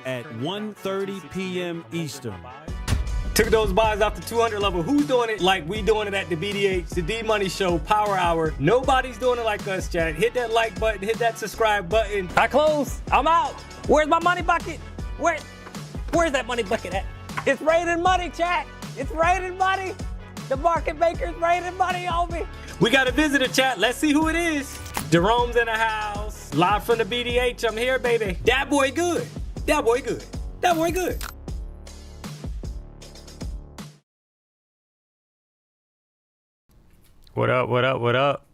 at 1:30 p.m. Eastern. Took those buys off the 200 level. Who's doing it like we doing it at the BDH, the D-Money Show, Power Hour? Nobody's doing it like us, chat. Hit that like button, hit that subscribe button. I close. I'm out. Where's my money bucket? Where's that money bucket at? It's raining money, chat. It's raining money. The market maker's raining money on me. We got a visitor, chat. Let's see who it is. Jerome's in the house. Live from the BDH. I'm here, baby. That boy good. That boy good. That boy good. What up, what up, what up?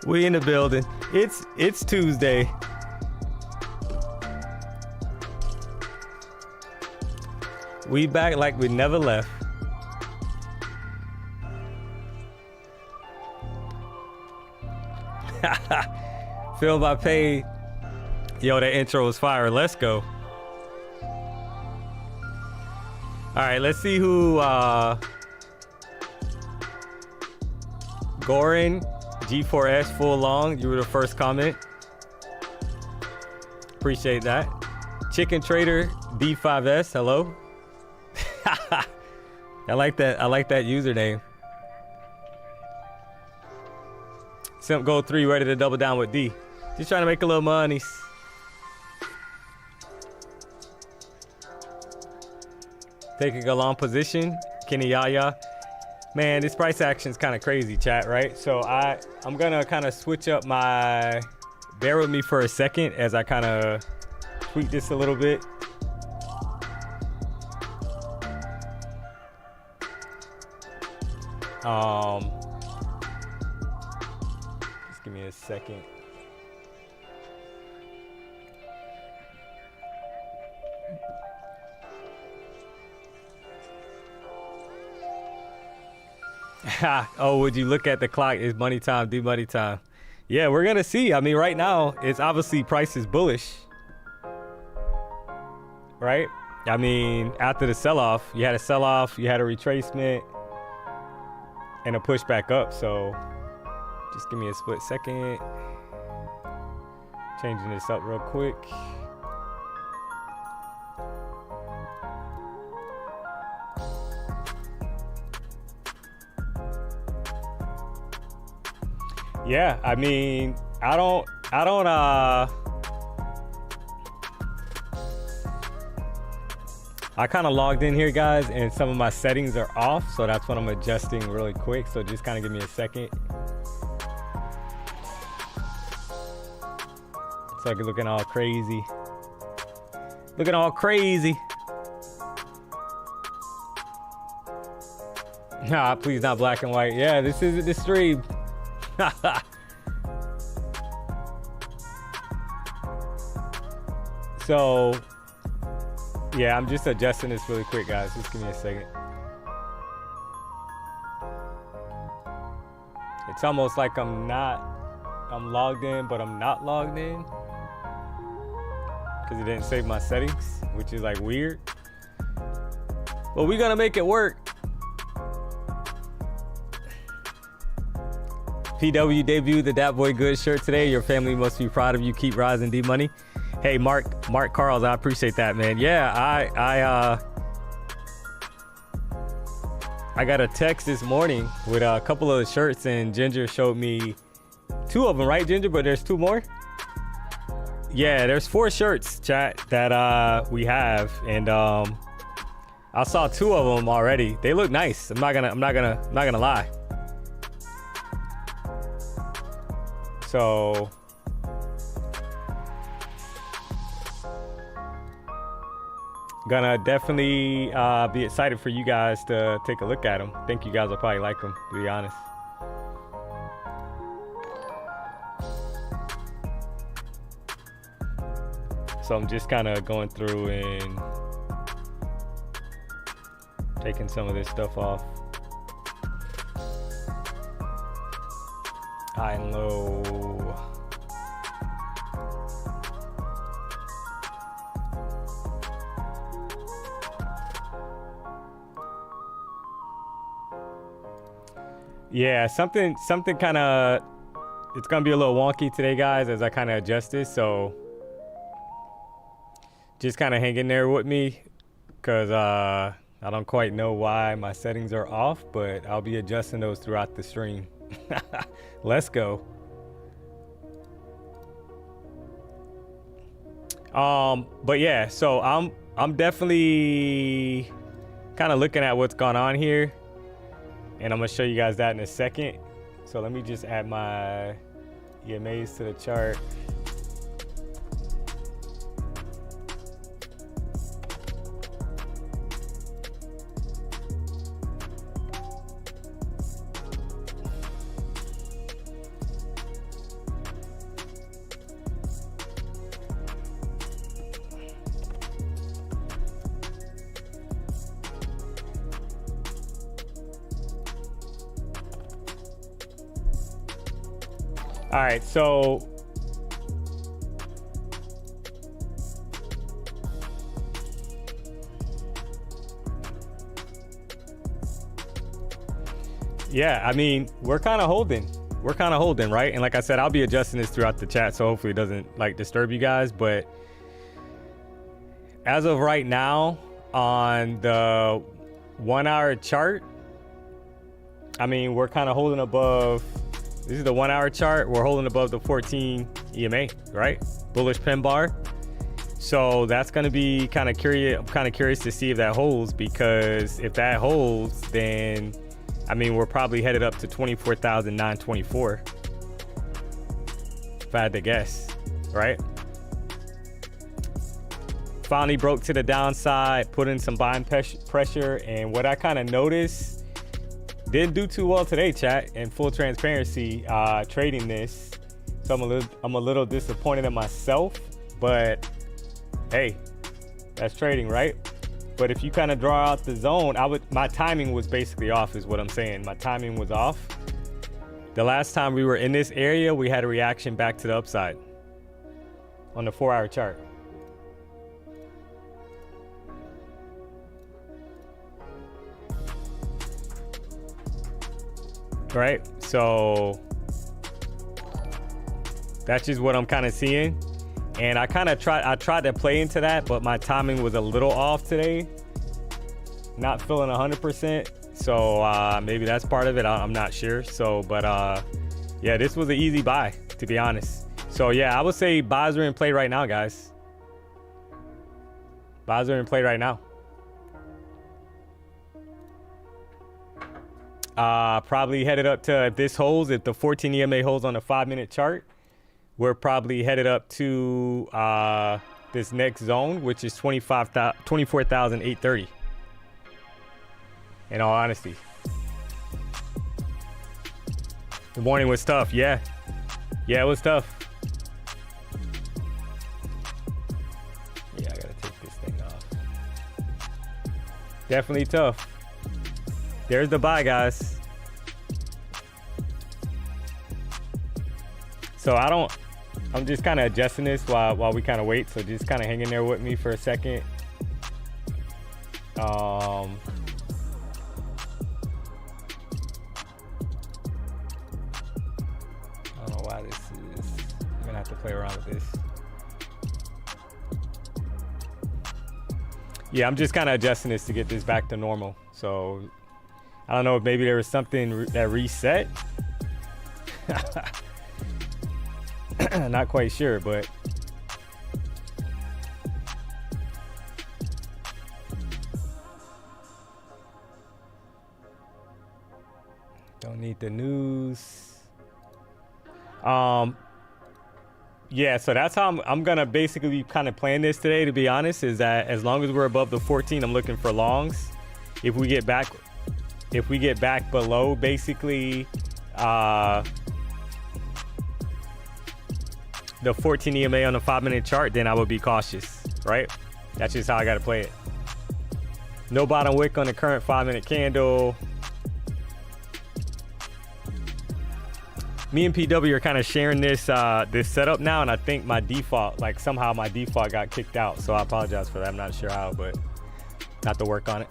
We in the building. It's Tuesday. We back like we never left. Feel my pain. Yo, that intro was fire. Let's go. All right, let's see who Goran G4S full long. You were the first comment. Appreciate that. Chicken Trader D5S. Hello. I like that. I like that username. Simp Gold 3 ready to double down with D. Just trying to make a little money. Taking a long position. Kenny Yaya. Man, this price action is kind of crazy, chat, right? So I'm gonna kind of switch up my, bear with me for a second as I kind of tweak this a little bit. Just give me a second. Oh, would you look at the clock? It's money time, D-Money time. Yeah, we're gonna see. I mean, right now, it's obviously price is bullish, right? I mean, after the sell-off, you had a sell-off, you had a retracement, and a push back up. So just give me a split second. Changing this up real quick. Yeah, I mean, I kind of logged in here, guys, and some of my settings are off, so that's what I'm adjusting really quick. So just kind of give me a second. It's like looking all crazy. Looking all crazy. Nah, please not black and white. Yeah, this isn't the stream. So yeah, I'm just adjusting this really quick, guys. Just give me a second. It's almost like I'm logged in, but I'm not logged in because it didn't save my settings, which is like weird, but we're gonna make it work. PW debuted the Dat Boy Good shirt today. Your family must be proud of you. Keep rising, D-Money. Hey, Mark Carls, I appreciate that, man. Yeah, I got a text this morning with a couple of the shirts, and Ginger showed me 2 of them, right, Ginger? But there's 2 more. Yeah, there's 4 shirts, chat, that we have, and I saw 2 of them already. They look nice. I'm not gonna lie. So gonna definitely be excited for you guys to take a look at them. I think you guys will probably like them, to be honest. So I'm just kind of going through and taking some of this stuff off. High and low. Yeah, something kind of it's gonna be a little wonky today, guys, as I kind of adjust this. So just kind of hang in there with me, because I don't quite know why my settings are off, but I'll be adjusting those throughout the stream. Let's go. But yeah, so I'm definitely kind of looking at what's going on here, and I'm gonna show you guys that in a second. So let me just add my EMAs to the chart. All right, so yeah, I mean, we're kind of holding, right? And like I said, I'll be adjusting this throughout the chat, so hopefully it doesn't like disturb you guys. But as of right now, on the 1 hour chart, I mean, we're kind of holding above. This is the 1 hour chart. We're holding above the 14 EMA, right? Bullish pin bar. So that's going to be kind of curious. I'm kind of curious to see if that holds, because if that holds, then I mean, we're probably headed up to 24,924. If I had to guess, right? Finally broke to the downside, put in some buying pressure, and what I kind of noticed, didn't do too well today, chat. In full transparency, trading this, so I'm a little disappointed in myself. But hey, that's trading, right? But if you kind of draw out the zone, my timing was basically off, is what I'm saying. My timing was off. The last time we were in this area, we had a reaction back to the upside on the 4 hour chart. Right, so that's just what I'm kind of seeing, and I tried to play into that, but my timing was a little off today, not feeling 100%. So maybe that's part of it. I'm not sure. So, but yeah, this was an easy buy, to be honest. So yeah, I would say buys are in play right now, guys. Buys are in play right now. Probably headed up to, if this holds, if the 14 EMA holds on the 5-minute chart, we're probably headed up to this next zone, which is 24,830. In all honesty. The morning was tough. Yeah, it was tough. Yeah, I gotta take this thing off. Definitely tough. There's the buy, guys. So I'm just kind of adjusting this while we kind of wait. So just kind of hang in there with me for a second. I don't know why this is. I'm gonna have to play around with this. Yeah, I'm just kind of adjusting this to get this back to normal. So I don't know if maybe there was something that reset. Not quite sure, but don't need the news. Yeah, so that's how I'm gonna basically be kind of playing this today, to be honest, is that as long as we're above the 14, I'm looking for longs. If we get back below basically the 14 EMA on the 5-minute chart, then I would be cautious, right? That's just how I got to play it. No bottom wick on the current 5-minute candle. Me and PW are kind of sharing this this setup now, and I think my default, like somehow my default got kicked out, so I apologize for that. I'm not sure how, but have to work on it.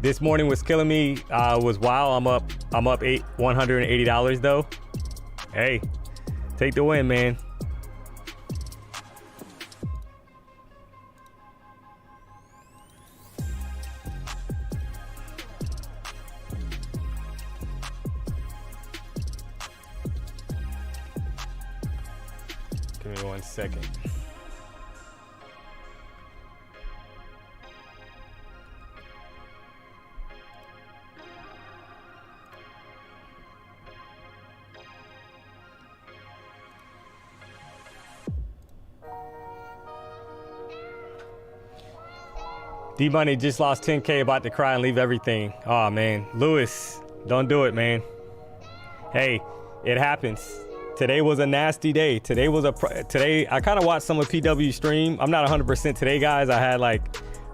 This morning was killing me. Was wild. I'm up $180 though, Hey, take the win, man. Give me 1 second. D-Money just lost 10K, about to cry and leave everything. Oh man, Lewis, don't do it, man. Hey, it happens. Today was a nasty day. Today I kind of watched some of PW's stream. I'm not 100% today, guys. I had like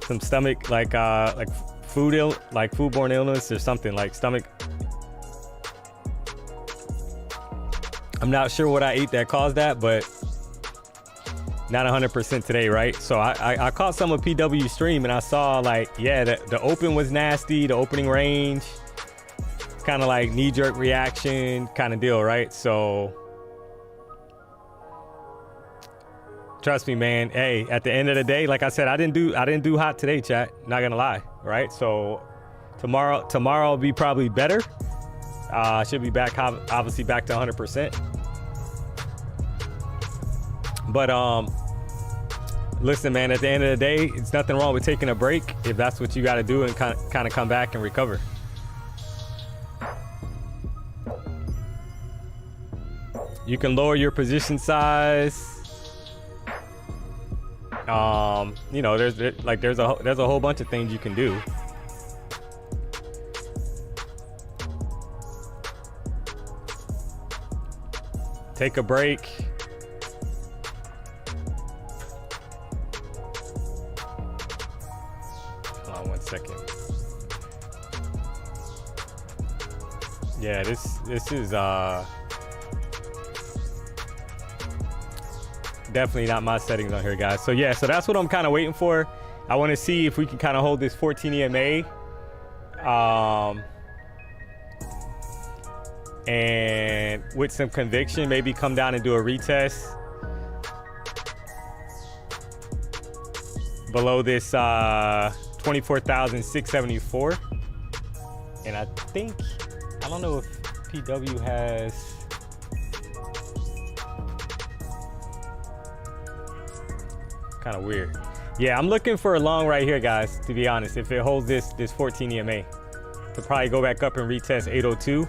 some stomach, like foodborne illness or something, like stomach. I'm not sure what I ate that caused that, but not 100% today, right? So I caught some of PW's stream and I saw like, yeah, the open was nasty, the opening range, kind of like knee-jerk reaction kind of deal, right? So trust me, man. Hey, at the end of the day, like I said, I didn't do hot today, chat. Not gonna lie, right? So tomorrow will be probably better. Should be back, obviously back to 100%. But listen, man, at the end of the day, it's nothing wrong with taking a break if that's what you got to do and kind of come back and recover. You can lower your position size. You know, there's a whole bunch of things you can do. Take a break. Hold on 1 second. Yeah, this is definitely not my settings on here, guys. So yeah, so that's what I'm kind of waiting for. I want to see if we can kind of hold this 14 EMA. And with some conviction, maybe come down and do a retest below this 24,674. And I don't know if PW has, kind of weird. Yeah, I'm looking for a long right here, guys, to be honest. If it holds this 14 EMA, to probably go back up and retest 802.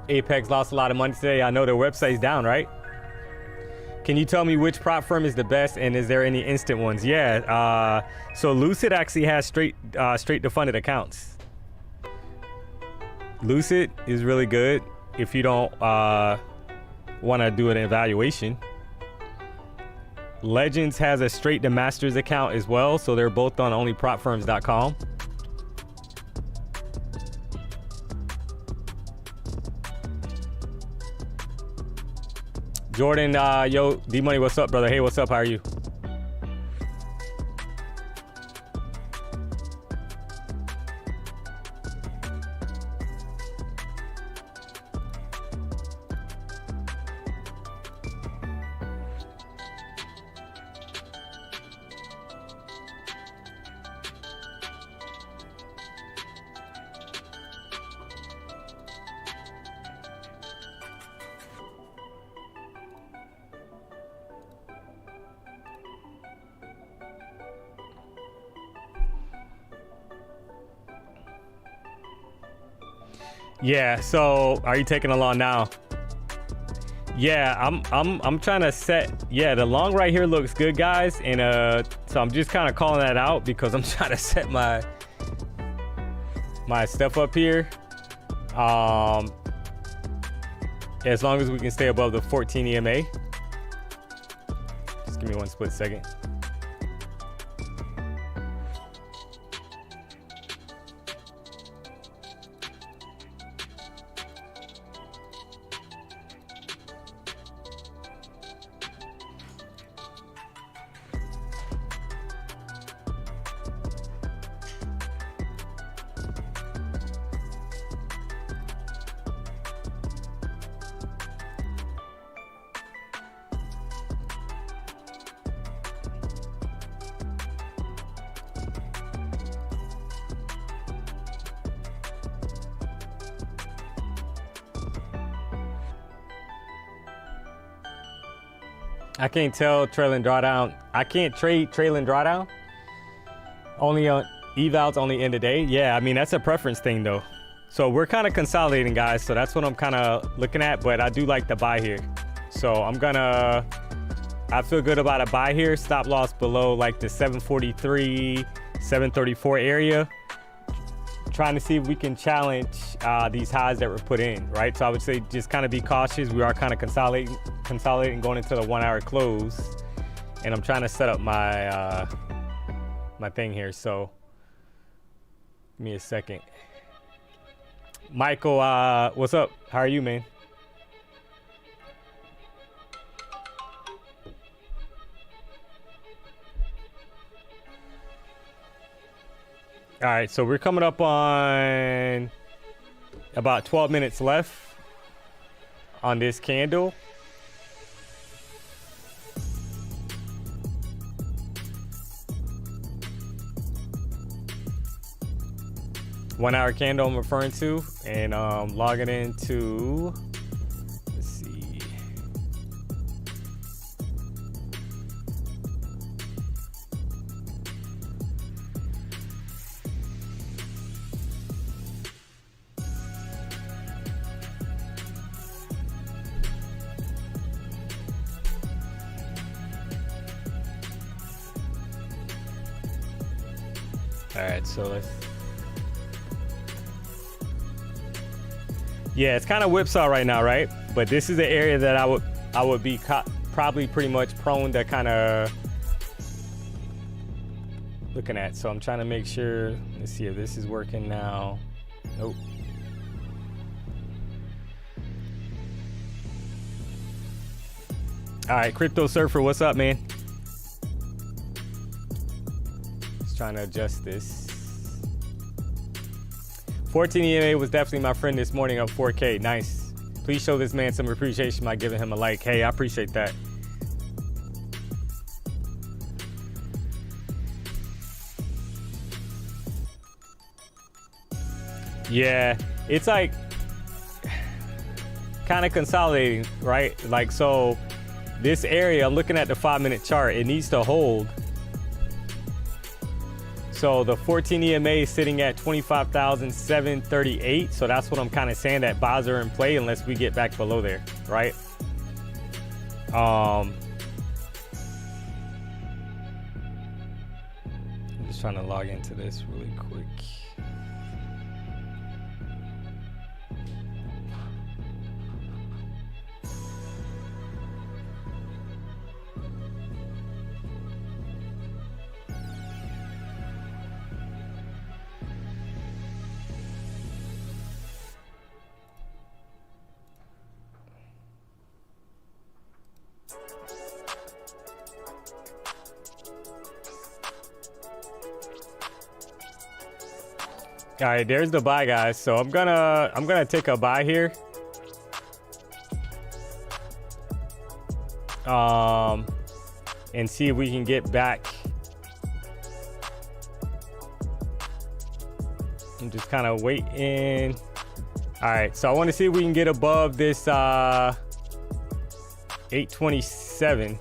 Apex lost a lot of money today. I know their website's down, right? Can you tell me which prop firm is the best, and is there any instant ones? Yeah, so Lucid actually has straight to funded accounts. Lucid is really good if you don't want to do an evaluation. Legends has a straight to masters account as well, so they're both on onlypropfirms.com. Jordan, yo, D-Money, what's up, brother? Hey, what's up? How are you? Yeah, so are you taking a long now? Yeah, I'm trying to set, yeah, the long right here looks good, guys, and so I'm just kind of calling that out because I'm trying to set my stuff up here. As long as we can stay above the 14 EMA. Just give me 1 split second. I can't tell trailing drawdown. I can't trade trailing drawdown. Only on evals only end of day. Yeah, I mean, that's a preference thing though. So we're kind of consolidating, guys. So that's what I'm kind of looking at, but I do like the buy here. So I feel good about a buy here. Stop loss below like the 743, 734 area. Trying to see if we can challenge these highs that were put in, right? So I would say just kind of be cautious. We are kind of consolidating going into the 1 hour close. And I'm trying to set up my my thing here. So give me a second. Michael, what's up? How are you, man? All right, so we're coming up on about 12 minutes left on this candle. One hour candle I'm referring to, and logging into, let's see. All right, so let's. Yeah, it's kind of whipsaw right now, right? But this is the area that I would be probably pretty much prone to kind of looking at. So I'm trying to make sure. Let's see if this is working now. Nope. All right, Crypto Surfer, what's up, man? Just trying to adjust this. 14 EMA was definitely my friend this morning, up 4K. Nice. Please show this man some appreciation by giving him a like. Hey, I appreciate that. Yeah, it's like kind of consolidating, right? Like, so this area, I'm looking at the 5-minute chart, it needs to hold. So the 14 EMA is sitting at 25,738. So that's what I'm kind of saying, that buys are in play unless we get back below there, right? I'm just trying to log into this really quick. All right, there's the buy, guys. So I'm gonna take a buy here. And see if we can get back. I'm just kind of waiting. All right, so I want to see if we can get above this 827.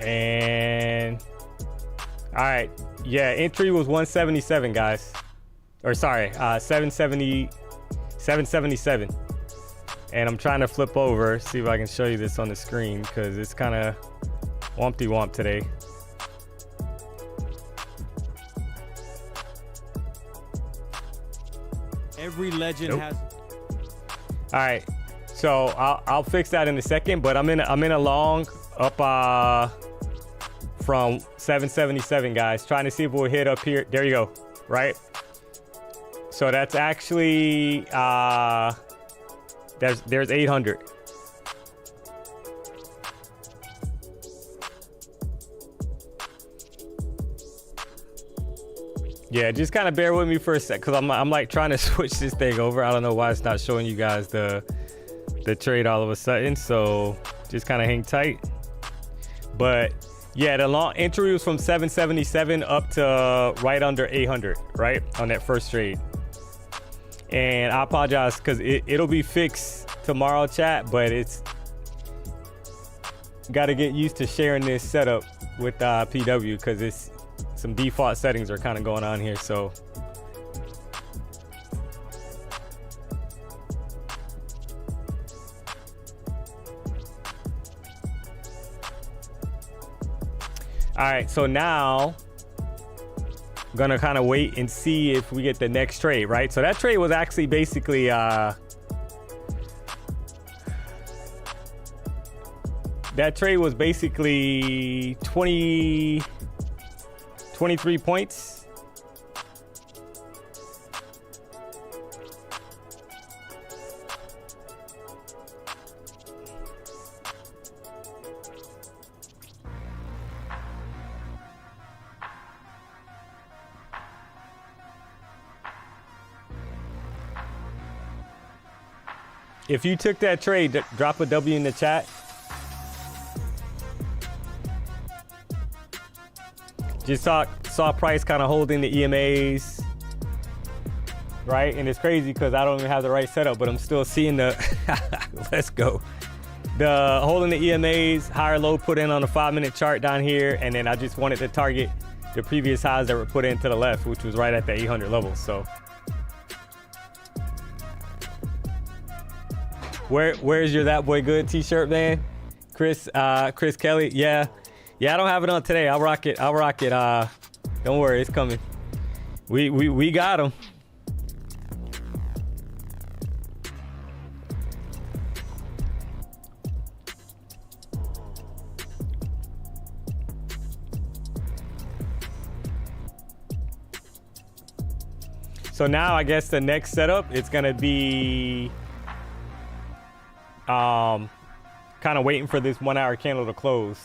And all right, yeah, entry was 177, guys, or sorry, 777. And I'm trying to flip over, see if I can show you this on the screen, because it's kind of wompty womp today. Every legend has. All right, so I'll fix that in a second, but I'm in a long up from 777, guys, trying to see if we'll hit up here. There you go, right? So that's actually there's 800. Yeah, just kind of bear with me for a sec, because I'm like trying to switch this thing over. I don't know why it's not showing you guys the trade all of a sudden, so just kind of hang tight. But Yeah, the long entry was from 777 up to right under 800, right? On that first trade. And I apologize because it'll be fixed tomorrow, chat, but it's got to get used to sharing this setup with PW because it's some default settings are kind of going on here. So all right, so now I'm gonna kind of wait and see if we get the next trade, right? So that trade was actually basically that trade was basically 23 points. If you took that trade, drop a W in the chat. Just saw price kind of holding the EMAs, right? And it's crazy because I don't even have the right setup, but I'm still seeing the, let's go. The holding the EMAs, higher low put in on the 5-minute chart down here. And then I just wanted to target the previous highs that were put in to the left, which was right at the 800 level. So where's your That Boy Good t-shirt, man? Chris Kelly. Yeah, I don't have it on today. I'll rock it. Don't worry, it's coming. We got him. So now I guess the next setup, it's gonna be kind of waiting for this 1 hour candle to close.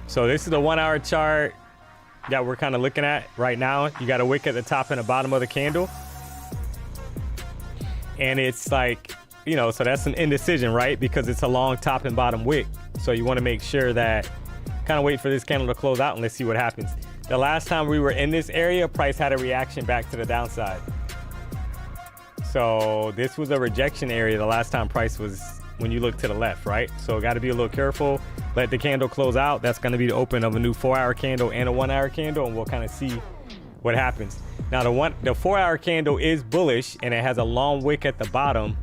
So this is the 1 hour chart that we're kind of looking at right now. You got a wick at the top and the bottom of the candle. And it's like, you know, so that's an indecision, right? Because it's a long top and bottom wick. So you want to make sure that kind of wait for this candle to close out and let's see what happens. The last time we were in this area, price had a reaction back to the downside. So this was a rejection area the last time price was when you look to the left, right? So got to be a little careful. Let the candle close out. That's going to be the open of a new 4 hour candle and a 1 hour candle, and we'll kind of see what happens. Now the 4 hour candle is bullish and it has a long wick at the bottom,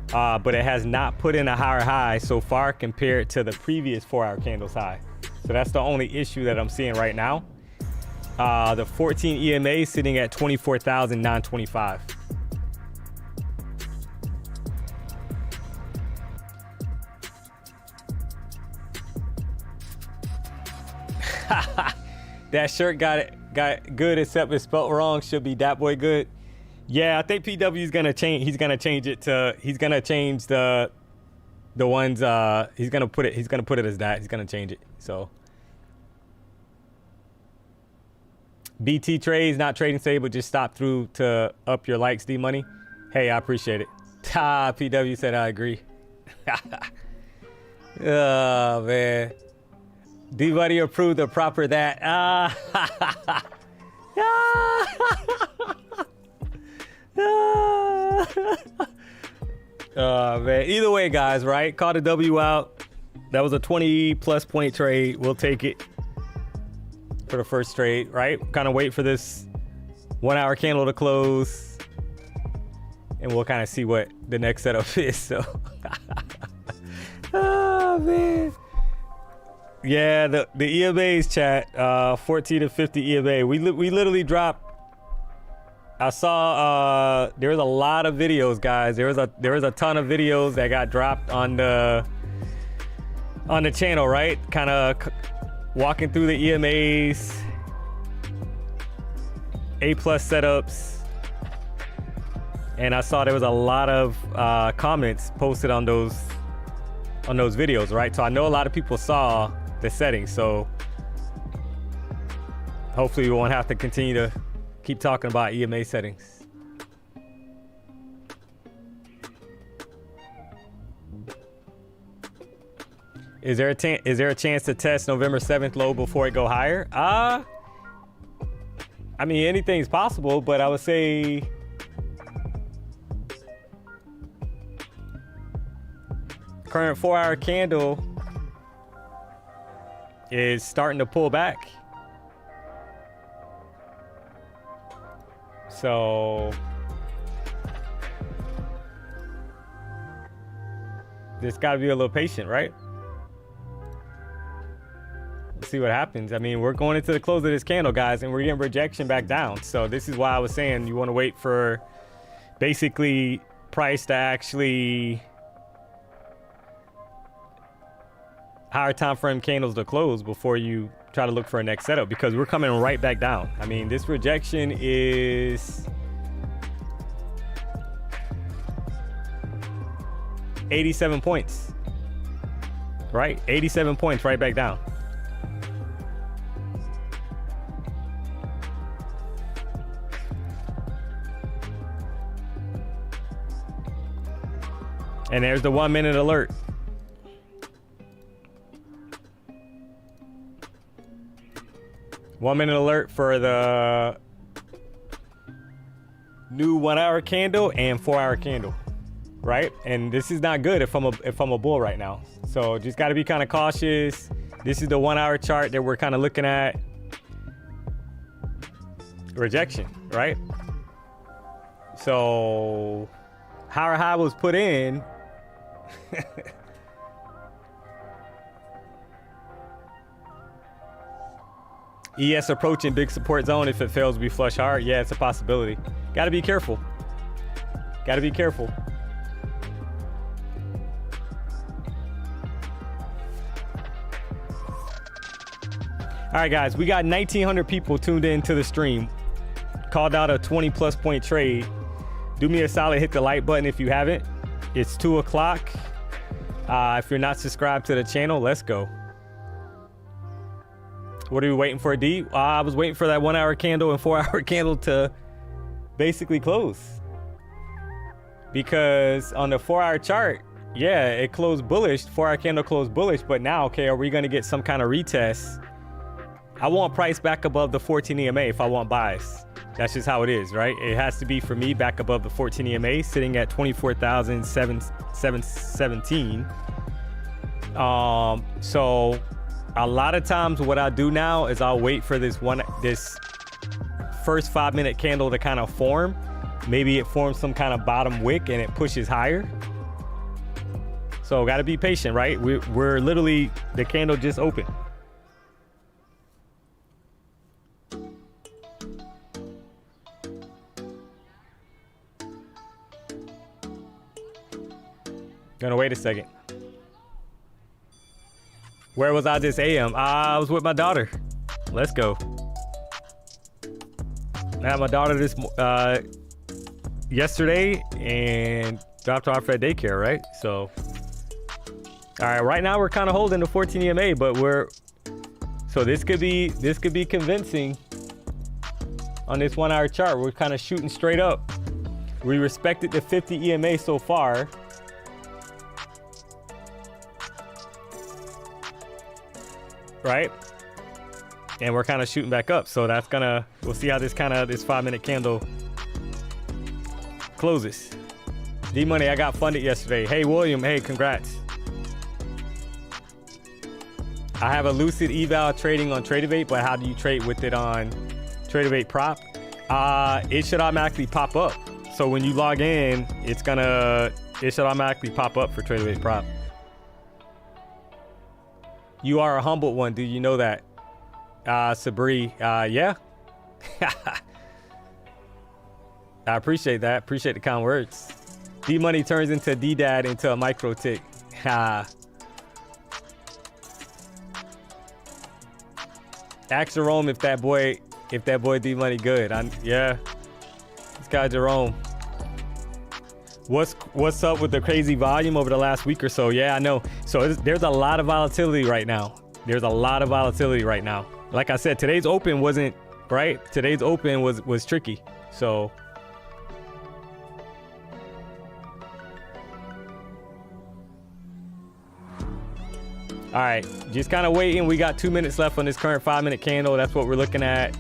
but it has not put in a higher high so far compared to the previous 4 hour candle's high. So that's the only issue that I'm seeing right now. The 14 EMA is sitting at 24,925. That shirt got good, except it's spelled wrong. Should be Dat Boy Good. Yeah, I think PW is gonna change. He's gonna change it to. He's gonna change the ones. He's gonna put it. He's gonna put it as that. He's gonna change it. So BT trades not trading stable. Just stop through to up your likes. DMONEY. Hey, I appreciate it. PW said I agree. Oh man. D-Buddy approved the proper that. Man. Either way, guys, right? Caught a W out. That was a 20+ point trade. We'll take it for the first trade, right? Kind of wait for this 1 hour candle to close. And we'll kind of see what the next setup is. So, oh, man. Yeah, the EMAs, chat, 14 to 50 EMA. We literally dropped. I saw there was a lot of videos, guys. There was a ton of videos that got dropped on the channel, right? Kind of walking through the EMAs, A+ setups, and I saw there was a lot of comments posted on those videos, right? So I know a lot of people saw the settings, so hopefully we won't have to continue to keep talking about EMA settings. Is there a chance to test November 7th low before it go higher? I mean, anything's possible, but I would say current 4-hour candle is starting to pull back. So just got to be a little patient, right? Let's see what happens. I mean, we're going into the close of this candle, guys, and we're getting rejection back down. So this is why I was saying you want to wait for basically price to actually higher time frame candles to close before you try to look for a next setup, because we're coming right back down. I mean, this rejection is 87 points, right? 87 points right back down. And there's the 1 minute alert. One minute alert for the new 1 hour candle and 4 hour candle, right? And this is not good if I'm a bull right now. So just got to be kind of cautious. This is the 1 hour chart that we're kind of looking at. Rejection, right? So higher high was put in. ES approaching big support zone. If it fails, we flush hard. Yeah, it's a possibility. Got to be careful. Got to be careful. All right, guys, we got 1,900 people tuned in to the stream. Called out a 20+ point trade. Do me a solid, hit the like button if you haven't. It's 2 o'clock. If you're not subscribed to the channel, let's go. What are we waiting for, D? I was waiting for that 1 hour candle and 4 hour candle to basically close. Because on the 4 hour chart, yeah, it closed bullish. 4 hour candle closed bullish. But now, okay, are we going to get some kind of retest? I want price back above the 14 EMA if I want buys. That's just how it is, right? It has to be, for me, back above the 14 EMA, sitting at 24,717. So a lot of times what I do now is I'll wait for this first 5 minute candle to kind of form. Maybe it forms some kind of bottom wick and it pushes higher. So got to be patient, right? We're literally, the candle just opened. Gonna wait a second. Where was I this AM? I was with my daughter. Let's go. I had my daughter yesterday and dropped her off at daycare, right? So, all right, right now we're kind of holding the 14 EMA, but so this could be convincing on this 1 hour chart. We're kind of shooting straight up. We respected the 50 EMA so far. Right? And we're kind of shooting back up. So that's we'll see how this 5 minute candle closes. D-Money, I got funded yesterday. Hey, William, hey, congrats. I have a Lucid eval trading on TradeAvate, but how do you trade with it on TradeAvate prop? It should automatically pop up. So when you log in, it should automatically pop up for TradeAvate prop. You are a humble one. Do you know that? Sabri, yeah. I appreciate that. Appreciate the kind words. D-Money turns into D-Dad into a micro tick. Ask Jerome if that boy D-Money good. Yeah. This guy Jerome. What's up with the crazy volume over the last week or so? Yeah, I know. So there's a lot of volatility right now. Like I said, today's open wasn't right. Today's open was tricky. So All right, just kind of waiting. We got 2 minutes left on this current 5-minute candle. That's what we're looking at.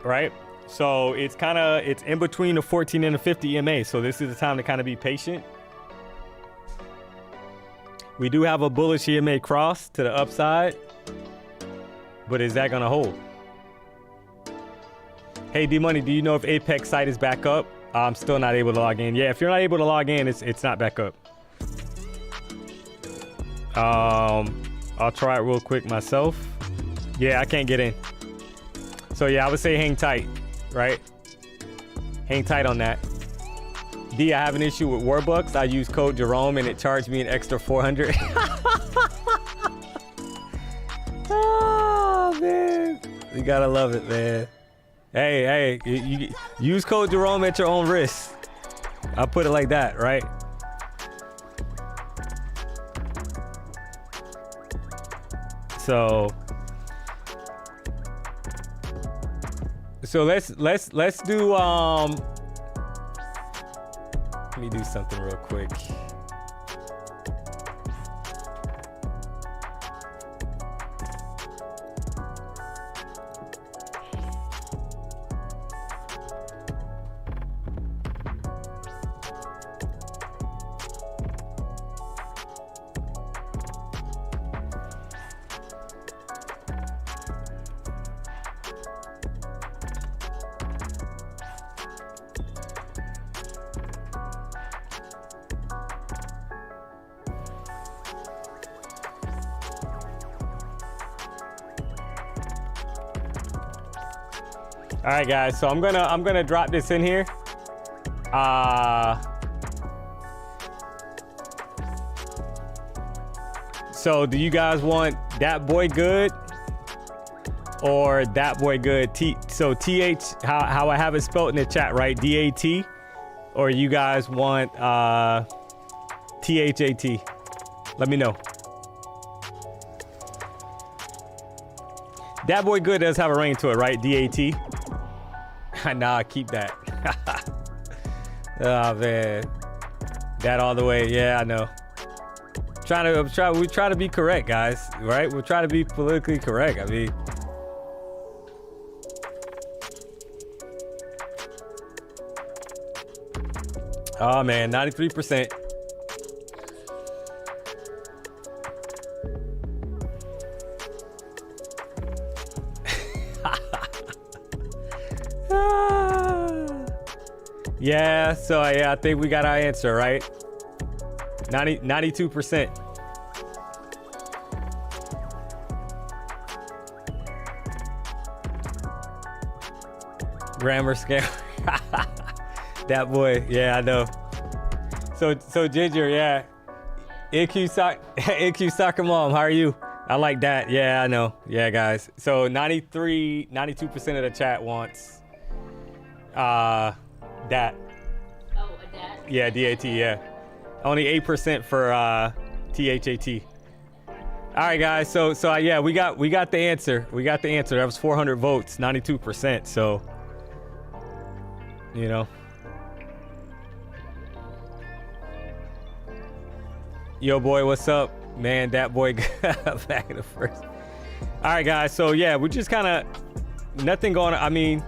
Right, so it's in between the 14 and the 50 EMA. So this is the time to kind of be patient. We do have a bullish EMA cross to the upside, but is that gonna hold? Hey, D-Money, do you know if Apex site is back up? I'm still not able to log in. Yeah, if you're not able to log in, it's not back up. I'll try it real quick myself. Yeah, I can't get in. So yeah, I would say hang tight, right? Hang tight on that. D, I have an issue with Warbucks. I use code Jerome and it charged me an extra 400. Oh, man. You gotta love it, man. Hey, you use code Jerome at your own risk. I'll put it like that, right? So let's do let me do something real quick. All right, guys, so I'm gonna drop this in here. So do you guys want that boy good or that boy good? So TH, how I have it spelled in the chat, right? DAT, or you guys want THAT? Let me know. That boy good does have a ring to it, right? DAT. Nah, keep that. Oh man, that all the way. Yeah, I know. We try to be correct, guys. Right? We'll try to be politically correct. I mean, oh man, 93%. Yeah, so yeah, I think we got our answer, right? 92%. Grammar scam. That boy, yeah, I know. So Ginger, yeah. IQ Soccer Mom, how are you? I like that. Yeah, I know. Yeah, guys. So 92% of the chat wants that. Oh, a DAT? Yeah, DAT, yeah. Only 8% for THAT. All right, guys. So yeah, we got the answer. We got the answer. That was 400 votes, 92%. So, you know. Yo, boy, what's up? Man, that boy got back in the first. All right, guys. So yeah, we're just kind of nothing going on. I mean,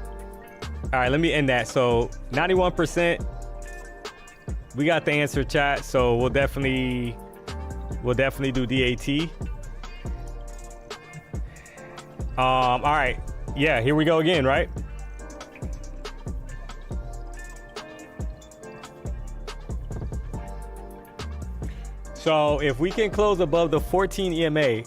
all right, let me end that. So 91%, we got the answer, chat. So we'll definitely do DAT. All right, yeah, here we go again, right? So if we can close above the 14 EMA,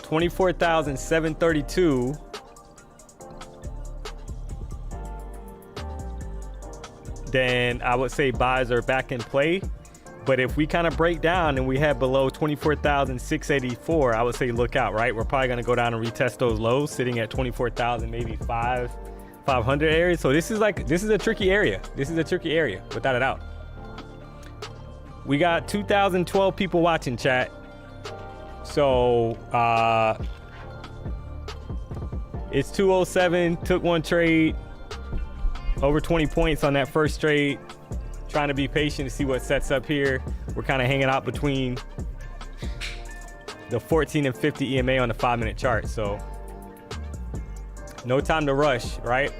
24,732, then I would say buys are back in play. But if we kind of break down and we have below 24,684, I would say look out, right? We're probably going to go down and retest those lows, sitting at 24,000, maybe 500 area. So this is a tricky area. This is a tricky area, without a doubt. We got 2,012 people watching, chat. So it's 207, took one trade, over 20 points on that first trade. Trying to be patient to see what sets up here. We're kind of hanging out between the 14 and 50 EMA on the 5-minute chart. So no time to rush, right?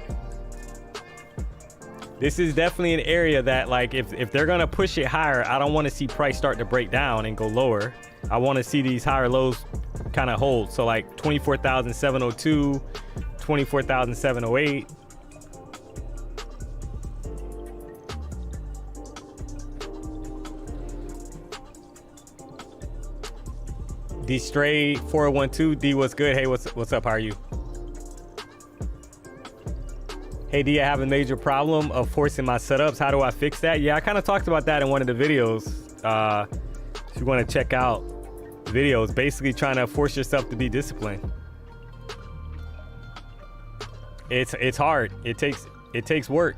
This is definitely an area that, like, if they're gonna push it higher, I don't want to see price start to break down and go lower. I want to see these higher lows kind of hold. So like 24,702, 24,708. D Stray 4012. D, what's good? Hey, what's up? How are you? Hey D, I have a major problem of forcing my setups. How do I fix that? Yeah, I kind of talked about that in one of the videos. If you want to check out videos, basically trying to force yourself to be disciplined. It's hard. It takes work.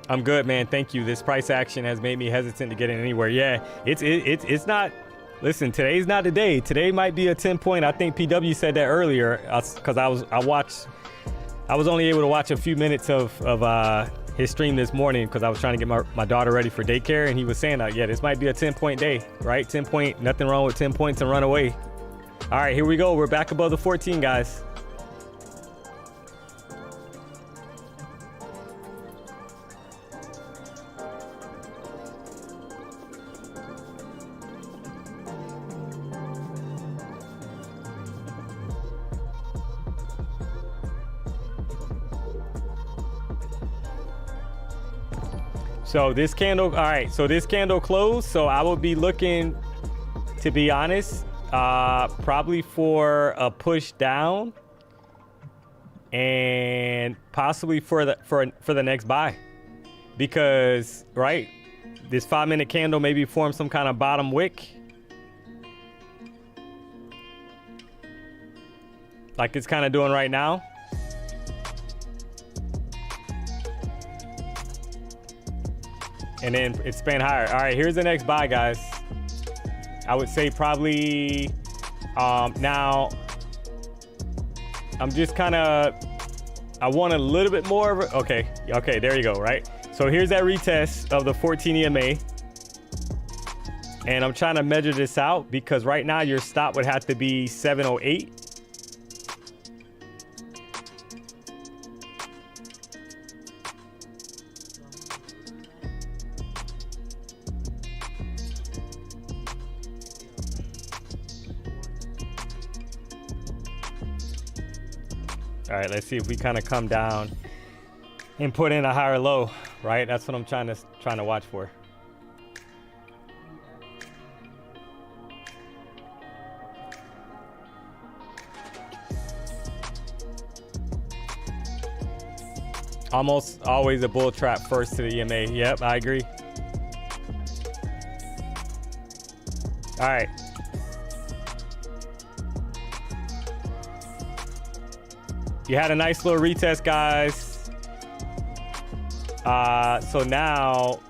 I'm good, man. Thank you. This price action has made me hesitant to get in anywhere. Yeah, it's not. Listen, today's not the day. Today might be a 10 point. I think PW said that earlier because I was only able to watch a few minutes of his stream this morning because I was trying to get my daughter ready for daycare, and he was saying that, yeah, this might be a 10 point day, right? 10 point, nothing wrong with 10 points and run away. All right, here we go. We're back above the 14, guys. So this candle, all right, so this candle closed. So I will be looking, to be honest, probably for a push down and possibly for the next buy. Because, right, this 5-minute candle maybe forms some kind of bottom wick. Like it's kind of doing right now. And then it's spent higher. All right, here's the next buy, guys. I would say probably now I'm just kind of, I want a little bit more of a, okay, there you go, right? So here's that retest of the 14 EMA. And I'm trying to measure this out because right now your stop would have to be 708. All right, let's see if we kind of come down and put in a higher low, right? That's what I'm trying to watch for. Almost always a bull trap first to the EMA. Yep, I agree. All right. You had a nice little retest, guys. So now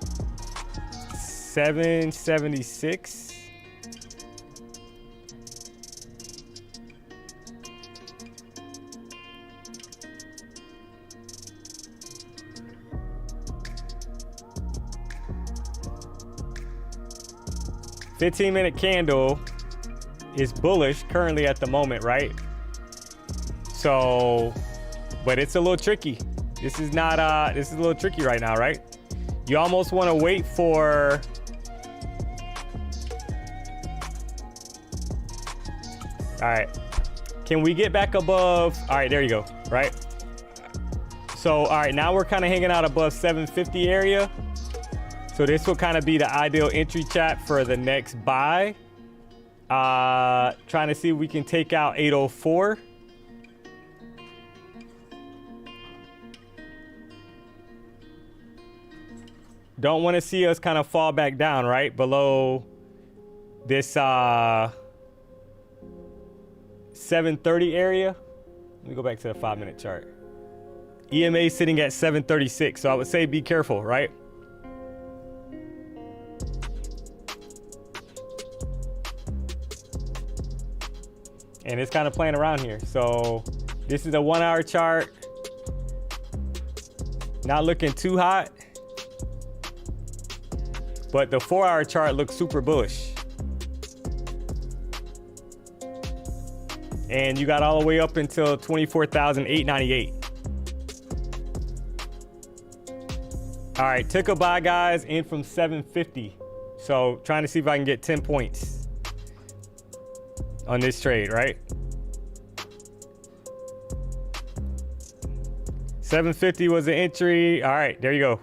776. $15-minute candle is bullish currently at the moment, right? So, but it's a little tricky. This is not, this is a little tricky right now, right? You almost want to wait for, all right. Can we get back above, all right, there you go, right? So, all right, now we're kind of hanging out above 750 area. So this will kind of be the ideal entry, chat, for the next buy. Trying to see if we can take out 804. don't want to see us kind of fall back down, right? Below this 730 area. Let me go back to the 5-minute chart. EMA sitting at 736. So I would say be careful, right? And it's kind of playing around here. So this is a 1-hour chart. Not looking too hot. But the 4-hour chart looks super bullish. And you got all the way up until 24,898. All right, took a buy, guys, in from 750. So trying to see if I can get 10 points on this trade, right? 750 was the entry. All right, there you go.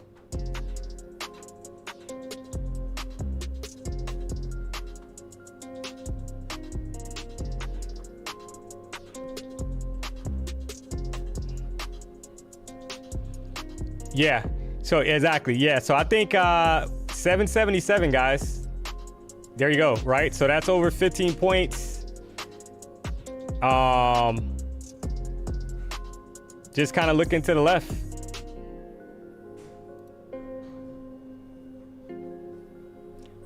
Yeah, so exactly. Yeah, so I think 777, guys. There you go, right? So that's over 15 points. Just kind of looking to the left.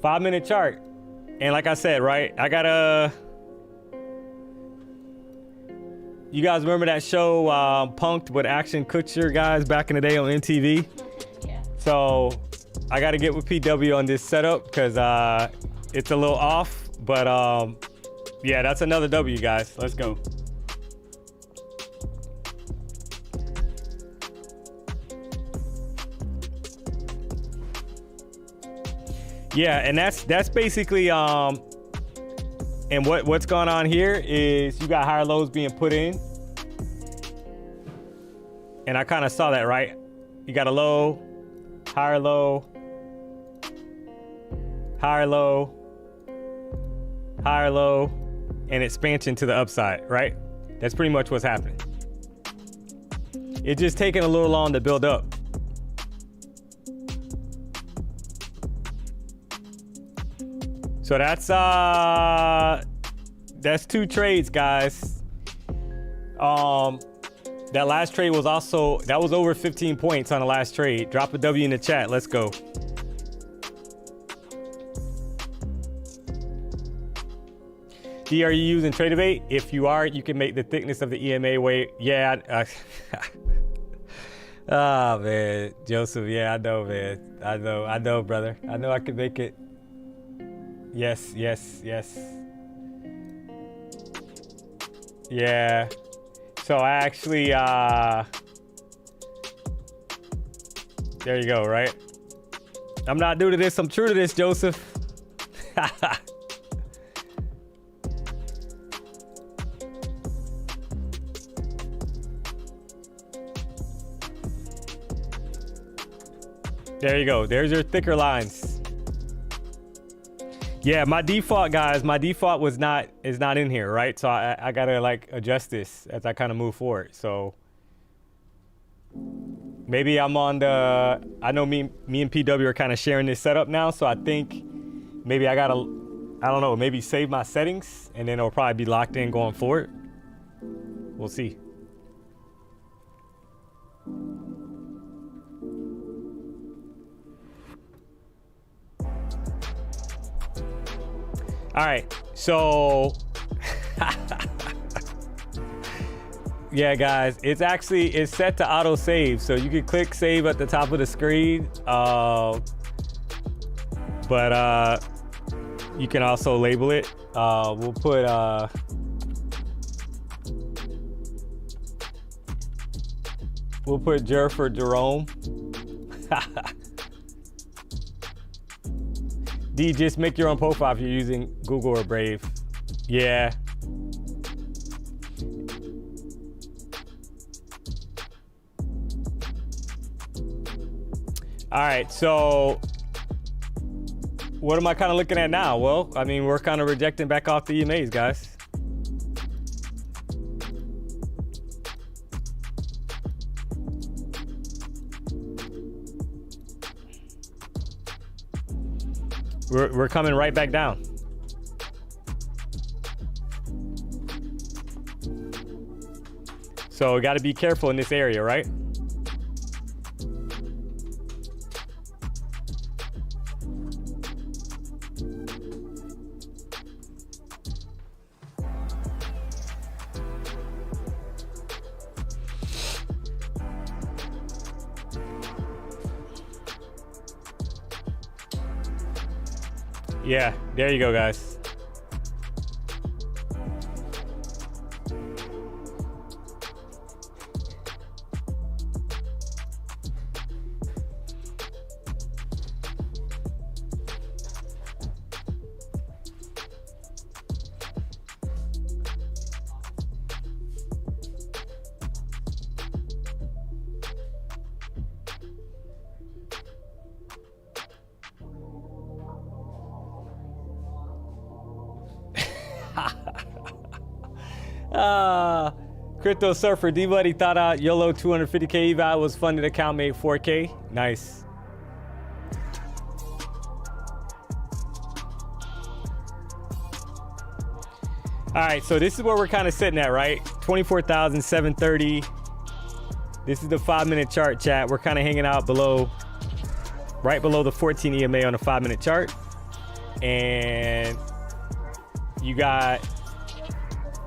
Five-minute chart. And like I said, right, I gotta... You guys remember that show, Punked with Ashton Kutcher, guys, back in the day on MTV? Yeah. So I got to get with PW on this setup because it's a little off. But yeah, that's another W, guys. Let's go. Yeah, and that's basically and what's going on here is you got higher lows being put in. And I kind of saw that, right? You got a low, higher low, higher low, higher low, and expansion to the upside, right? That's pretty much what's happening. It's just taking a little long to build up. So that's 2 trades, guys. That last trade was also, that was over 15 points on the last trade. Drop a W in the chat. Let's go. D, are you using Tradebait? If you are, you can make the thickness of the EMA weight. Yeah. Oh, man. Joseph, yeah, I know, man. I know, brother. I know I can make it. Yes. Yeah. So I actually, there you go, right? I'm not new to this. I'm true to this, Joseph. There you go. There's your thicker lines. Yeah, my default, guys, my default is not in here, right? So I gotta like adjust this as I kind of move forward. So maybe I'm on the, I know me and PW are kind of sharing this setup now. So I think maybe I gotta, I don't know, maybe save my settings and then it'll probably be locked in going forward. We'll see. All right, so yeah, guys, it's set to auto save, so you can click save at the top of the screen, but you can also label it. We'll put Jer for Jerome. D, just make your own profile if you're using Google or Brave. Yeah. All right, so what am I kind of looking at now? Well, I mean, we're kind of rejecting back off the EMAs, guys. We're coming right back down. So we got to be careful in this area, right? Yeah, there you go, guys. Crypto Surfer D-Buddy thought out YOLO 250K eval was funded account made 4K. Nice. All right, so this is where we're kind of sitting at, right? 24,730. This is the 5-minute chart, chat. We're kind of hanging out below, right below the 14 EMA on the 5-minute chart. And you got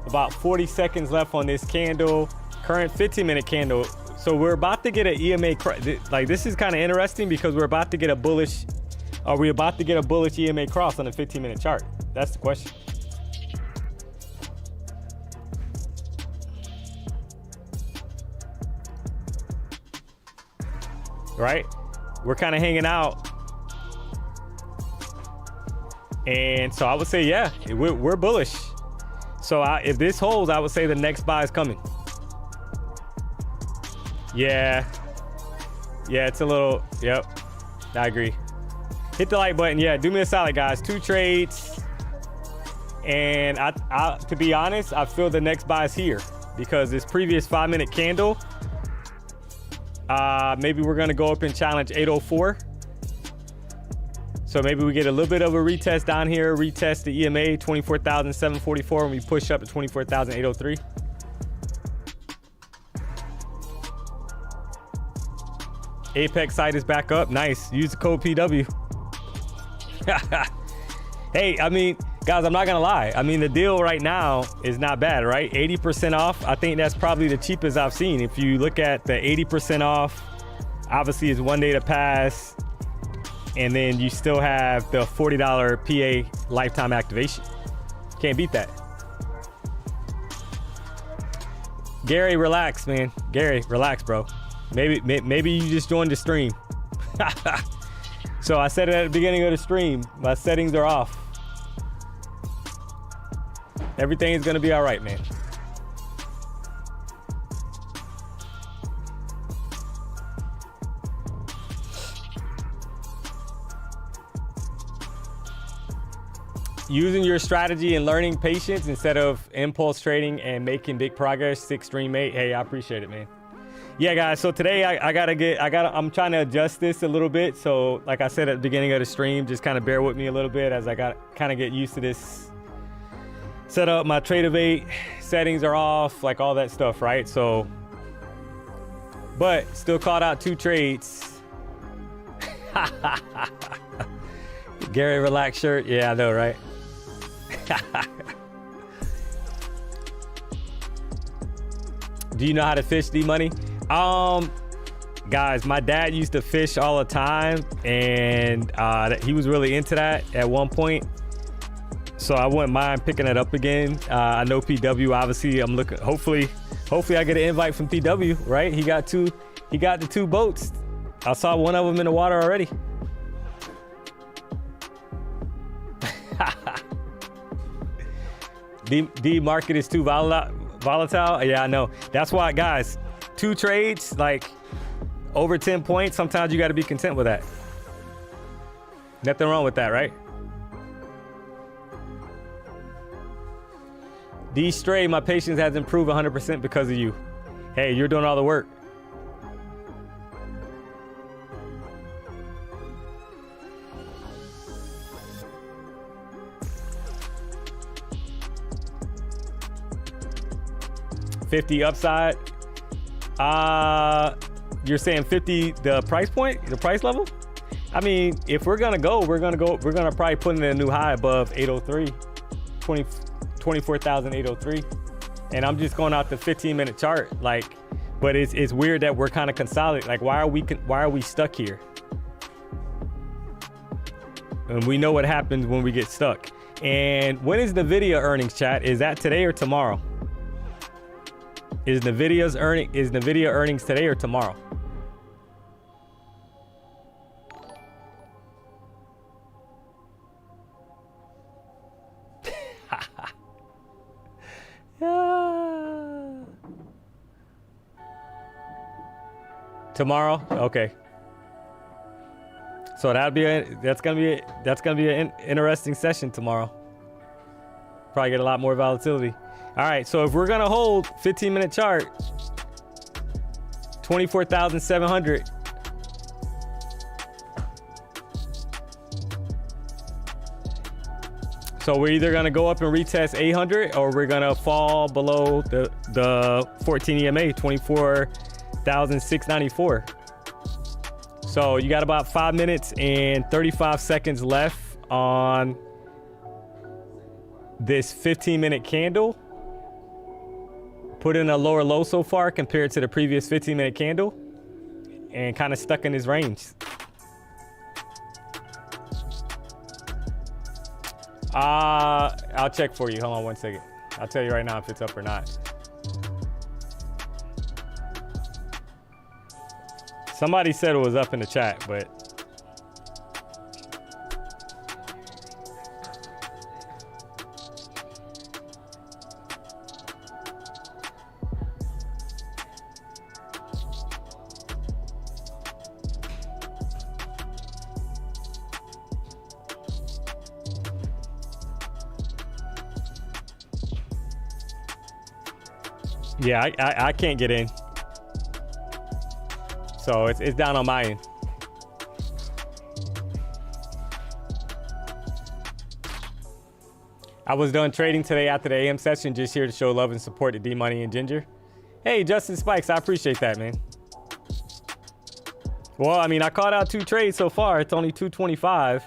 about 40 seconds left on this candle, current 15-minute candle. So we're about to get an EMA, like this is kind of interesting because we're about to get a bullish, are we about to get a bullish EMA cross on the 15-minute chart? That's the question. Right? We're kind of hanging out. And so I would say, yeah, we're bullish. So if this holds, I would say the next buy is coming. Yeah. Yeah, it's a little, yep. I agree. Hit the like button. Yeah, do me a solid, guys. 2 trades. And I to be honest, I feel the next buy is here because this previous 5-minute candle, maybe we're gonna go up and challenge 804. So maybe we get a little bit of a retest down here, retest the EMA 24,744, and we push up to 24,803. Apex site is back up. Nice. Use the code PW. Hey, I mean, guys, I'm not gonna lie. I mean, the deal right now is not bad, right? 80% off. I think that's probably the cheapest I've seen. If you look at the 80% off, obviously it's 1 day to pass. And then you still have the $40 PA lifetime activation. Can't beat that. Gary, relax, man. Gary, relax, bro. Maybe you just joined the stream. So I said it at the beginning of the stream. My settings are off. Everything is gonna be all right, man. Using your strategy and learning patience instead of impulse trading and making big progress. 6 stream mate. Hey, I appreciate it, man. Yeah, guys. So today I'm trying to adjust this a little bit. So like I said at the beginning of the stream, just kind of bear with me a little bit as I kind of get used to this setup. My Tradeovate settings are off, like all that stuff, right? So, but still called out 2 trades. Gary, relax shirt. Yeah, I know, right? Do you know how to fish, D-Money? Guys, my dad used to fish all the time, and he was really into that at one point. So I wouldn't mind picking it up again. I know PW, obviously. I'm looking. Hopefully I get an invite from PW, right? He got the 2 boats. I saw one of them in the water already. The market is too volatile. Yeah, I know. That's why, guys, 2 trades, like over 10 points, sometimes you got to be content with that. Nothing wrong with that, right? D Stray, my patience has improved 100% because of you. Hey, you're doing all the work. 50 upside. You're saying 50 the price point, the price level? I mean, if we're gonna probably put in a new high above 803, 24,803. And I'm just going out the 15-minute chart, like, but it's weird that we're kind of consolidating. Like, why are we stuck here? And we know what happens when we get stuck. And when is NVIDIA earnings, chat? Is that today or tomorrow? Is NVIDIA earnings today or tomorrow? Tomorrow? Okay. So that's gonna be an interesting session tomorrow. Probably get a lot more volatility. All right, so if we're gonna hold 15-minute chart, 24,700. So we're either gonna go up and retest 800, or we're gonna fall below the 14 EMA, 24,694. So you got about 5 minutes and 35 seconds left on this 15-minute candle. Put in a lower low so far compared to the previous 15-minute candle, and kind of stuck in this range. I'll check for you. Hold on 1 second. I'll tell you right now if it's up or not. Somebody said it was up in the chat, but yeah, I can't get in. So it's down on my end. I was done trading today after the AM session, just here to show love and support to D-Money and Ginger. Hey, Justin Spikes, I appreciate that, man. Well, I mean, I called out 2 trades so far. It's only 225.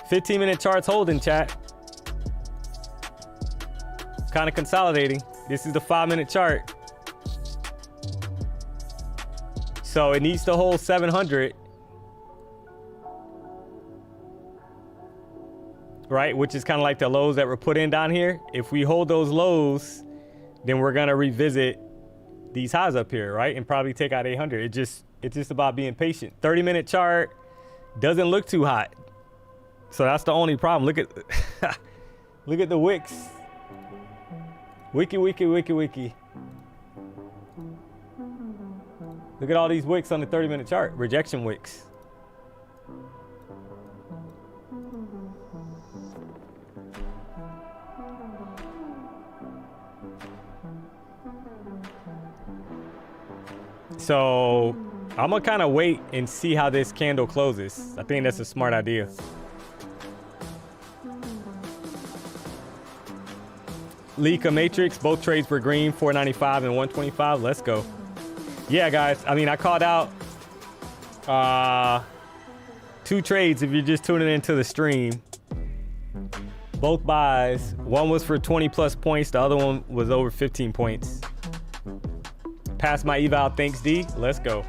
15-minute charts holding, chat. Kind of consolidating. This is the 5-minute chart. So it needs to hold 700, right? Which is kind of like the lows that were put in down here. If we hold those lows, then we're gonna revisit these highs up here, right? And probably take out 800. It's just about being patient. 30-minute chart doesn't look too hot. So that's the only problem. Look at look at the wicks. Wiki, wiki, wiki, wiki. Look at all these wicks on the 30-minute chart. Rejection wicks. So I'm gonna kind of wait and see how this candle closes. I think that's a smart idea. Leica Matrix, both trades were green, 495 and 125. Let's go. Yeah, guys, I mean, I called out 2 trades if you're just tuning into the stream. Both buys. One was for 20 plus points. The other one was over 15 points. Pass my eval. Thanks, D. Let's go.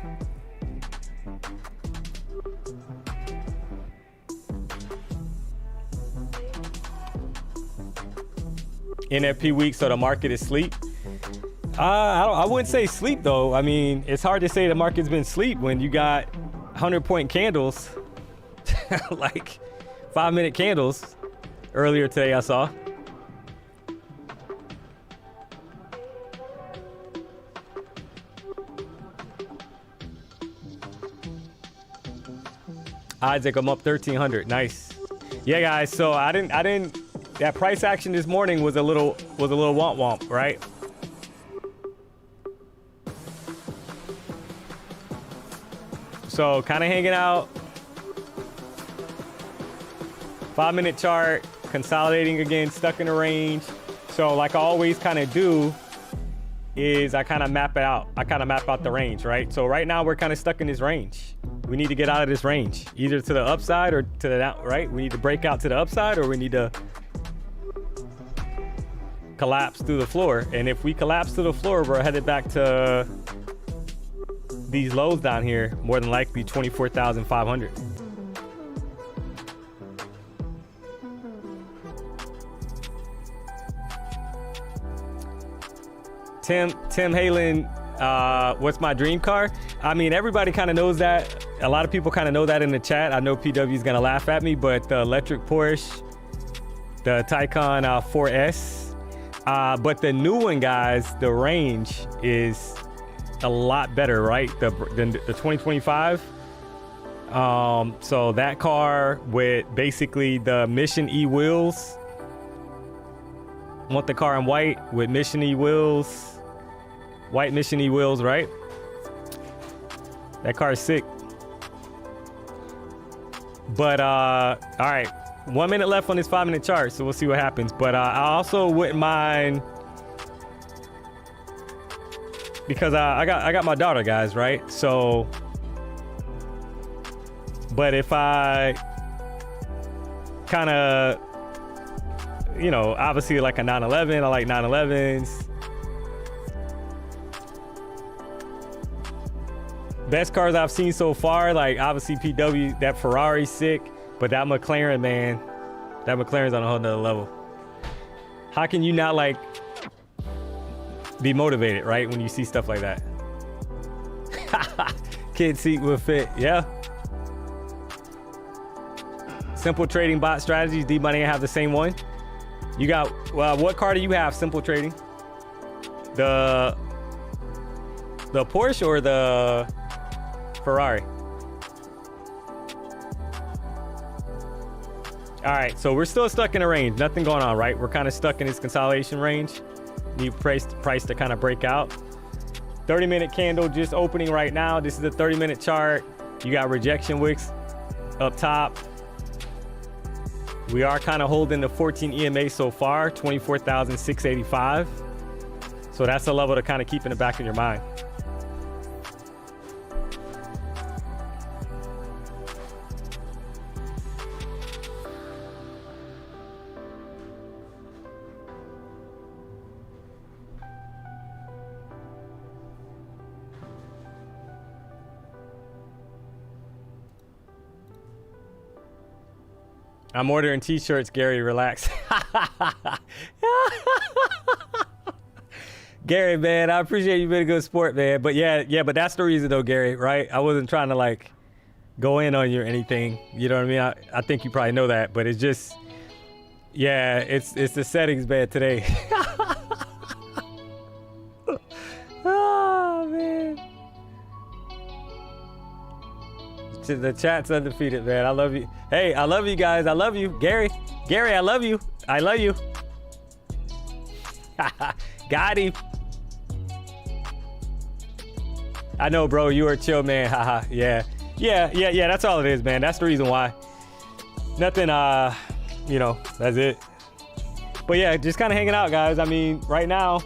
NFP week, so the market is asleep. I wouldn't say sleep though. I mean, it's hard to say the market's been asleep when you got 100-point candles, like 5-minute candles earlier today I saw. Isaac, I'm up 1,300. Nice. Yeah, guys. So I didn't. That price action this morning was a little womp womp, right? So kind of hanging out. 5-minute chart, consolidating again, stuck in a range. So like I always kind of do, is I kind of map it out. I kind of map out the range, right? So right now we're kind of stuck in this range. We need to get out of this range, either to the upside or to the down, right? We need to break out to the upside, or we need to collapse through the floor. And if we collapse to the floor, we're headed back to these lows down here, more than likely 24,500. Tim Halen, what's my dream car? I mean, everybody kind of knows that. A lot of people kind of know that in the chat. I know PW is gonna laugh at me, but the electric Porsche, the Taycan 4S. But the new one, guys, the range is a lot better, right? Than the 2025. So that car with basically the Mission E wheels. I want the car in white with Mission E wheels. White Mission E wheels, right? That car is sick. But all right, 1 minute left on this 5-minute chart, so we'll see what happens. But I also wouldn't mind, because I got my daughter, guys, right? So, but if I kind of, you know, obviously like a 911, I like 911s. Best cars I've seen so far, like obviously PW, that Ferrari's sick, but that McLaren, man, that McLaren's on a whole nother level. How can you not like be motivated, right, when you see stuff like that? Kid seat will fit, yeah. Simple trading bot strategies, DMONEY have the same one. You got, what car do you have, Simple Trading? The Porsche or the Ferrari? All right, so we're still stuck in a range. Nothing going on, right? We're kind of stuck in this consolidation range. Need price to kind of break out. 30-minute candle just opening right now. This is a 30-minute chart. You got rejection wicks up top. We are kind of holding the 14 EMA so far, 24,685. So that's a level to kind of keep in the back of your mind. I'm ordering t-shirts, Gary, relax. Gary, man, I appreciate you being a good sport, man. But yeah, but that's the reason though, Gary, right? I wasn't trying to like go in on you or anything. You know what I mean? I think you probably know that, but it's just, yeah, it's the settings, man, today. Oh, man. The chat's undefeated, man. I love you. Hey, I love you guys. I love you. Gary, I love you. I love you. Got him. I know, bro. You are a chill, man. Haha. Yeah. That's all it is, man. That's the reason why. Nothing, you know, that's it. But yeah, just kind of hanging out, guys. I mean, right now,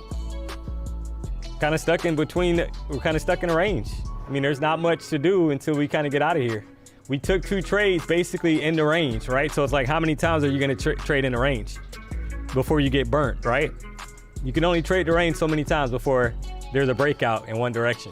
kind of stuck in between. We're kind of stuck in a range. I mean, there's not much to do until we kind of get out of here. We took 2 trades basically in the range, right? So it's like, how many times are you going to trade in the range before you get burnt, right? You can only trade the range so many times before there's a breakout in one direction.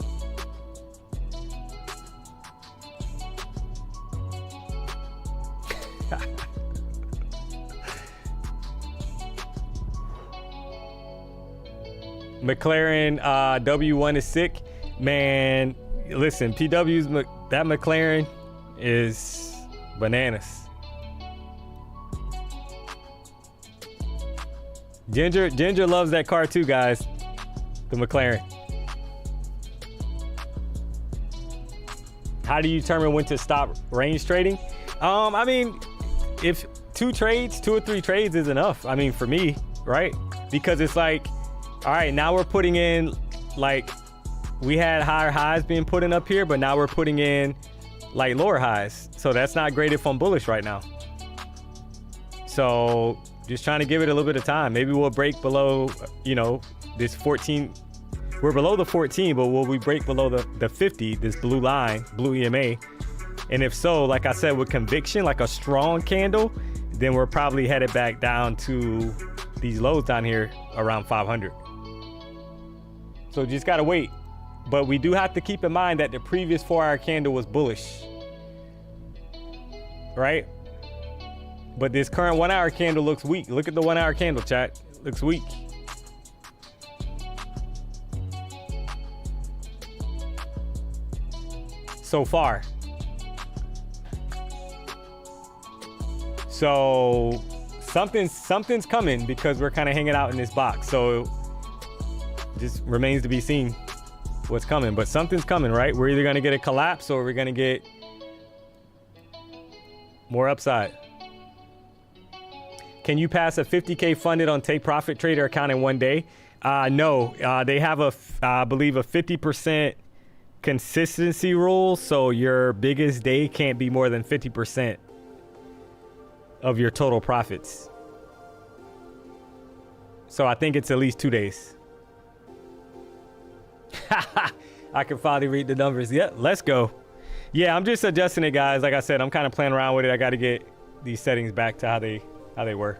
McLaren W1 is sick, man. Listen, PW's that McLaren is bananas. Ginger loves that car too, guys. The McLaren. How do you determine when to stop range trading? I mean, if 2 or 3 trades is enough. I mean, for me, right? Because it's like, all right, now we're putting in, like, we had higher highs being put in up here, but now we're putting in like lower highs. So that's not great if I'm bullish right now. So just trying to give it a little bit of time. Maybe we'll break below, you know, this 14 We're below the 14, but will we break below the 50, this blue line, blue EMA? And if so, like I said, with conviction, like a strong candle, then we're probably headed back down to these lows down here around 500. So just gotta wait. But we do have to keep in mind that the previous 4-hour candle was bullish, right? But this current 1-hour candle looks weak. Look at the 1-hour candle, chat. Looks weak. So far. So something's coming because we're kind of hanging out in this box. So just remains to be seen what's coming, but something's coming, right? We're either going to get a collapse or we're going to get more upside. Can you pass a 50K funded on Take Profit Trader account in one day? No, they have I believe a 50% consistency rule. So your biggest day can't be more than 50% of your total profits. So I think it's at least 2 days. I can finally read the numbers. Yeah, let's go. Yeah, I'm just adjusting it, guys. Like I said, I'm kind of playing around with it. I got to get these settings back to how they were.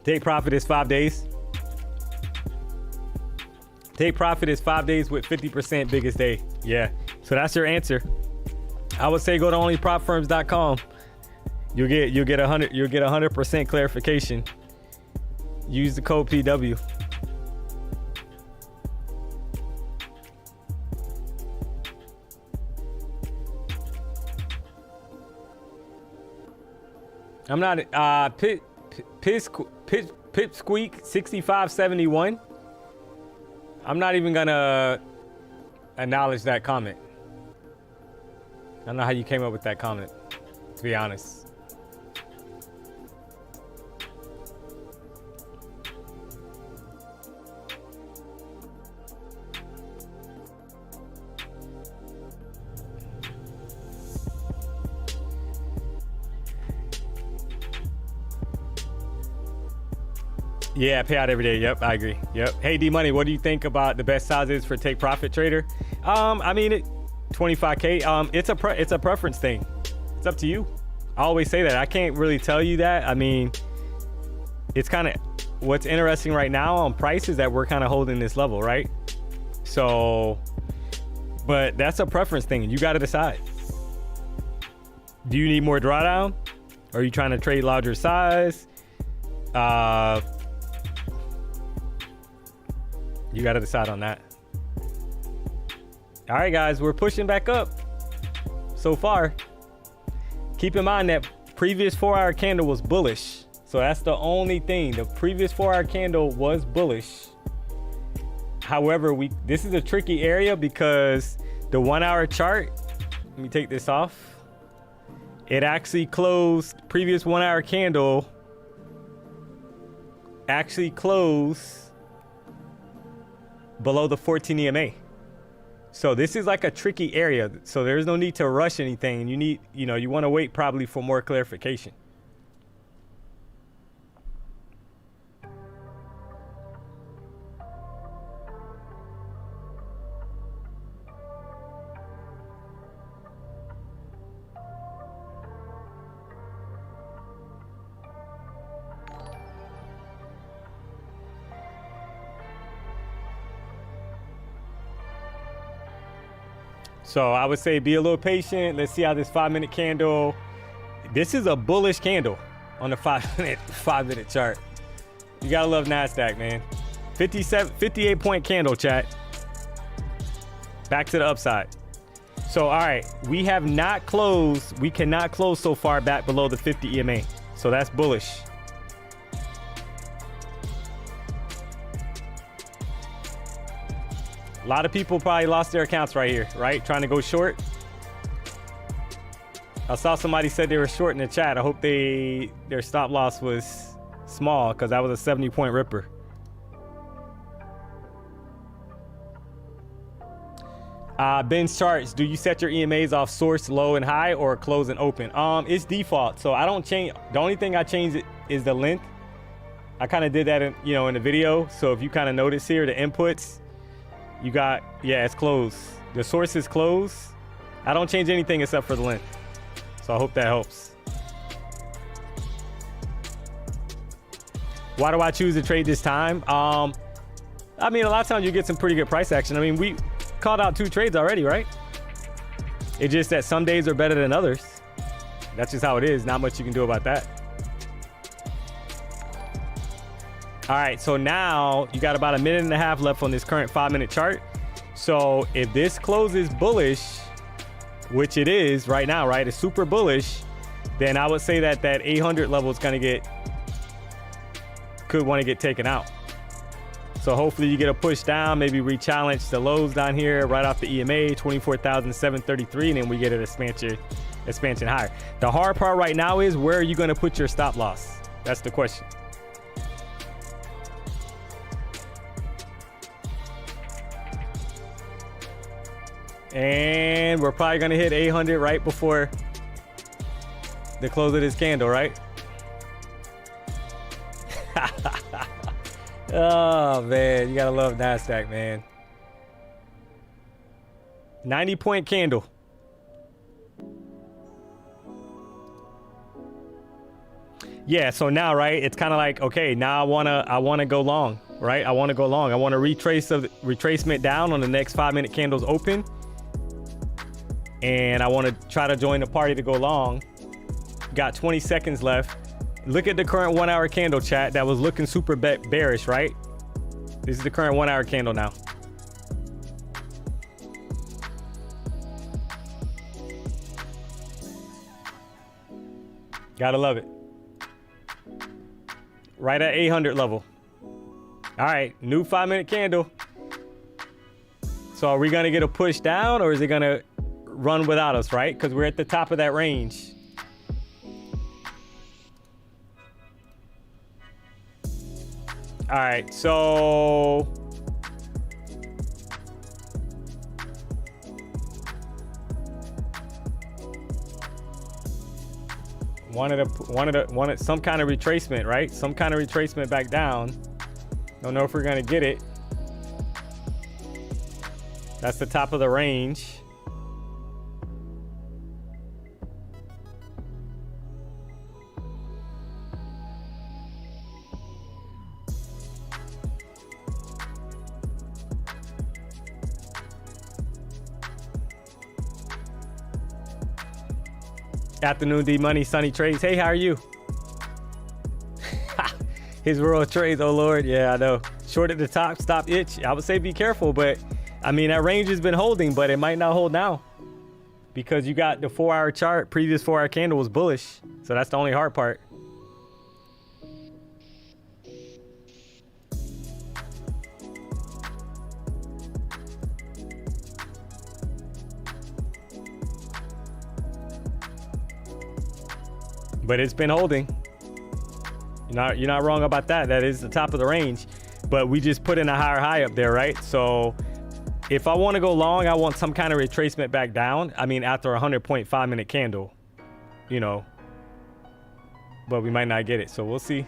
Take profit is 5 days. Take profit is 5 days with 50% biggest day. Yeah. So that's your answer. I would say go to onlypropfirms.com. You'll get 100% clarification. Use the code PW. I'm not Pipsqueak 6571. I'm not even gonna acknowledge that comment. I don't know how you came up with that comment, to be honest. Yeah, pay out every day. Yep, I agree. Yep. Hey, DMONEY, what do you think about the best sizes for Take Profit Trader? I mean, 25K. It's a preference thing. It's up to you. I always say that. I can't really tell you that. I mean, it's kind of what's interesting right now on price is that we're kind of holding this level, right? So, but that's a preference thing. You got to decide. Do you need more drawdown? Or are you trying to trade larger size? You got to decide on that. All right, guys, we're pushing back up so far. Keep in mind that previous 4-hour candle was bullish. So that's the only thing. The previous 4-hour candle was bullish. However, this is a tricky area because the 1-hour chart, let me take this off. It actually closed, previous 1-hour candle actually closed below the 14 EMA. So this is like a tricky area. So there's no need to rush anything. You want to wait probably for more clarification. So I would say be a little patient. Let's see how this 5-minute candle. This is a bullish candle on the 5-minute chart. You gotta love NASDAQ, man. 58 point candle, chat. Back to the upside. So all right, we have not closed. We cannot close so far back below the 50 EMA. So that's bullish. A lot of people probably lost their accounts right here, right? Trying to go short. I saw somebody said they were short in the chat. I hope their stop loss was small because that was a 70-point ripper. Ben's charts, do you set your EMAs off source, low and high, or close and open? It's default, so I don't change. The only thing I change is the length. I kind of did that in, in the video. So if you kind of notice here, the inputs, you got, yeah, it's closed. The source is closed. I don't change anything except for the length. So I hope that helps. Why do I choose to trade this time? I mean, a lot of times you get some pretty good price action. I mean, we called out 2 trades already, right? It's just that some days are better than others. That's just how it is. Not much you can do about that. All right, so now you got about 1.5 minutes left on this current 5-minute chart. So if this closes bullish, which it is right now, right? It's super bullish. Then I would say that that 800 level is going to could want to get taken out. So hopefully you get a push down, maybe re-challenge the lows down here right off the EMA, 24,733, and then we get an expansion higher. The hard part right now is, where are you going to put your stop loss? That's the question. And we're probably going to hit 800 right before the close of this candle, right? Oh man, you gotta love NASDAQ, man. 90-point candle. Yeah, so now, right, it's kind of like, okay, now I wanna go long, right? I want to go long. I want to retracement down on the next 5-minute candles open, and I want to try to join the party to go long. Got 20 seconds left. Look at the current 1-hour candle, chat. That was looking super bearish, right? This is the current 1-hour candle now. Gotta love it. Right at 800 level. All right, new 5-minute candle. So are we gonna get a push down, or is it gonna run without us, right? Because we're at the top of that range. All right, so wanted some kind of retracement, right? Some kind of retracement back down. Don't know if we're gonna get it. That's the top of the range. Afternoon, D-Money, Sunny Trades. Hey, how are you? His world trades, oh Lord. Yeah, I know. Short at the top, stop itch. I would say be careful, but I mean, that range has been holding, but it might not hold now because you got the 4-hour chart. Previous 4-hour candle was bullish. So that's the only hard part. But it's been holding. You're not wrong about that. That is the top of the range. But we just put in a higher high up there, right? So if I want to go long, I want some kind of retracement back down. I mean, after a 100-point 5-minute candle, but we might not get it. So we'll see.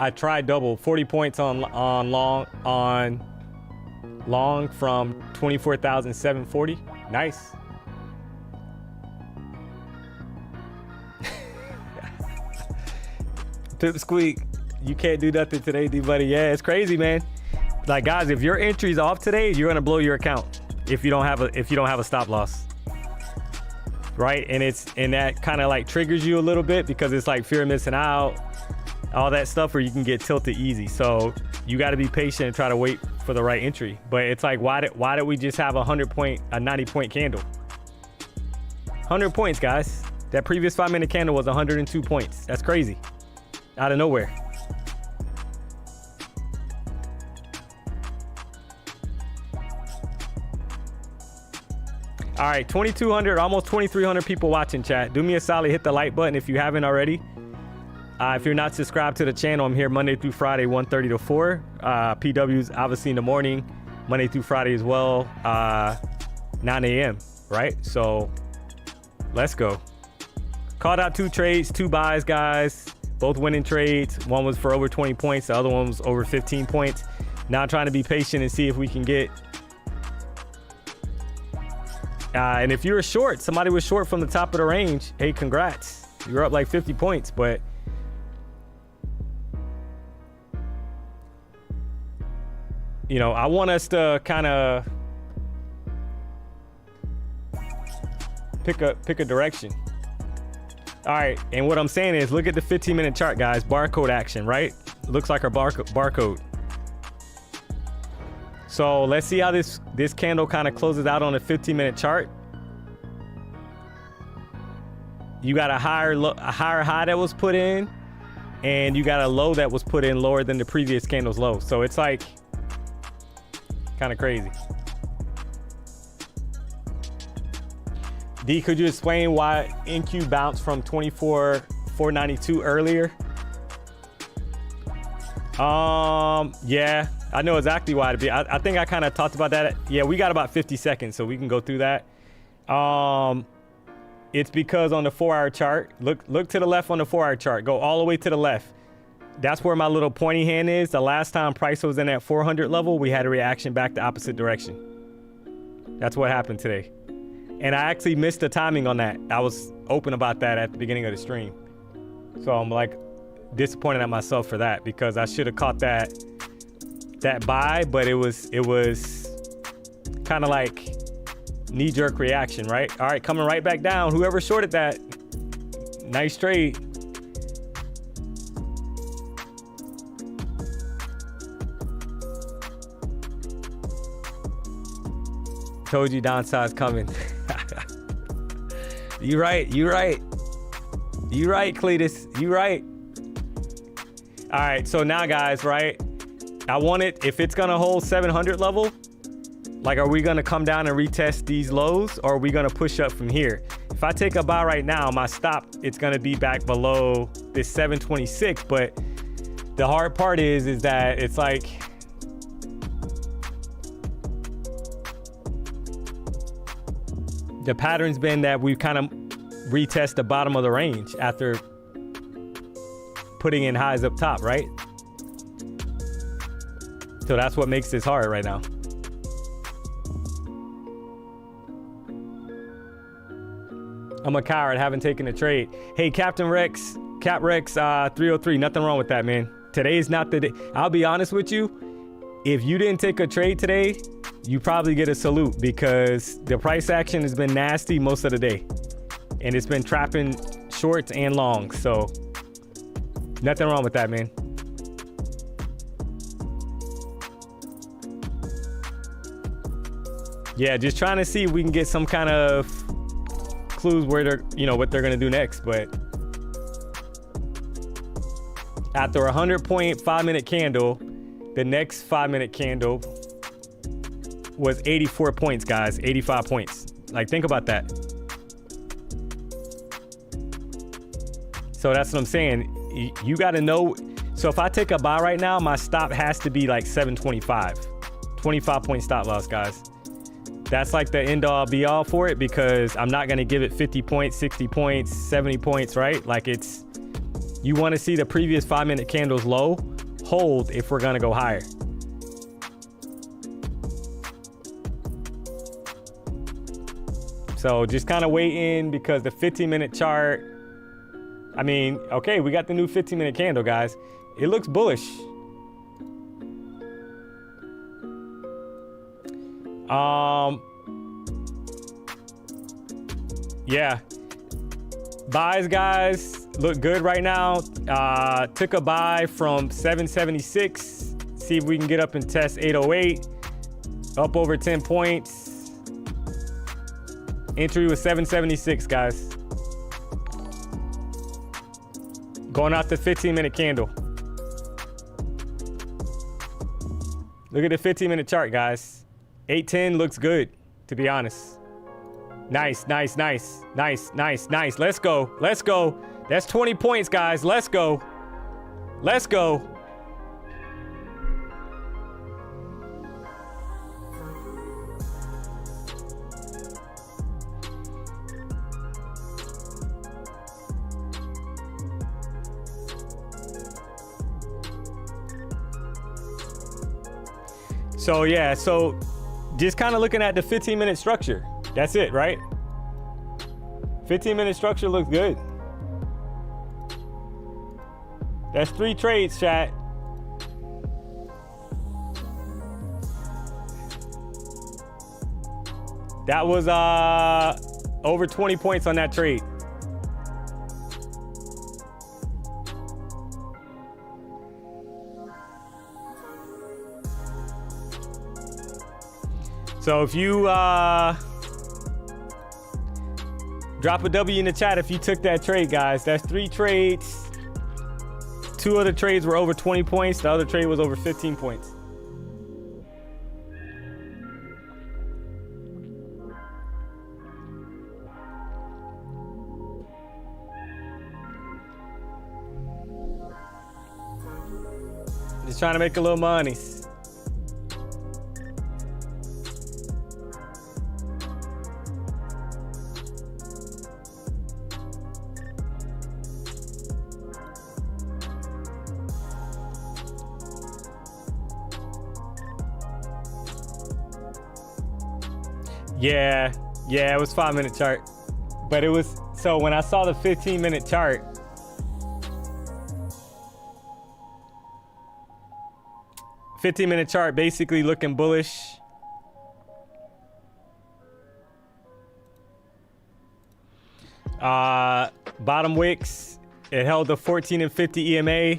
I tried double 40 points on long from 24,740. Nice. Pip squeak. You can't do nothing today, D-Buddy. Yeah, it's crazy, man. Like, guys, if your entry's off today, you're gonna blow your account if you don't have a stop loss, right? And that kind of like triggers you a little bit because it's like fear of missing out, all that stuff, where you can get tilted easy. So you got to be patient and try to wait for the right entry. But it's like, why did we just have a 90-point candle? 100 points, guys. That previous 5-minute candle was 102 points. That's crazy. Out of nowhere. All right, 2,200, almost 2,300 people watching, chat. Do me a solid, hit the like button if you haven't already. If you're not subscribed to the channel, I'm here Monday through Friday, 1:30 to 4. PW's obviously in the morning, Monday through Friday as well, 9 a.m., right? So let's go. Called out 2 trades, 2 buys, guys. Both winning trades. One was for over 20 points. The other one was over 15 points. Now I'm trying to be patient and see if we can get... and if you're short, somebody was short from the top of the range, hey, congrats. You're up like 50 points, but... you know, I want us to kind of pick a direction. All right, and what I'm saying is look at the 15-minute chart, guys. Barcode action, right? Looks like our barcode. So let's see how this candle kind of closes out on a 15-minute chart. You got a higher high that was put in, and you got a low that was put in lower than the previous candle's low. So it's like kind of crazy. D, could you explain why NQ bounced from 24,492 earlier? Yeah, I know exactly why it'd be. I think I kind of talked about that. Yeah, we got about 50 seconds, so we can go through that. It's because on the 4-hour chart, look to the left on the 4-hour chart. Go all the way to the left. That's where my little pointy hand is. The last time price was in that 400 level, we had a reaction back the opposite direction. That's what happened today. And I actually missed the timing on that. I was open about that at the beginning of the stream. So I'm like disappointed at myself for that, because I should have caught that buy, but it was kind of like knee-jerk reaction, right? All right, coming right back down. Whoever shorted that, nice trade. Told you downside's coming. You right, Cletus, you right. All right, so now guys, right, I want it, if it's gonna hold 700 level, like, are we gonna come down and retest these lows, or are we gonna push up from here? If I take a buy right now, my stop, it's gonna be back below this 726, but the hard part is that it's like, the pattern's been that we've kind of retest the bottom of the range after putting in highs up top, right? So that's what makes this hard right now. I'm a coward, haven't taken a trade. Hey, Captain Rex, Cap Rex 303, nothing wrong with that, man. Today's not the day. I'll be honest with you. If you didn't take a trade today, you probably get a salute, because the price action has been nasty most of the day. And it's been trapping shorts and longs. So nothing wrong with that, man. Yeah, just trying to see if we can get some kind of clues where they're, you know, what they're going to do next. But after a 100-point 5-minute candle, the next 5-minute candle was 84 points, guys. 85 points. Like, think about that. So that's what I'm saying. You got to know. So if I take a buy right now, my stop has to be like 725. 25-point stop loss, guys. That's like the end all be all for it, because I'm not going to give it 50 points, 60 points, 70 points, right? Like, it's, you want to see the previous 5-minute candles low hold if we're going to go higher. So just kind of waiting, because the 15-minute chart, I mean, okay, we got the new 15-minute candle, guys. It looks bullish. Yeah. Buys, guys, look good right now. Took a buy from 776. See if we can get up and test 808. Up over 10 points. Entry was 776, guys. Going out the 15-minute candle. Look at the 15-minute chart, guys. 810 looks good, to be honest. Nice, nice, nice, nice, nice, nice. Let's go. Let's go. That's 20 points, guys. Let's go. Let's go. So yeah, so just kind of looking at the 15-minute structure. That's it, right? 15-minute structure looks good. That's 3 trades, chat. That was over 20 points on that trade. So if you drop a W in the chat if you took that trade, guys. That's 3 trades. 2 of the trades were over 20 points. The other trade was over 15 points. Just trying to make a little money. Yeah, it was 5-minute chart. But it was, so when I saw the 15-minute chart, basically looking bullish. Bottom wicks, it held the 14 and 50 EMA.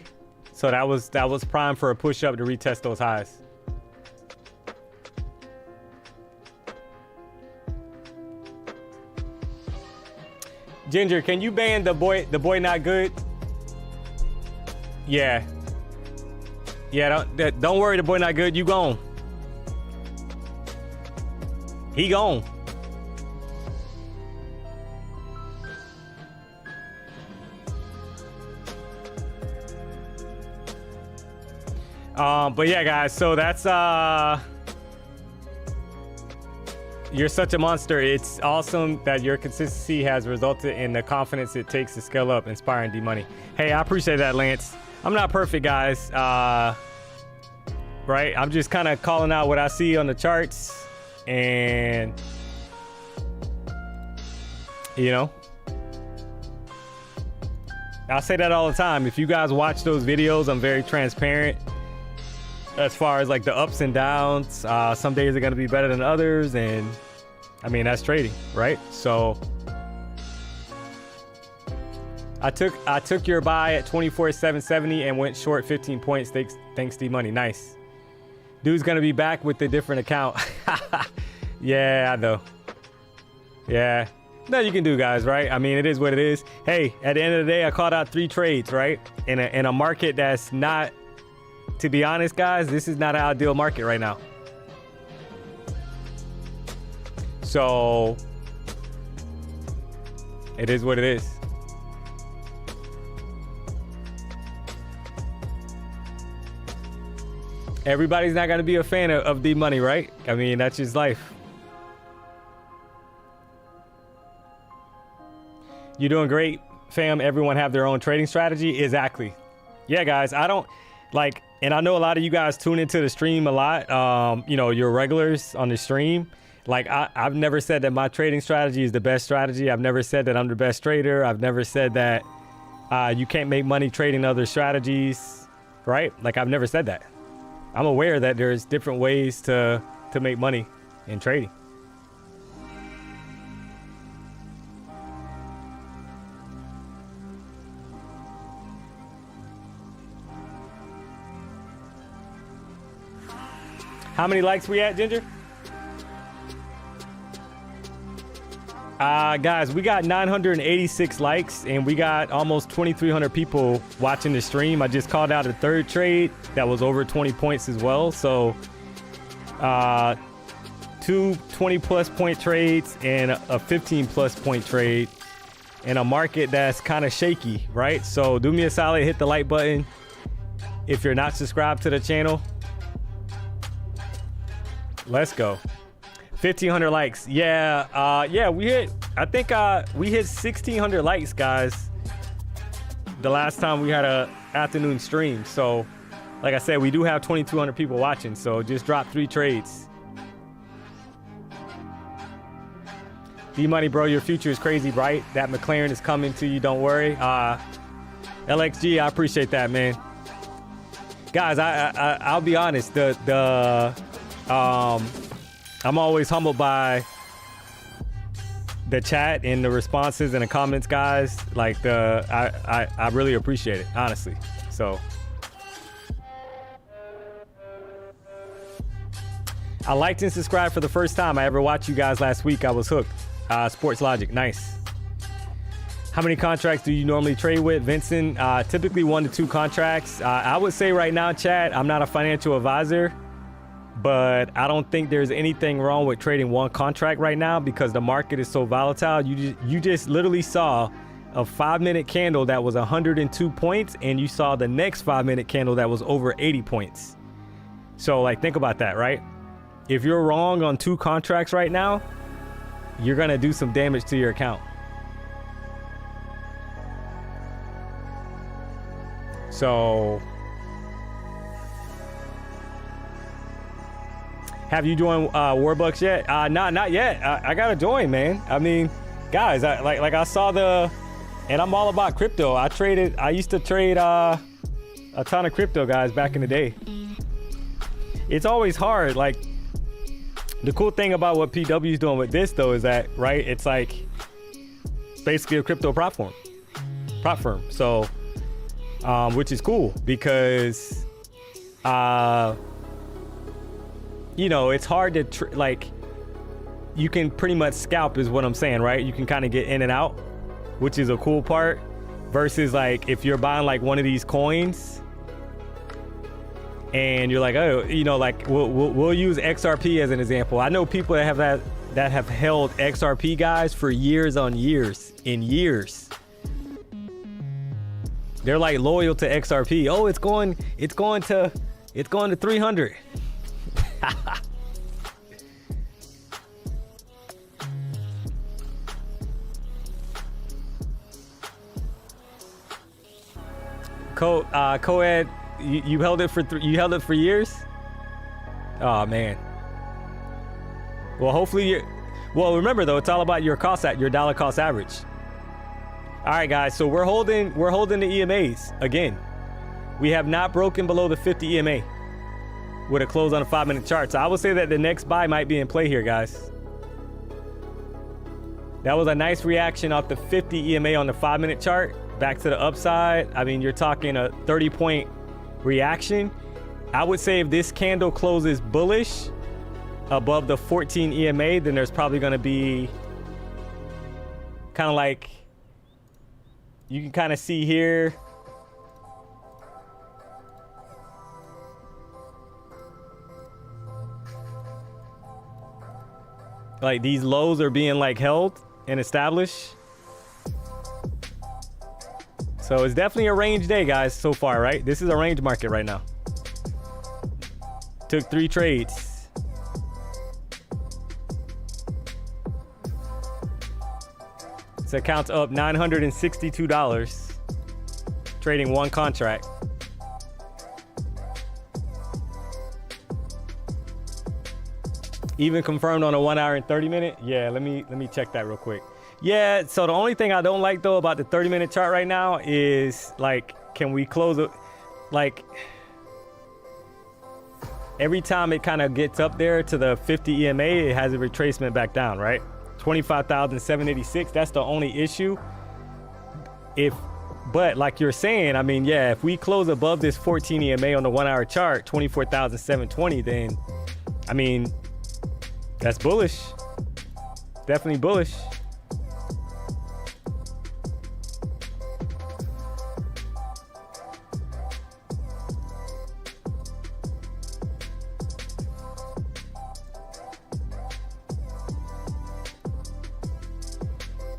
So that was prime for a push up to retest those highs. Ginger, can you ban the boy not good? Yeah. Yeah, don't worry, the boy not good. You gone. He gone. But yeah, guys, so that's you're such a monster. It's awesome that your consistency has resulted in the confidence it takes to scale up, inspiring DMONEY. Hey, I appreciate that, Lance. I'm not perfect, guys. Right? I'm just kind of calling out what I see on the charts, and you know, I say that all the time. If you guys watch those videos, I'm very transparent as far as like the ups and downs. Some days are going to be better than others, and I mean, that's trading, right? So I took your buy at 24,770 and went short 15 points. Thanks DMONEY. Nice. Dude's going to be back with a different account. Yeah, I know. Yeah. No, you can do, guys, right? I mean, it is what it is. Hey, at the end of the day, I called out 3 trades, right? In a market that's not, to be honest, guys, this is not an ideal market right now. So it is what it is. Everybody's not going to be a fan of DMONEY, right? I mean, that's just life. You're doing great, fam. Everyone have their own trading strategy. Exactly. Yeah, guys, I don't like, and I know a lot of you guys tune into the stream a lot. You know, you're regulars on the stream. Like, I've never said that my trading strategy is the best strategy. I've never said that I'm the best trader. I've never said that you can't make money trading other strategies, right? Like, I've never said that. I'm aware that there's different ways to make money in trading. How many likes we at, Ginger? Guys, we got 986 likes and we got almost 2,300 people watching the stream. I just called out a 3rd trade that was over 20 points as well. So two 20+ point trades and a 15+ point trade in a market that's kind of shaky, right? So do me a solid, hit the like button if you're not subscribed to the channel. Let's go. 1,500 likes. Yeah, we hit, I think we hit 1,600 likes, guys, the last time we had a afternoon stream. So like I said, we do have 2,200 people watching, so just drop 3 trades. D-Money, bro, your future is crazy bright. That McLaren is coming to you, don't worry. LXG, I appreciate that, man. Guys, I'll be honest, I'm always humbled by the chat and the responses and the comments, guys. Like I really appreciate it, honestly. So I liked and subscribed for the first time I ever watched you guys last week. I was hooked. Sports Logic, nice. How many contracts do you normally trade with, Vincent? Typically 1 to 2 contracts. I would say right now, chat, I'm not a financial advisor, but I don't think there's anything wrong with trading 1 contract right now because the market is so volatile. You just literally saw a 5-minute candle that was 102 points, and you saw the next 5-minute candle that was over 80 points. So like, think about that, right? If you're wrong on 2 contracts right now, you're gonna do some damage to your account. So have you joined Warbucks yet? Not yet. I gotta join, man. I mean, guys, I saw and I'm all about crypto. I used to trade a ton of crypto, guys, back in the day. It's always hard. Like, the cool thing about what PW is doing with this, though, is that, right, it's like basically a crypto prop firm. So, which is cool because, you know, it's hard to, like, you can pretty much scalp is what I'm saying, right? You can kind of get in and out, which is a cool part, versus, like, if you're buying, like, one of these coins, and you're like, oh, you know, like we'll use XRP as an example. I know people that have held XRP, guys, for years on years, They're like loyal to XRP. Oh, it's going to 300. Co-ed. You held it for years? Oh man. Well, hopefully well, remember though, it's all about your dollar cost average. All right, guys, so we're holding the EMAs again. We have not broken below the 50 EMA with a close on a 5-minute chart. So I would say that the next buy might be in play here, guys. That was a nice reaction off the 50 EMA on the 5-minute chart back to the upside. I mean, you're talking a 30-point reaction. I would say if this candle closes bullish above the 14 EMA, then there's probably going to be kind of like, you can kind of see here, like these lows are being like held and established. So it's definitely a range day, guys, so far, right? This is a range market right now. Took 3 trades. This account's up $962, trading 1 contract. Even confirmed on a 1 hour and 30 minute. Yeah, let me check that real quick. Yeah, so the only thing I don't like though about the 30-minute chart right now is, like, can we close it? Like, every time it kind of gets up there to the 50 EMA, it has a retracement back down, right? 25,786. That's the only issue. But like you're saying, I mean, yeah, if we close above this 14 EMA on the 1 hour chart, 24,720, then, I mean, that's bullish. Definitely bullish.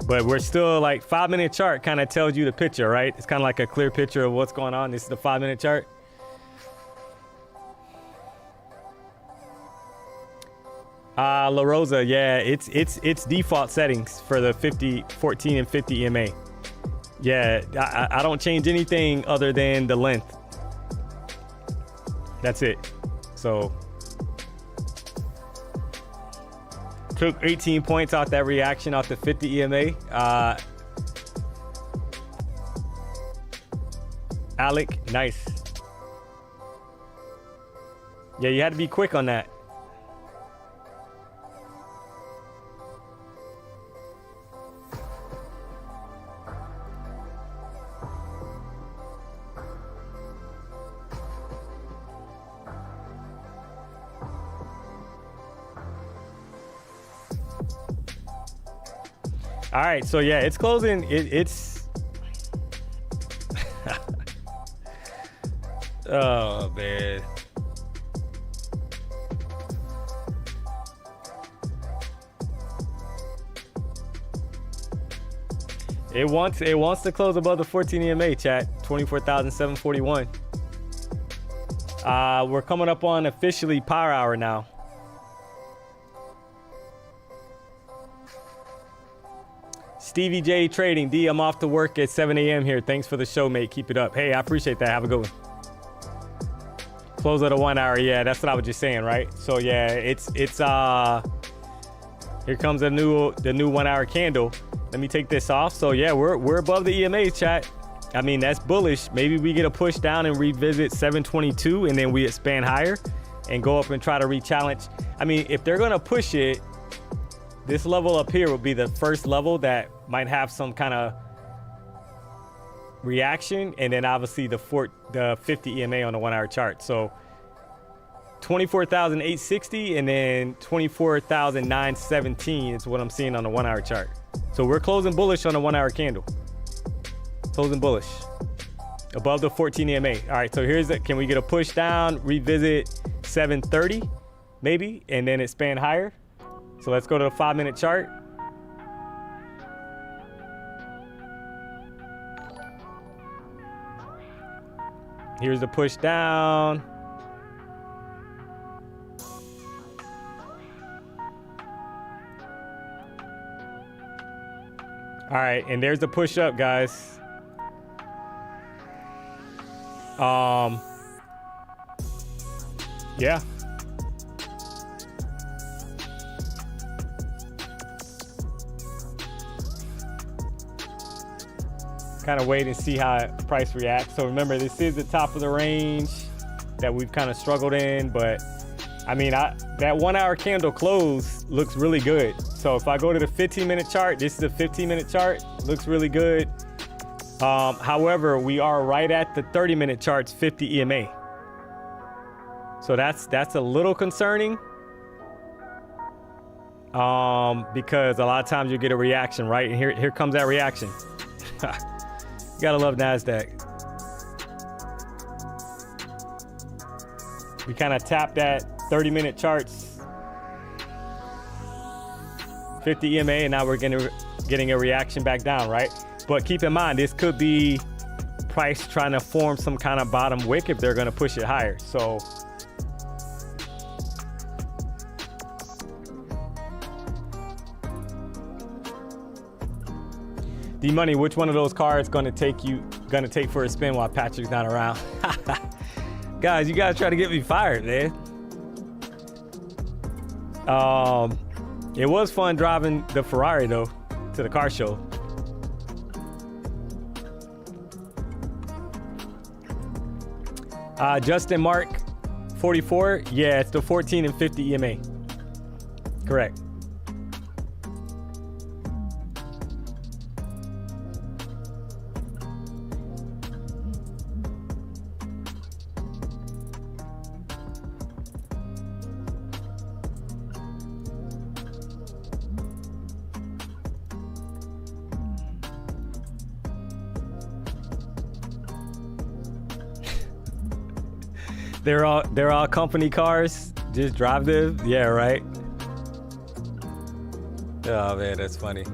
But we're still like 5-minute chart kind of tells you the picture, right? It's kind of like a clear picture of what's going on. This is the 5-minute chart. La Rosa, yeah, it's default settings for the 50, 14, and 50 EMA. Yeah, I don't change anything other than the length. That's it. So took 18 points off that reaction off the 50 EMA. Alec, nice. Yeah, you had to be quick on that. All right, so yeah, it's closing. It's oh man. It wants to close above the 14 EMA, chat. 24,741. We're coming up on officially power hour now. Stevie J Trading. D, I'm off to work at 7 a.m. here. Thanks for the show, mate. Keep it up. Hey, I appreciate that. Have a good one. Close at a 1 hour. Yeah, that's what I was just saying, right? So yeah, it's here comes the new 1 hour candle. Let me take this off. So yeah, we're above the EMA, chat. I mean, that's bullish. Maybe we get a push down and revisit 722, and then we expand higher and go up and try to re-challenge. I mean, if they're gonna push it, this level up here will be the first level that might have some kind of reaction, and then obviously the 50 EMA on the 1 hour chart. So 24,860 and then 24,917 is what I'm seeing on the 1 hour chart. So we're closing bullish on the 1 hour candle. Closing bullish above the 14 EMA. All right, so here's can we get a push down, revisit 730 maybe, and then expand higher? So let's go to the 5-minute chart. Here's the push down. All right, and there's the push up, guys. Yeah. Kind of wait and see how price reacts. So remember, this is the top of the range that we've kind of struggled in, but I mean, that 1 hour candle close looks really good. So if I go to the 15-minute chart, this is a 15-minute chart, looks really good. However, we are right at the 30-minute chart's 50 EMA. So that's a little concerning. Because a lot of times you get a reaction, right? And here comes that reaction. You gotta love NASDAQ. We kind of tapped that 30-minute charts, 50 EMA, and now we're getting a reaction back down, right? But keep in mind, this could be price trying to form some kind of bottom wick if they're gonna push it higher. So D-Money, which one of those cards gonna take for a spin while Patrick's not around? Guys, you guys try to get me fired, man. It was fun driving the Ferrari though to the car show. Justin Mark 44, yeah, it's the 14 and 50 EMA. Correct. They're all company cars. Just drive them. Yeah, right. Oh man, that's funny.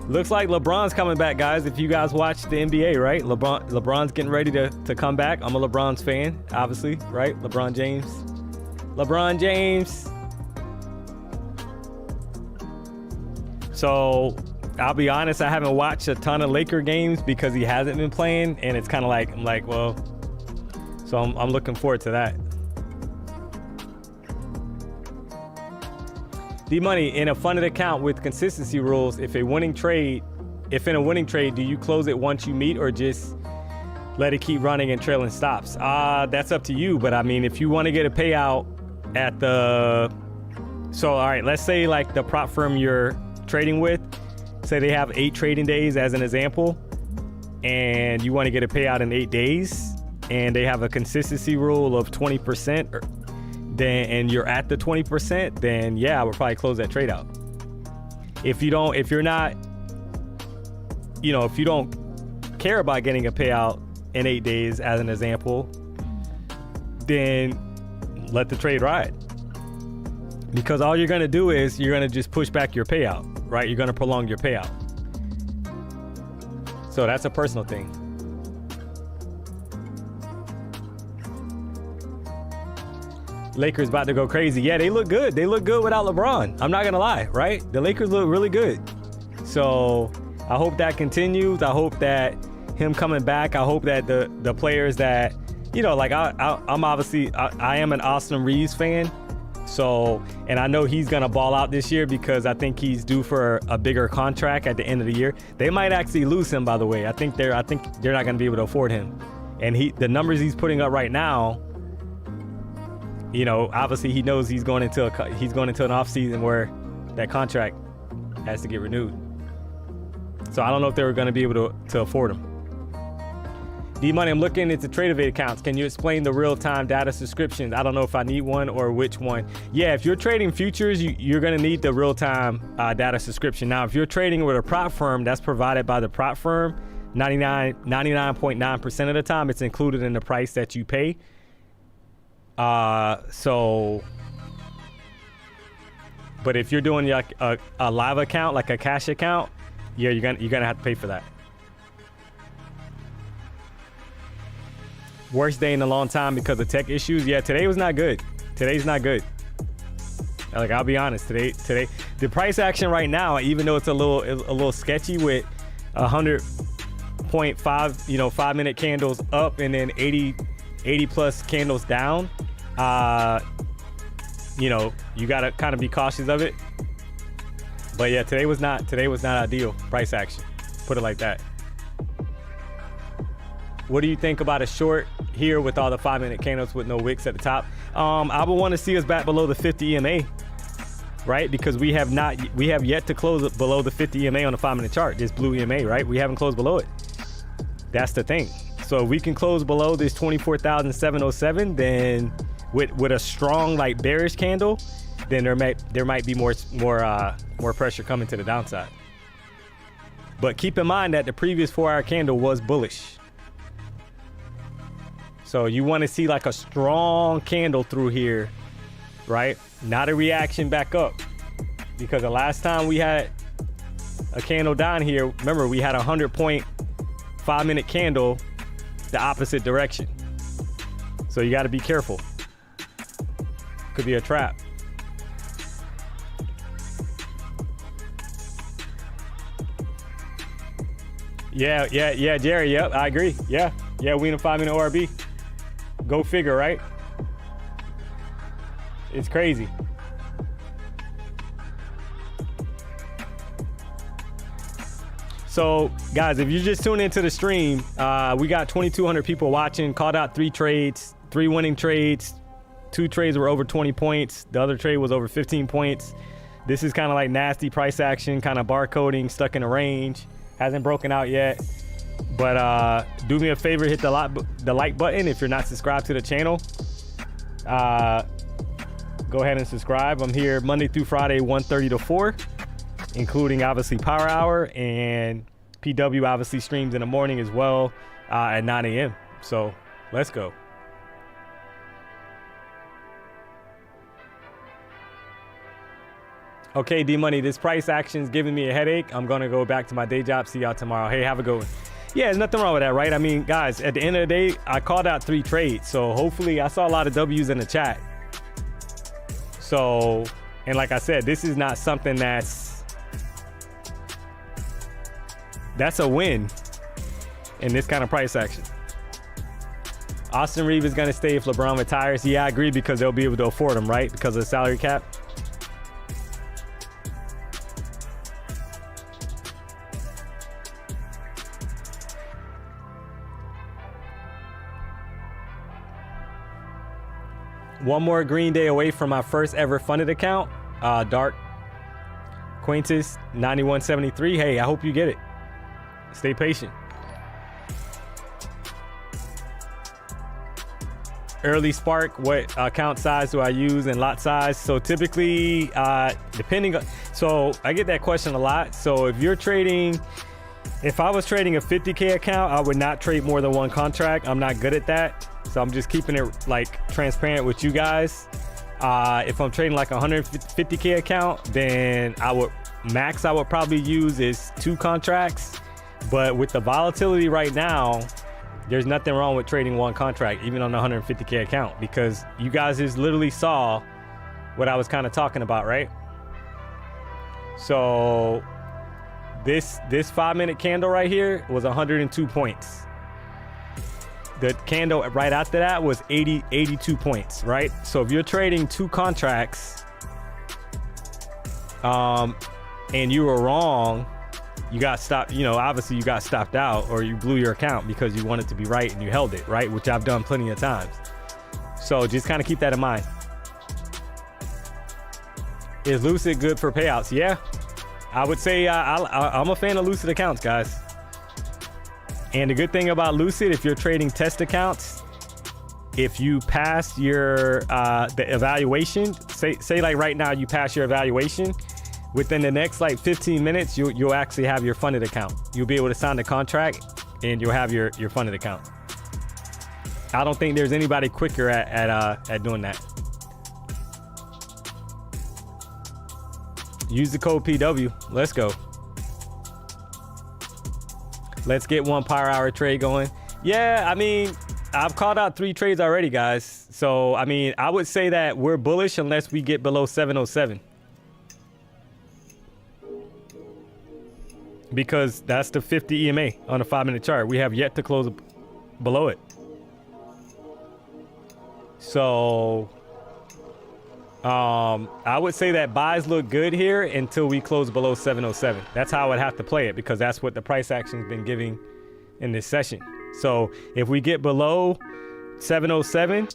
Looks like LeBron's coming back, guys. If you guys watch the NBA, right? LeBron's getting ready to come back. I'm a LeBron's fan, obviously, right? LeBron James. LeBron James. So I'll be honest, I haven't watched a ton of Laker games because he hasn't been playing, and it's kind of like, I'm like, well, so I'm looking forward to that. D-Money, in a funded account with consistency rules, if in a winning trade, do you close it once you meet or just let it keep running and trailing stops? That's up to you. But I mean, if you want to get a payout at so all right, let's say like the prop firm you're trading with, say they have 8 trading days as an example, and you want to get a payout in 8 days, and they have a consistency rule of 20%, and you're at the 20%, then yeah, I would probably close that trade out. If you don't care about getting a payout in 8 days as an example, then let the trade ride. Because all you're gonna do is you're gonna just push back your payout, right? You're gonna prolong your payout. So that's a personal thing. Lakers about to go crazy. Yeah, they look good. They look good without LeBron. I'm not gonna lie, right? The Lakers look really good. So I hope that continues. I hope that him coming back, I hope that the players that, like I'm obviously, I am an Austin Reeves fan. So, and I know he's gonna ball out this year because I think he's due for a bigger contract at the end of the year. They might actually lose him, by the way. I think they're not gonna be able to afford him. And the numbers he's putting up right now, obviously he knows he's going into an off season where that contract has to get renewed. So I don't know if they were going to be able to afford him. D-Money, I'm looking into TradeAvate accounts. Can you explain the real-time data subscriptions? I don't know if I need one or which one. Yeah, if you're trading futures, you're going to need the real-time data subscription. Now, if you're trading with a prop firm, that's provided by the prop firm. 99.9% of the time, it's included in the price that you pay. But if you're doing like a live account, like a cash account, yeah, you're gonna have to pay for that. Worst day in a long time because of tech issues. Yeah, today was not good. Today's not good. Like, I'll be honest, today the price action right now, even though it's a little sketchy with 100.5 5-minute candles up and then 80 plus candles down, you gotta kind of be cautious of it. But yeah, today was not ideal price action, put it like that. What do you think about a short here with all the 5-minute candles with no wicks at the top? I would want to see us back below the 50 EMA, right? Because we have yet to close below the 50 EMA on the 5-minute chart, this blue EMA, right? We haven't closed below it. That's the thing. So if we can close below this 24,707, then with a strong like bearish candle, then there might be more pressure coming to the downside. But keep in mind that the previous 4-hour candle was bullish. So you want to see like a strong candle through here, right? Not a reaction back up. Because the last time we had a candle down here, remember we had a 100-point 5-minute candle the opposite direction. So you got to be careful. Could be a trap. Yeah, Jerry, yep, I agree. Yeah, we in a 5-minute ORB. Go figure, right? It's crazy. So, guys, if you just tune into the stream, we got 2,200 people watching. Called out 3 trades, 3 winning trades. 2 trades were over 20 points. The other trade was over 15 points. This is kind of like nasty price action, kind of barcoding, stuck in a range. Hasn't broken out yet. But do me a favor, hit the like button if you're not subscribed to the channel. Go ahead and subscribe. I'm here Monday through Friday, 1:30 to 4, including obviously Power Hour, and PW obviously streams in the morning as well at 9 a.m. So let's go. Okay, D-Money, this price action is giving me a headache. I'm gonna go back to my day job. See y'all tomorrow. Hey, have a good one. Yeah, there's nothing wrong with that, right? I mean, guys, at the end of the day, I called out 3 trades. So hopefully I saw a lot of W's in the chat. So, and like I said, this is not something that's a win in this kind of price action. Austin Reeves is gonna stay if LeBron retires. Yeah, I agree, because they'll be able to afford him, right? Because of the salary cap. One more green day away from my first ever funded account. Dark Quintus 9173. Hey, I hope you get it. Stay patient. Early spark, what account size do I use and lot size? So typically, depending on, so I get that question a lot. So if you're trading, if I was trading a 50K account, I would not trade more than 1 contract. I'm not good at that. So I'm just keeping it like transparent with you guys. If I'm trading like a 150K account, then I would probably use is 2 contracts. But with the volatility right now, there's nothing wrong with trading 1 contract, even on the 150K account, because you guys just literally saw what I was kind of talking about, right? So this 5-minute candle right here was 102 points. The candle right after that was 82 points, right? So if you're trading 2 contracts, and you were wrong, you got stopped, you know, obviously you got stopped out, or you blew your account because you wanted to be right and you held it, right? Which I've done plenty of times. So just kind of keep that in mind. Is Lucid good for payouts? Yeah, I would say I'm a fan of Lucid accounts, guys. And the good thing about Lucid, if you're trading test accounts, if you pass your the evaluation, say like right now you pass your evaluation, within the next like 15 minutes, you'll actually have your funded account. You'll be able to sign the contract and you'll have your funded account. I don't think there's anybody quicker at doing that. Use the code PW. Let's go. Let's get 1 power hour trade going. Yeah, I mean, I've called out 3 trades already, guys. So, I mean, I would say that we're bullish unless we get below 707. Because that's the 50 EMA on a 5-minute chart. We have yet to close below it. So, I would say that buys look good here until we close below 707. That's how I would have to play it, because that's what the price action's been giving in this session. So if we get below 707,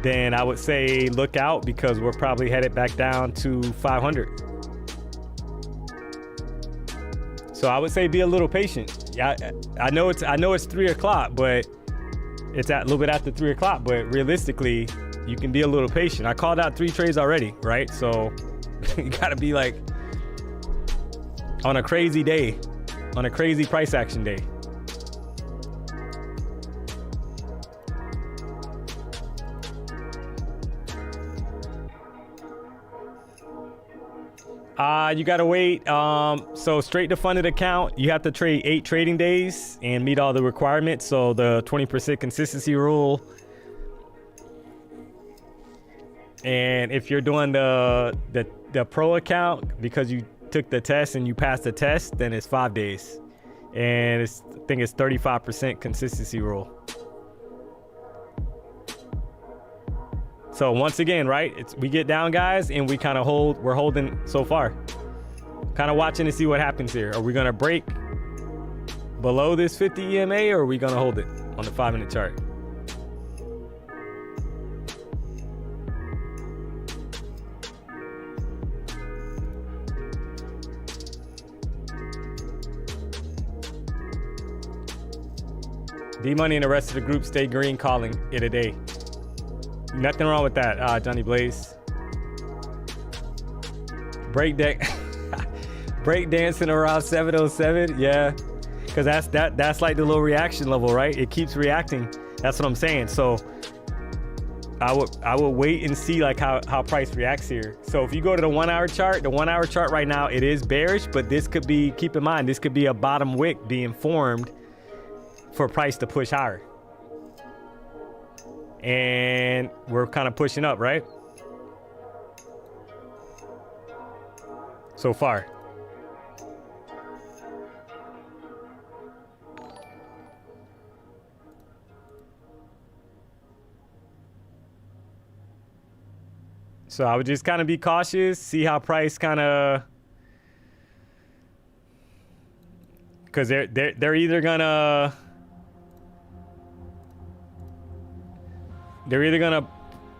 then I would say look out, because we're probably headed back down to 500. So I would say be a little patient. Yeah, I know it's 3 o'clock, but it's a little bit after 3 o'clock, but realistically, you can be a little patient. I called out 3 trades already, right? So you gotta be like on a crazy day, on a crazy price action day. You gotta wait. So straight to funded account, you have to trade 8 trading days and meet all the requirements. So the 20% consistency rule. And if you're doing the pro account, because you took the test and you passed the test, then it's 5 days. And I think it's 35% consistency rule. So once again, right, we get down, guys, and we kind of we're holding so far. Kind of watching to see what happens here. Are we going to break below this 50 EMA, or are we going to hold it on the 5-minute chart? D-Money and the rest of the group stay green, calling it a day. Nothing wrong with that, Johnny Blaze. Break dancing around 707, yeah, because that's like the little reaction level, right? It keeps reacting. That's what I'm saying. So I would wait and see like how price reacts here. So if you go to the 1 hour chart, the 1 hour chart right now, it is bearish, but this could be, keep in mind, this could be a bottom wick being formed for price to push higher. And we're kind of pushing up, right? So far. So I would just kind of be cautious, see how price kind of, because they're either gonna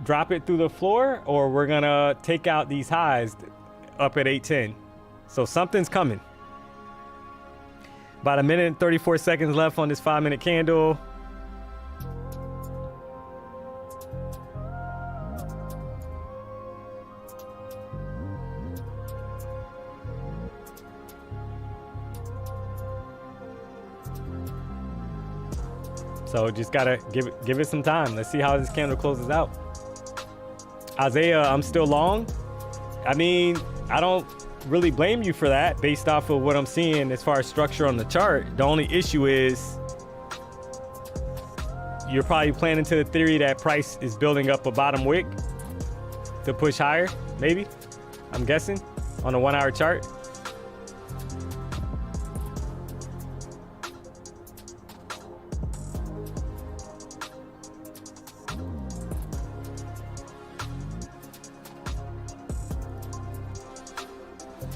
drop it through the floor, or we're gonna take out these highs up at 810. So something's coming. About 1 minute and 34 seconds left on this 5-minute candle. So just gotta give it some time. Let's see how this candle closes out. Isaiah, I'm still long. I mean, I don't really blame you for that based off of what I'm seeing as far as structure on the chart. The only issue is you're probably playing into the theory that price is building up a bottom wick to push higher, maybe. I'm guessing on a 1 hour chart.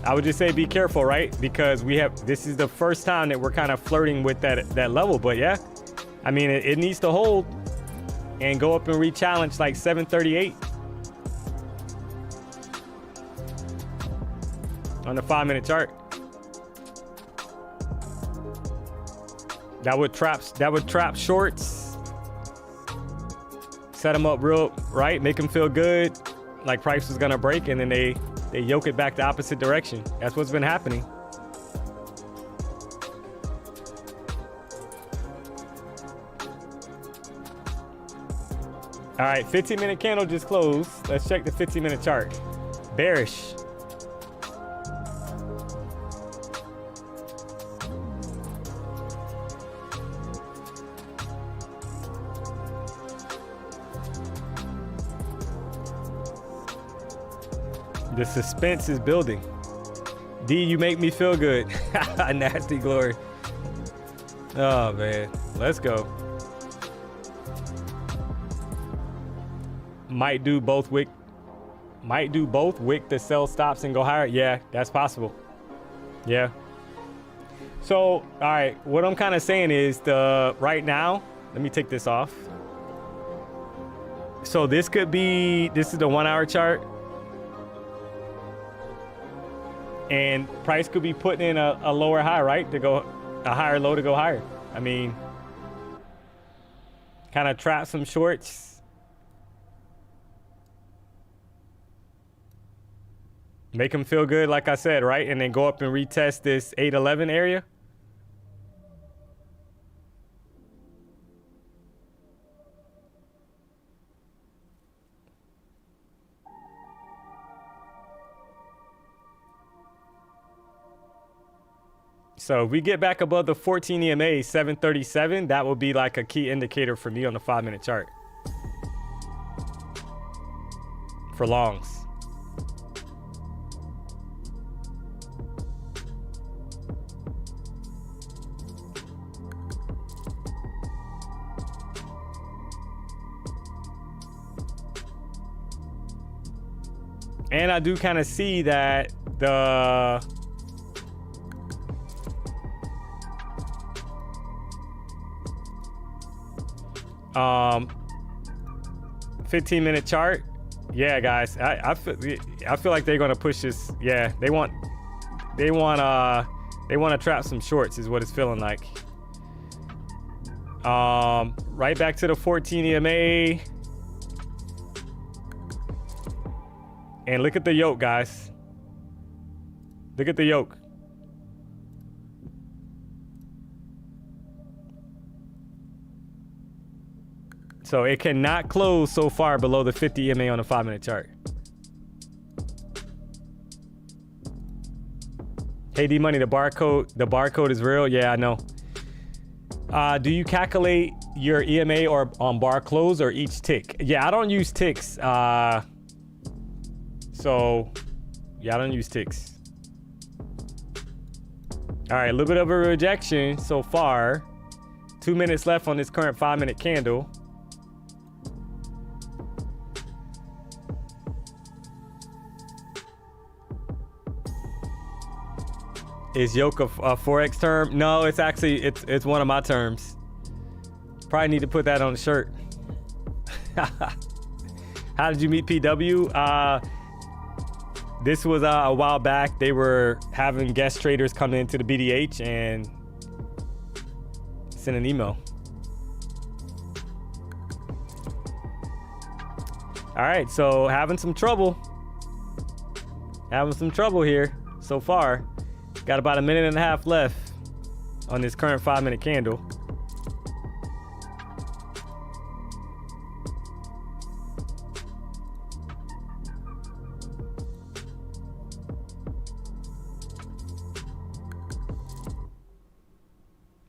I would just say be careful, right? Because this is the first time that we're kind of flirting with that level. But yeah, I mean, it needs to hold and go up and re-challenge like 738 on the 5-minute chart. That would trap shorts, set them up real right, make them feel good, like price was gonna break, and then they yoke it back the opposite direction. That's what's been happening. All right, 15-minute candle just closed. Let's check the 15-minute chart. Bearish. The suspense is building. D, you make me feel good. Nasty glory. Oh man, let's go. Might do both wick the sell stops and go higher. Yeah, that's possible. Yeah. So, all right, what I'm kind of saying is right now, let me take this off. So this is the 1 hour chart. And price could be putting in a lower high, right? To go a higher low to go higher. I mean, kind of trap some shorts. Make them feel good, like I said, right? And then go up and retest this 811 area. So if we get back above the 14 EMA 737, that will be like a key indicator for me on the 5-minute chart for longs. And I do kind of see that the 15-minute chart. Yeah, guys, I feel like they're gonna push this. Yeah, they want to trap some shorts is what it's feeling like. Right back to the 14 EMA. And look at the yoke, guys. Look at the yoke. So it cannot close so far below the 50 EMA on the 5-minute chart. Hey, D-Money, the barcode is real. Yeah, I know. Do you calculate your EMA or on bar close or each tick? Yeah, I don't use ticks. So yeah, I don't use ticks. All right, a little bit of a rejection so far. 2 minutes left on this current 5-minute candle. Is yoke a Forex term? No, it's actually, it's one of my terms. Probably need to put that on the shirt. How did you meet PW? This was a while back. They were having guest traders come into the BDH and send an email. All right, so having some trouble here so far. Got about a minute and a half left on this current 5-minute candle.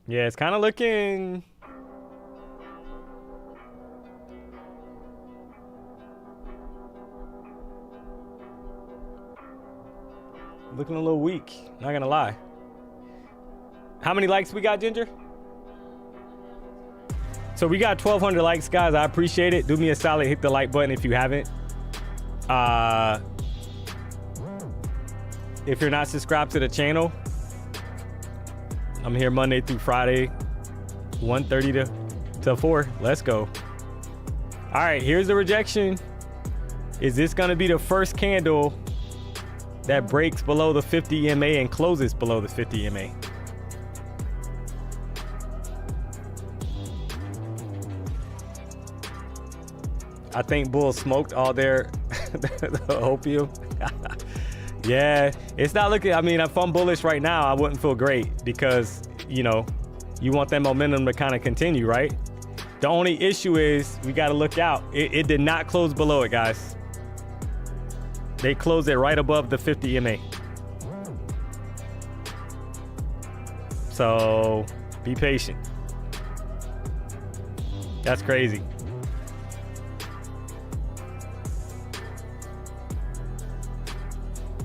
Yeah, it's kind of looking a little weak, not gonna lie. How many likes we got, Ginger? So we got 1,200 likes, guys. I appreciate it. Do me a solid, hit the like button if you haven't. If you're not subscribed to the channel, I'm here Monday through Friday, 1:30 to 4. Let's go. All right, here's the rejection. Is this gonna be the first candle that breaks below the 50 EMA and closes below the 50 EMA? I think Bull smoked all their opium. Yeah, it's not looking, I mean, if I'm bullish right now, I wouldn't feel great because, you know, you want that momentum to kind of continue, right? The only issue is we got to look out. It did not close below it, guys. They closed it right above the 50 EMA. So be patient. That's crazy.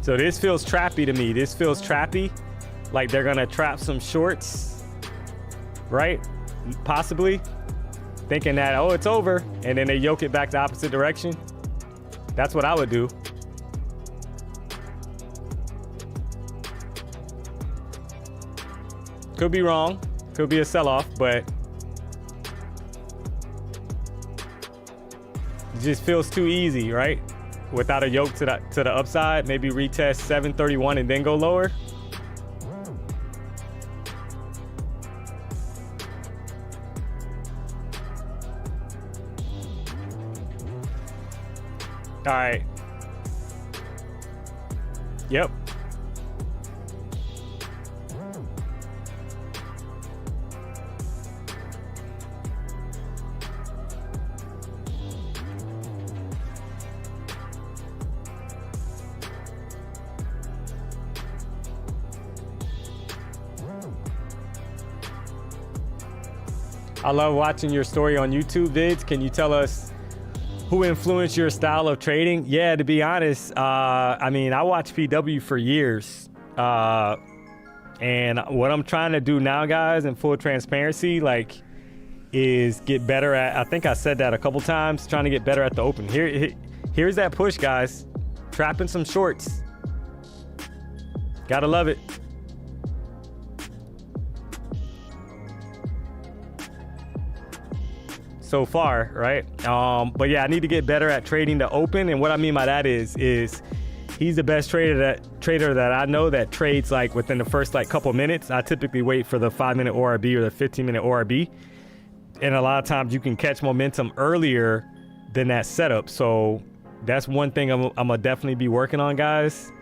So this feels trappy to me. This feels trappy. Like they're gonna trap some shorts, right? Possibly. Thinking that, oh, it's over. And then they yoke it back the opposite direction. That's what I would do. Could be wrong. Could be a sell-off, but it just feels too easy, right? Without a yoke to the upside, maybe retest 731 and then go lower. All right. Yep. I love watching your story on YouTube vids. Can you tell us who influenced your style of trading? Yeah, to be honest, I mean, I watched PW for years. And what I'm trying to do now, guys, in full transparency, like, is get better at, I think I said that a couple times, trying to get better at the open. Here's that push, guys. Trapping some shorts. Gotta love it. So far, right? But yeah, I need to get better at trading the open. And what I mean by that is he's the best trader that I know that trades like within the first like couple minutes. I typically wait for the 5-minute ORB or the 15-minute ORB. And a lot of times you can catch momentum earlier than that setup. So that's one thing I'm gonna definitely be working on, guys.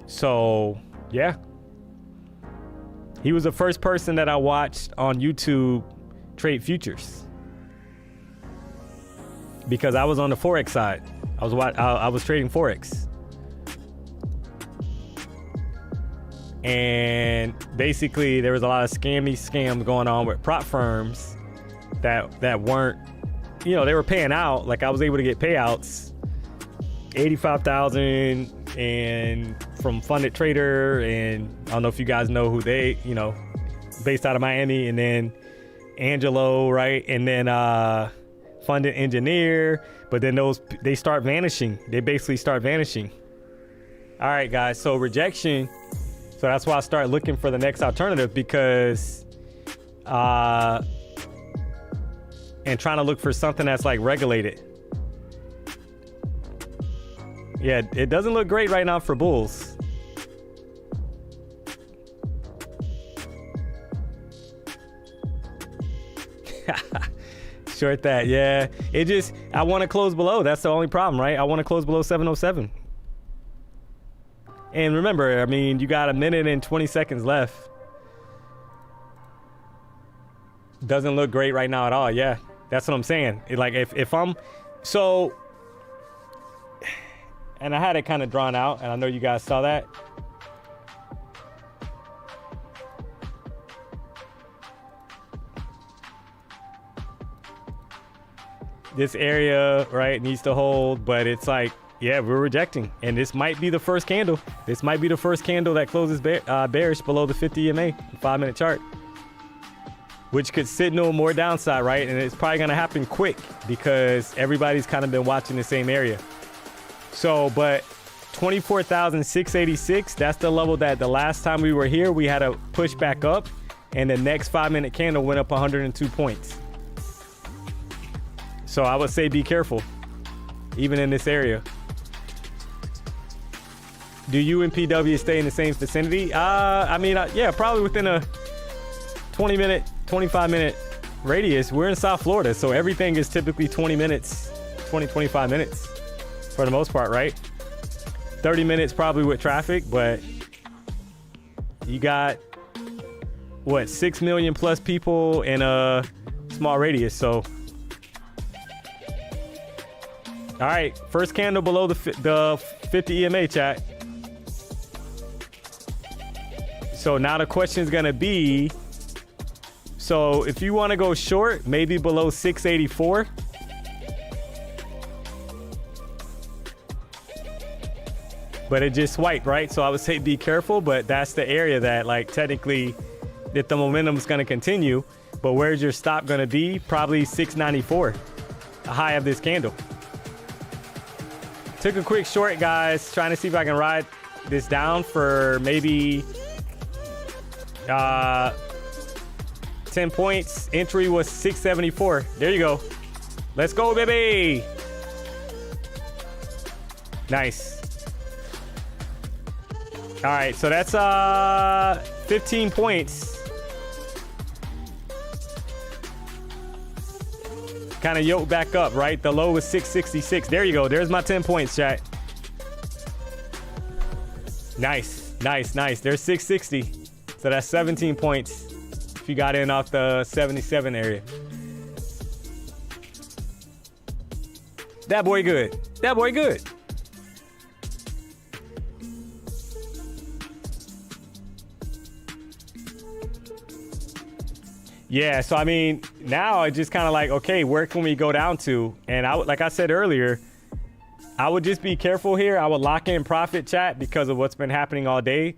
So yeah, he was the first person that I watched on YouTube trade futures. because I was on the Forex side. I was trading Forex. And basically there was a lot of scams going on with prop firms that weren't, you know, they were paying out. Like I was able to get payouts, 85,000 and from Funded Trader, and I don't know if you guys know who they, you know, based out of Miami, and then Angelo, right? And then Funded Engineer, but then they start vanishing. They basically start vanishing. All right, guys, so rejection. So that's why I start looking for the next alternative, because and trying to look for something that's like regulated. Yeah, it doesn't look great right now for bulls. Short that, yeah. I want to close below. That's the only problem, right? I want to close below 707. And remember, I mean, you got a minute and 20 seconds left. Doesn't look great right now at all. Yeah, that's what I'm saying. Like if I'm, so, and I had it kind of drawn out, and I know you guys saw that. This area, right, needs to hold, but it's like, yeah, we're rejecting, and this might be the first candle. This might be the first candle that closes bearish below the 50 EMA, 5-minute chart, which could signal more downside, right? And it's probably gonna happen quick because everybody's kind of been watching the same area. So, but 24,686, that's the level that the last time we were here, we had to push back up, and the next 5-minute candle went up 102 points. So I would say be careful, even in this area. Do you and PW stay in the same vicinity? I mean, yeah, probably within a 20-minute, 25-minute radius. We're in South Florida, so everything is typically 20 minutes, 20, 25 minutes for the most part, right? 30 minutes probably with traffic, but you got, what, 6 million plus people in a small radius, so. All right, first candle below the 50 EMA, chat. So now the question is gonna be, so if you wanna go short, maybe below 684. But it just swiped, right? So I would say be careful, but that's the area that, like, technically that the momentum is gonna continue. But where's your stop gonna be? Probably 694, the high of this candle. Took a quick short, guys, trying to see if I can ride this down for maybe 10 points. Entry was 674. There you go. Let's go, baby. Nice. All right, so that's 15 points. Kind of yoked back up, right? The low was 666. There you go. There's my 10 points, chat. Nice, nice, nice. There's 660. So that's 17 points if you got in off the 77 area. That boy good. That boy good. Yeah, so I mean, now it's just kind of like, okay, where can we go down to? And like I said earlier, I would just be careful here. I would lock in profit, chat, because of what's been happening all day.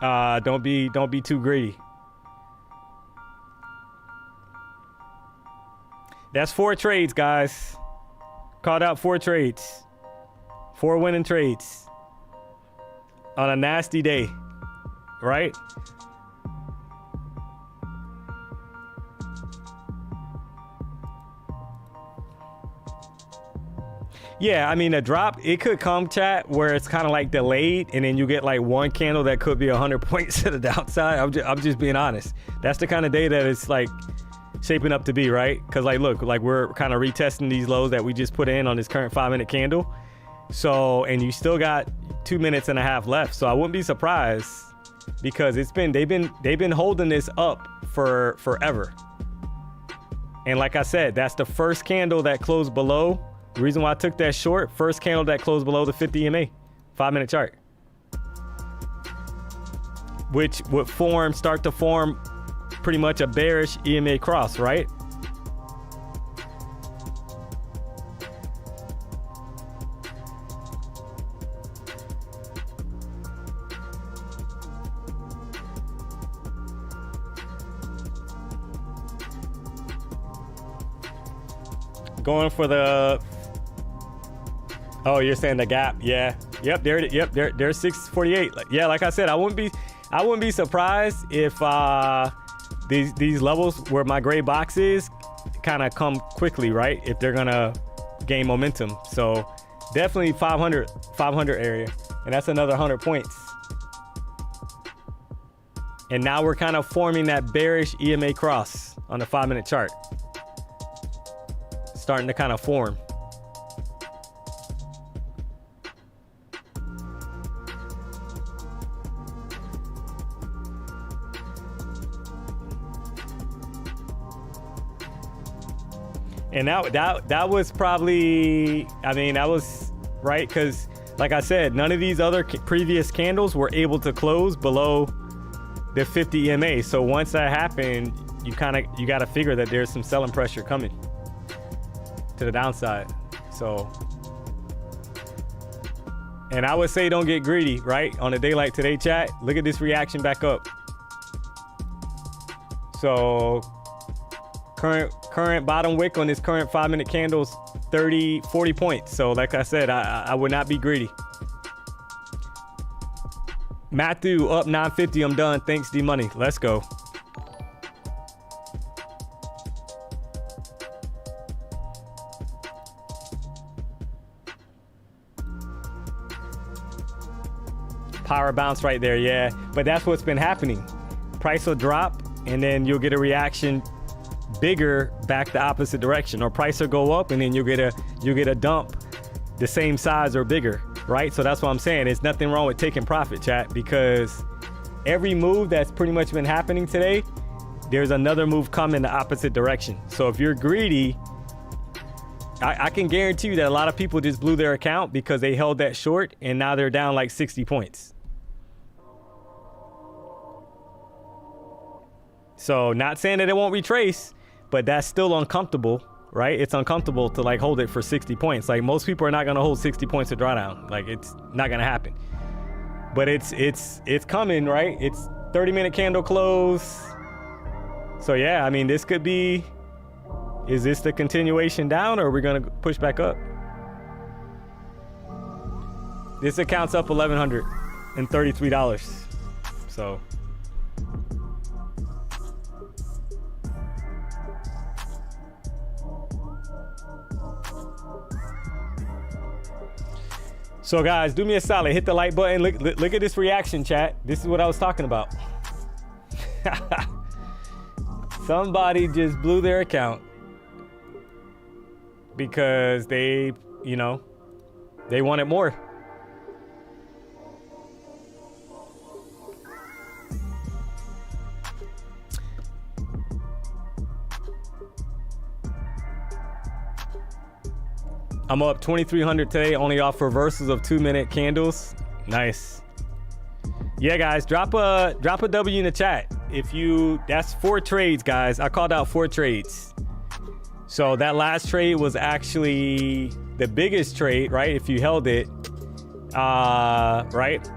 Don't be too greedy. That's 4 trades, guys. Called out 4 trades. 4 winning trades on a nasty day, right? Yeah, I mean, a drop, it could come, chat, where it's kind of like delayed, and then you get like one candle that could be 100 points to the downside. I'm just being honest. That's the kind of day that it's like shaping up to be, right? Because like, look, like we're kind of retesting these lows that we just put in on this current 5-minute candle. So, and you still got 2.5 minutes left. So I wouldn't be surprised, because they've been holding this up for forever. And like I said, that's the first candle that closed below. The reason why I took that short, first candle that closed below the 50 EMA, 5-minute chart. Which would start to form pretty much a bearish EMA cross, right? Going for the, oh, you're saying the gap? Yeah. Yep. There it is. Yep. There's 648. Yeah. Like I said, I wouldn't be surprised if these levels where my gray box is kind of come quickly, right? If they're gonna gain momentum. So definitely 500 area, and that's another 100 points. And now we're kind of forming that bearish EMA cross on the 5-minute chart. Starting to kind of form. And that was probably, I mean, that was right, because like I said, none of these other previous candles were able to close below the 50 EMA. So once that happened, you got to figure that there's some selling pressure coming to the downside. So, and I would say don't get greedy, right? On a day like today, chat, look at this reaction back up. So current bottom wick on this current 5-minute candles 40 points. So like I said, I would not be greedy. Matthew up 950. I'm done. Thanks, D-Money. Let's go. Power bounce right there, yeah. But that's what's been happening. Price will drop, and then you'll get a reaction bigger back the opposite direction, or price will go up, and then you'll get a dump the same size or bigger, right? So that's what I'm saying. There's nothing wrong with taking profit, chat, because every move that's pretty much been happening today, there's another move coming the opposite direction. So if you're greedy, I can guarantee you that a lot of people just blew their account because they held that short, and now they're down like 60 points. So not saying that it won't retrace, but that's still uncomfortable, right? It's uncomfortable to like hold it for 60 points. Like most people are not going to hold 60 points to drawdown. Like it's not going to happen. But it's coming, right? It's 30-minute candle close. So yeah, I mean, this could be, is this the continuation down, or are we going to push back up? This account's up $1,133. So So guys, do me a solid, hit the like button. Look at this reaction, chat. This is what I was talking about. Somebody just blew their account because they wanted more. I'm up 2,300 today, only off reversals of 2-minute candles. Nice. Yeah, guys, drop a W in the chat. That's 4 trades, guys. I called out 4 trades. So that last trade was actually the biggest trade, right? If you held it, right?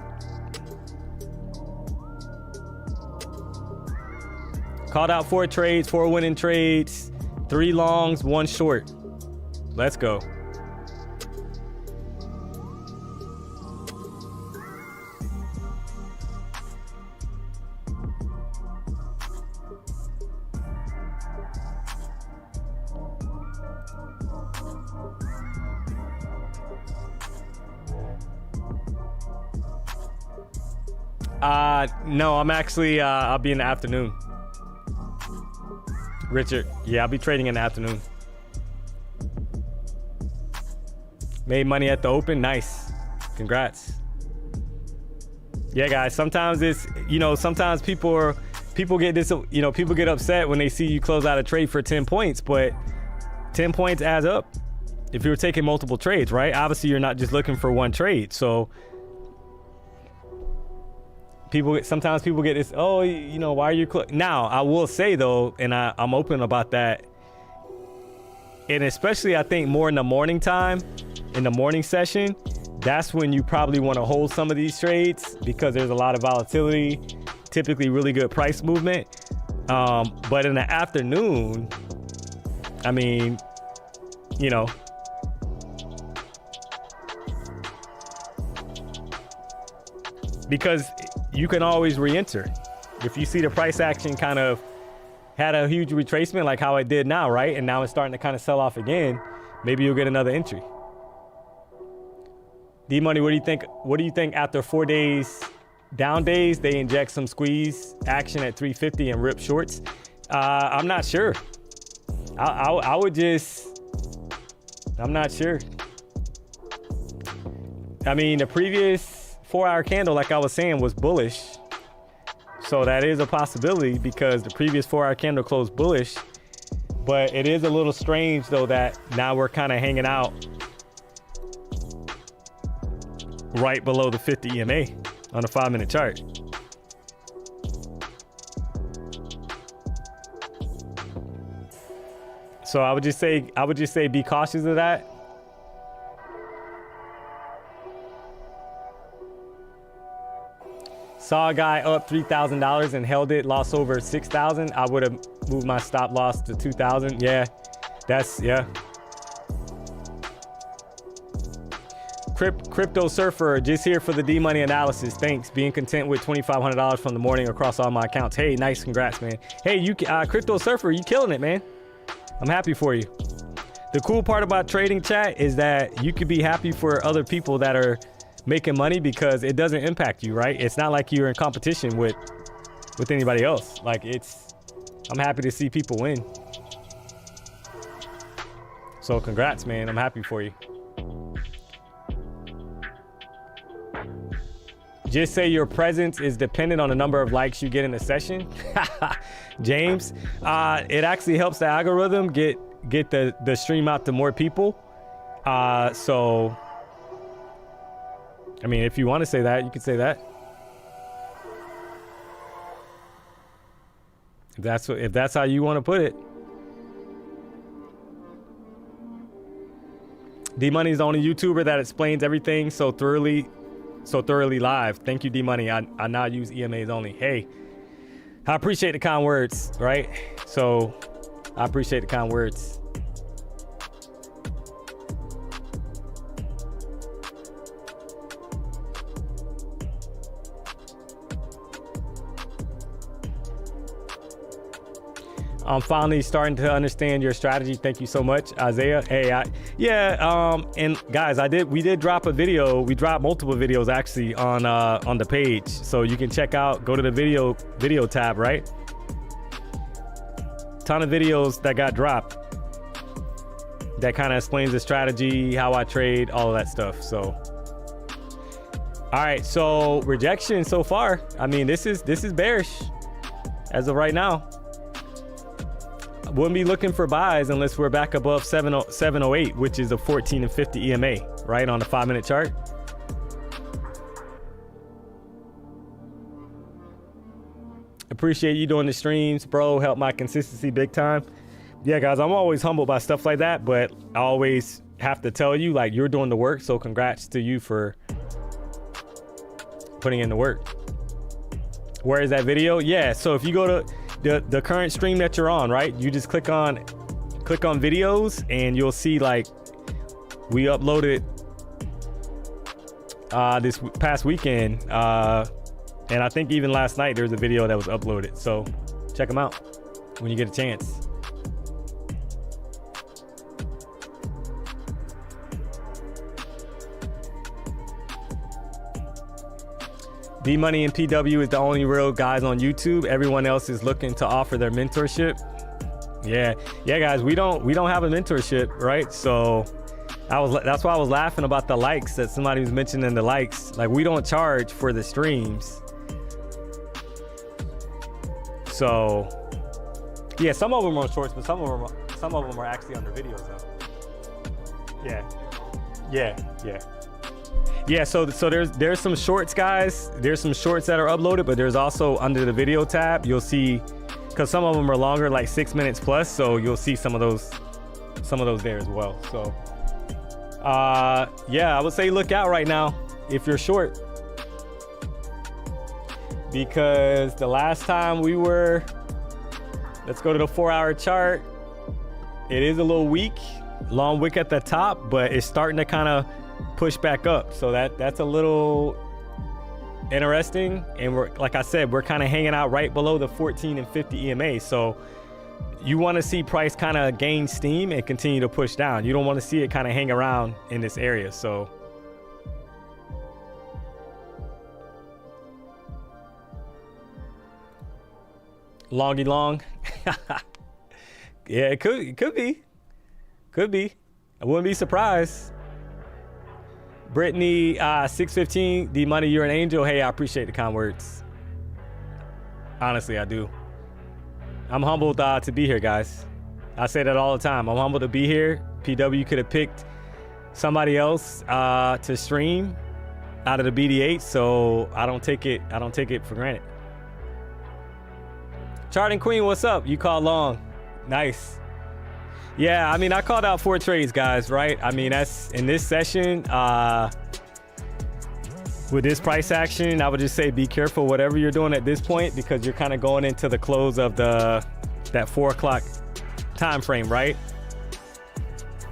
Called out 4 trades, 4 winning trades, 3 longs, 1 short. Let's go. No, I'm actually, I'll be in the afternoon. Richard, yeah, I'll be trading in the afternoon. Made money at the open, nice. Congrats. Yeah, guys, sometimes it's, sometimes people people get this, you know, people get upset when they see you close out a trade for 10 points, but 10 points adds up if you're taking multiple trades, right? Obviously, you're not just looking for one trade. So sometimes people get this, oh, you know, why are you now? I will say though, and I'm open about that, and especially I think more in the morning time, in the morning session, that's when you probably want to hold some of these trades because there's a lot of volatility, typically really good price movement. But in the afternoon, I mean, you know, because you can always re-enter. If you see the price action kind of had a huge retracement like how it did now, right? And now it's starting to kind of sell off again, maybe you'll get another entry. D-Money, what do you think? What do you think after 4 days, down days, they inject some squeeze action at 350 and rip shorts? I'm not sure. I would just, I'm not sure. I mean, the previous 4-hour candle, like I was saying, was bullish. So that is a possibility because the previous 4-hour candle closed bullish. But it is a little strange though that now we're kind of hanging out right below the 50 EMA on the 5-minute chart. So I would just say be cautious of that. Saw a guy up $3,000 and held it, lost over $6,000. I would have moved my stop loss to 2,000. Yeah, yeah. Crypto Surfer, just here for the D-Money analysis. Thanks. Being content with $2,500 from the morning across all my accounts. Hey, nice. Congrats, man. Hey, you, Crypto Surfer, you killing it, man. I'm happy for you. The cool part about trading, chat, is that you could be happy for other people that are making money because it doesn't impact you, right? It's not like you're in competition with anybody else. Like I'm happy to see people win. So congrats, man. I'm happy for you. Just say your presence is dependent on the number of likes you get in a session. James, it actually helps the algorithm get the stream out to more people. So, I mean, if you want to say that, you can say that. If that's how you want to put it. D-Money is the only YouTuber that explains everything so thoroughly live. Thank you, D-Money. I now use EMAs only. Hey, I appreciate the kind words, right? So I appreciate the kind words. I'm finally starting to understand your strategy. Thank you so much, Isaiah. Hey, and guys, we did drop a video. We dropped multiple videos actually on the page, so you can check out. Go to the video tab, right? Ton of videos that got dropped that kind of explains the strategy, how I trade, all of that stuff. So, all right. So rejection so far. I mean, this is bearish as of right now. Wouldn't be looking for buys unless we're back above 708, which is a 14 and 50 EMA, right, on the 5-minute chart. Appreciate you doing the streams, bro. Help my consistency big time. Yeah, guys, I'm always humbled by stuff like that, but I always have to tell you, like, you're doing the work. So congrats to you for putting in the work. Where is that video? Yeah, so if you go to the current stream that you're on, right, you just click on videos and you'll see, like, we uploaded this past weekend, and I think even last night there was a video that was uploaded, so check them out when you get a chance. D-Money and PW is the only real guys on YouTube. Everyone else is looking to offer their mentorship. Yeah, guys, we don't have a mentorship, right? So that's why I was laughing about the likes that somebody was mentioning the likes. Like, we don't charge for the streams. So yeah, some of them are shorts, but some of them are actually under videos though. Yeah, so there's some shorts, guys. There's some shorts that are uploaded, but there's also under the video tab, you'll see, because some of them are longer, like 6 minutes plus, so you'll see some of those there as well. So yeah, I would say look out right now if you're short, because the last time we were, let's go to the 4-hour chart. It is a little weak, long wick at the top, but it's starting to kind of push back up. So that's a little interesting. And we're, like I said, we're kind of hanging out right below the 14 and 50 EMA. So you want to see price kind of gain steam and continue to push down. You don't want to see it kind of hang around in this area. So longy long. Yeah, it could be. I wouldn't be surprised. Brittany, 615, DMONEY, you're an angel. Hey, I appreciate the kind words. Honestly, I do. I'm humbled to be here, guys. I say that all the time. I'm humbled to be here. PW could have picked somebody else to stream out of the BD8, so I don't take it for granted. Charting Queen, what's up? You called long. Nice. Yeah, I mean, I called out 4 trades, guys, right? I mean, that's in this session. With this price action, I would just say be careful whatever you're doing at this point, because you're kind of going into the close of that 4 o'clock time frame, right?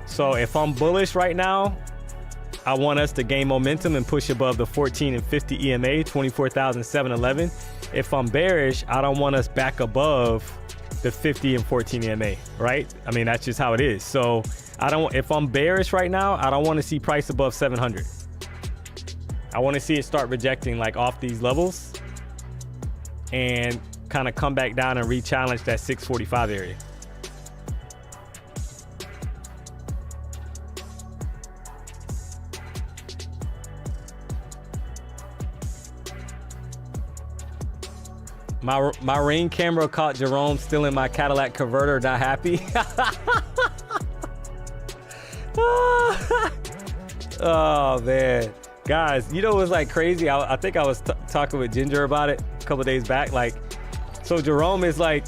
So if I'm bullish right now, I want us to gain momentum and push above the 14 and 50 EMA, 24,711. If I'm bearish, I don't want us back above the 50 and 14 EMA, right? I mean, that's just how it is. So if I'm bearish right now, I don't want to see price above 700. I want to see it start rejecting like off these levels and kind of come back down and re-challenge that 645 area. My ring camera caught Jerome still in my Cadillac converter, not happy. Oh man, guys, you know what's like crazy? I think I was talking with Ginger about it a couple days back. Like, so Jerome is like,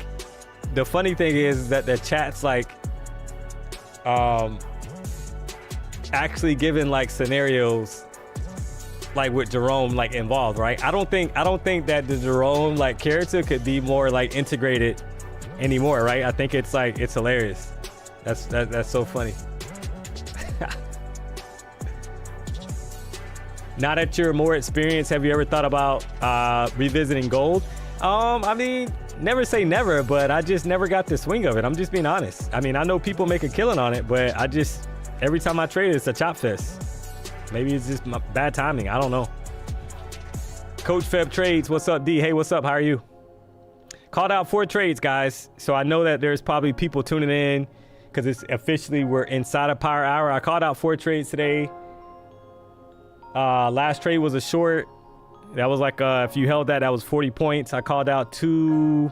the funny thing is that the chat's like actually giving like scenarios like with Jerome like involved, right? I don't think that the Jerome like character could be more like integrated anymore, right? I think it's like, it's hilarious. That's so funny. Now that you're more experienced, have you ever thought about revisiting gold? I mean, never say never, but I just never got the swing of it. I'm just being honest. I mean, I know people make a killing on it, but every time I trade, it's a chop fest. Maybe it's just my bad timing. I don't know. Coach Feb Trades, what's up, D? Hey, what's up? How are you? Called out 4 trades, guys. So I know that there's probably people tuning in because it's officially we're inside of Power Hour. I called out 4 trades today. Last trade was a short. That was like, if you held that was 40 points. I called out 2,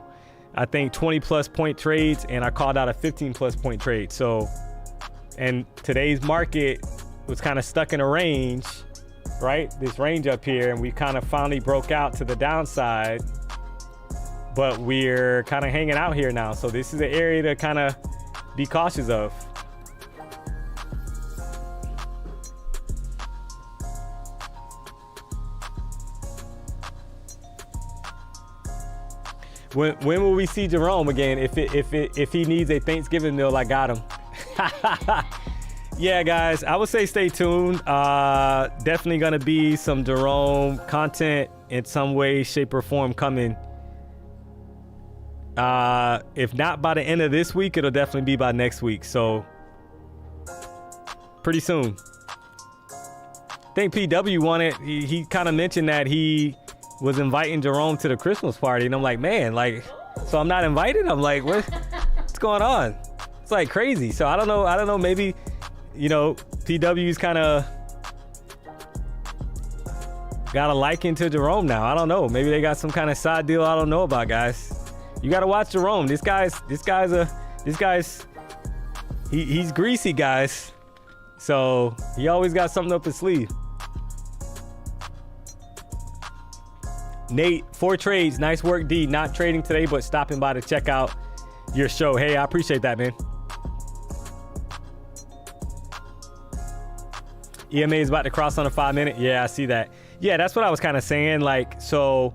I think 20+ point trades, and I called out a 15+ point trade. So, and today's market was kind of stuck in a range, right? This range up here, and we kind of finally broke out to the downside, but we're kind of hanging out here now. So this is an area to kind of be cautious of. When will we see Jerome again? If he needs a Thanksgiving meal, I got him. Yeah, guys, I would say stay tuned. Definitely gonna be some Jerome content in some way, shape, or form coming. If not by the end of this week, it'll definitely be by next week. So pretty soon. I think PW wanted, he kind of mentioned that he was inviting Jerome to the Christmas party, and I'm like, man, like, so I'm not invited? I'm like, what's going on? It's like crazy. So I don't know, maybe, you know, PW's kind of got a liking to Jerome now. I don't know. Maybe they got some kind of side deal I don't know about, guys. You gotta watch Jerome. This guy's he's greasy, guys. So he always got something up his sleeve. Nate, 4 trades. Nice work, D. Not trading today, but stopping by to check out your show. Hey, I appreciate that, man. EMA is about to cross on a 5-minute. Yeah, I see that. Yeah, that's what I was kind of saying. Like, I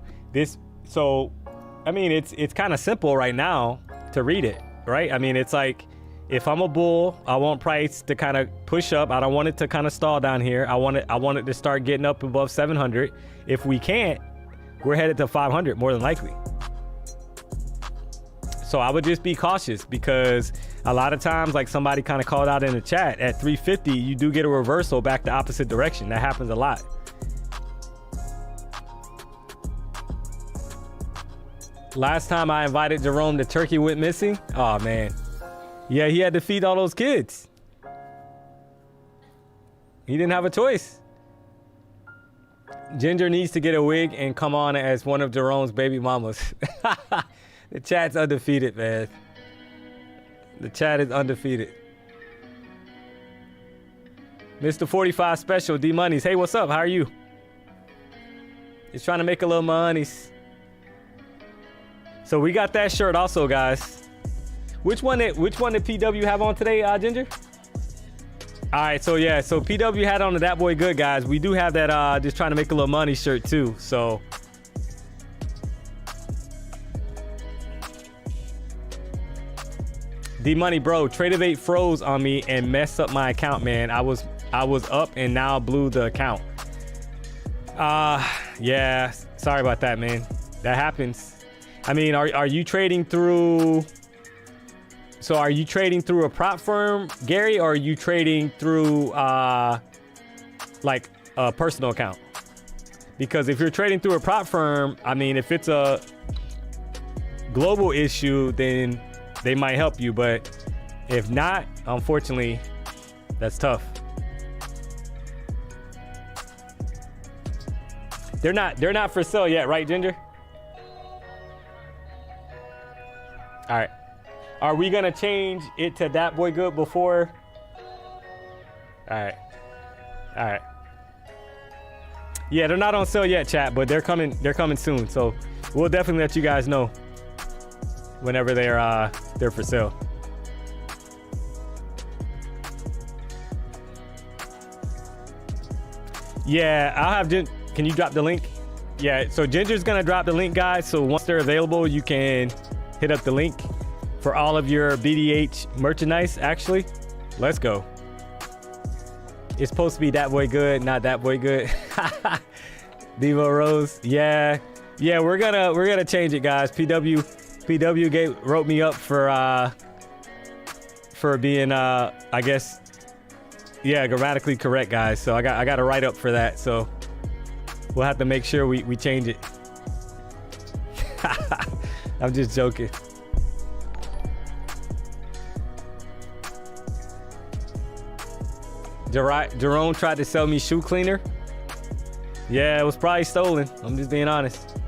mean, it's kind of simple right now to read it, right? I mean, it's like, if I'm a bull, I want price to kind of push up. I don't want it to kind of stall down here. I want it to start getting up above 700. If we can't, we're headed to 500 more than likely. So I would just be cautious, because a lot of times, like somebody kind of called out in the chat, at 350, you do get a reversal back the opposite direction. That happens a lot. Last time I invited Jerome, the turkey went missing. Oh man. Yeah, he had to feed all those kids. He didn't have a choice. Ginger needs to get a wig and come on as one of Jerome's baby mamas. The chat's undefeated, man. The chat is undefeated. Mr. 45 Special, D-Moneys. Hey, what's up? How are you? Just trying to make a little monies. So we got that shirt also, guys. Which one did PW have on today, Ginger? All right, so yeah, so PW had on the That Boy Good, guys. We do have that just trying to make a little money shirt too. So D-Money, bro, Tradeovate froze on me and messed up my account, man. I was up and now blew the account. Yeah, sorry about that, man. That happens. I mean, are you trading through? So are you trading through a prop firm, Gary, or are you trading through like a personal account? Because if you're trading through a prop firm, I mean, if it's a global issue, then they might help you. But if not, unfortunately, that's tough. They're not for sale yet, right, Ginger? All right. Are we gonna change it to That Boy Good before? All right. Yeah, they're not on sale yet, chat, but they're coming soon. So we'll definitely let you guys know whenever they're for sale. Yeah, I'll have can you drop the link? Yeah, so Ginger's gonna drop the link, guys. So once they're available, you can hit up the link for all of your BDH merchandise. Actually, let's go. It's supposed to be That Boy Good, not That Boy Good. Devo Rose, yeah, we're gonna change it, guys. PW wrote me up for being I guess, yeah, grammatically correct, guys. So I got a write up for that. So we'll have to make sure we change it. I'm just joking. Jerome tried to sell me shoe cleaner. Yeah, it was probably stolen. I'm just being honest.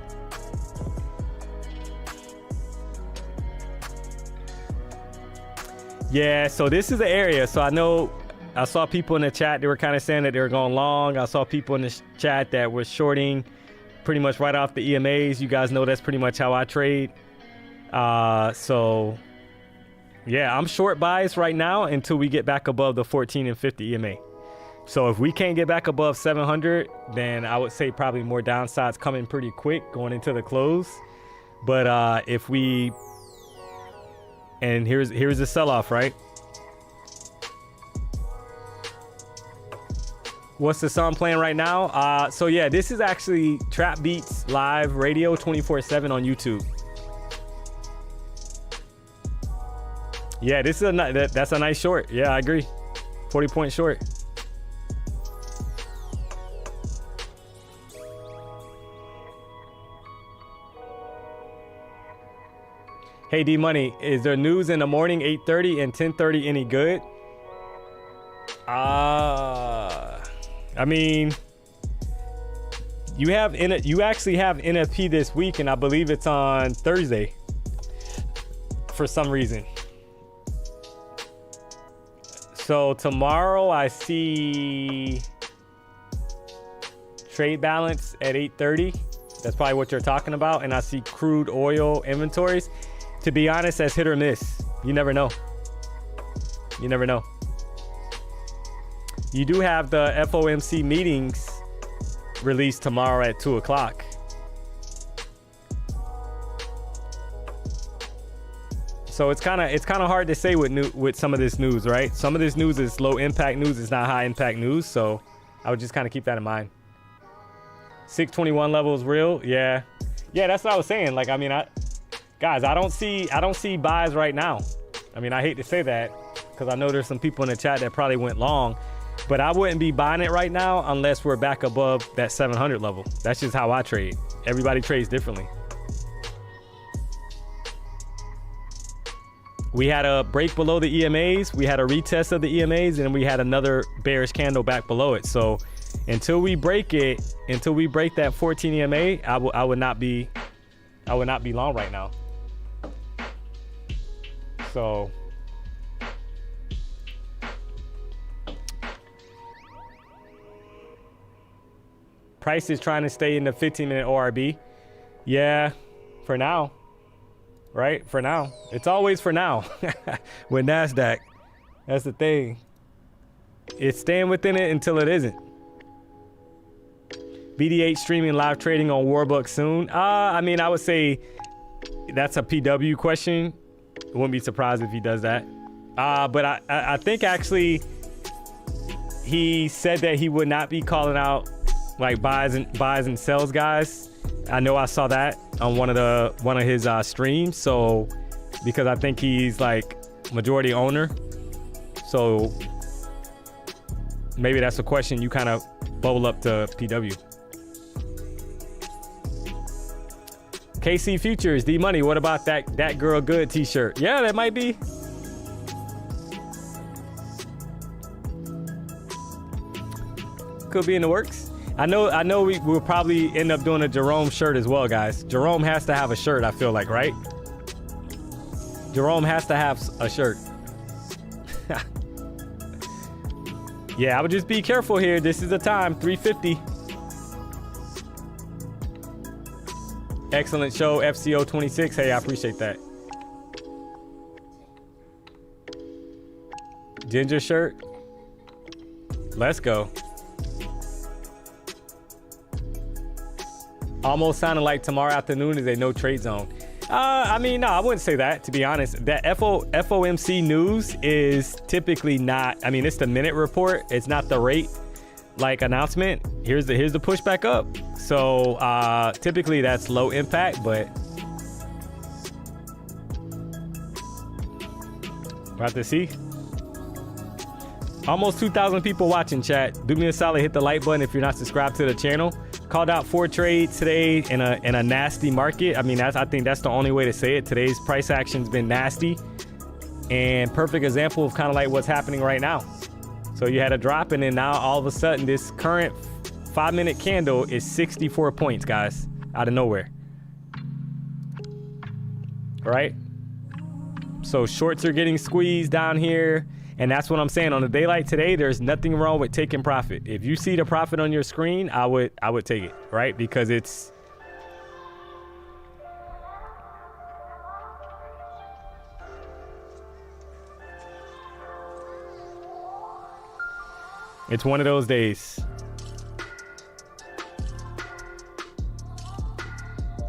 Yeah, so this is the area. So I saw people in the chat, they were kind of saying that they were going long. I saw people in the chat that were shorting pretty much right off the EMAs. You guys know that's pretty much how I trade. So yeah, I'm short bias right now until we get back above the 14 and 50 EMA. So if we can't get back above 700, then I would say probably more downsides coming pretty quick going into the close. But if we, and here's the sell-off, right? What's the song playing right now? So yeah, this is actually Trap Beats Live Radio 24/7 on YouTube. Yeah, this is that's a nice short. Yeah, I agree. 40-point short. Hey D-Money, is there news in the morning 8:30 and 10:30 any good? I mean, you actually have NFP this week, and I believe it's on Thursday. for some reason. So tomorrow I see trade balance at 8:30. That's probably what you're talking about. And I see crude oil inventories. To be honest, that's hit or miss. You never know. You never know. You do have the FOMC meetings released tomorrow at 2 o'clock. So it's kind of hard to say with some of this news, right? Some of this news is low impact news. It's not high impact news. So I would just kind of keep that in mind. 621 level is real. Yeah, that's what I was saying. Like, I mean, guys, I don't see buys right now. I mean, I hate to say that because I know there's some people in the chat that probably went long, but I wouldn't be buying it right now unless we're back above that 700 level. That's just how I trade. Everybody trades differently. We had a break below the EMAs. We had a retest of the EMAs, and we had another bearish candle back below it. So until we break that 14 EMA, I would not be long right now. So price is trying to stay in the 15-minute ORB. Yeah, for now. Right? For now. It's always for now with NASDAQ. That's the thing. It's staying within it until it isn't. BD8 streaming live trading on Warbucks soon. I mean, I would say that's a PW question. I wouldn't be surprised if he does that. But I think actually he said that he would not be calling out like buys and sells guys. I know I saw that on one of his streams. So because I think he's like majority owner, so maybe that's a question you kind of bubble up to PW. KC Futures, D Money. What about that girl good t-shirt? Yeah, that might be. Could be in the works. I know we will probably end up doing a Jerome shirt as well, guys. Jerome has to have a shirt, I feel like, right? Jerome has to have a shirt. Yeah, I would just be careful here. This is the time, 350. Excellent show, FCO 26. Hey, I appreciate that. Ginger shirt. Let's go. Almost sounded like tomorrow afternoon is a no trade zone. I mean, no, I wouldn't say that, to be honest. That FOMC news is typically not, I mean, it's the minute report. It's not the rate like announcement. Here's the pushback up. So typically that's low impact, but we'll have to see. Almost 2,000 people watching, chat. Do me a solid, hit the like button if you're not subscribed to the channel. Called out 4 trades today in a nasty market. I mean, I think that's the only way to say it. Today's price action's been nasty, and perfect example of kind of like what's happening right now. So you had a drop, and then now all of a sudden this current 5-minute candle is 64 points, guys, out of nowhere. All right. So shorts are getting squeezed down here. And that's what I'm saying. On the daylight today, there's nothing wrong with taking profit. If you see the profit on your screen, I would take it, right? Because it's one of those days.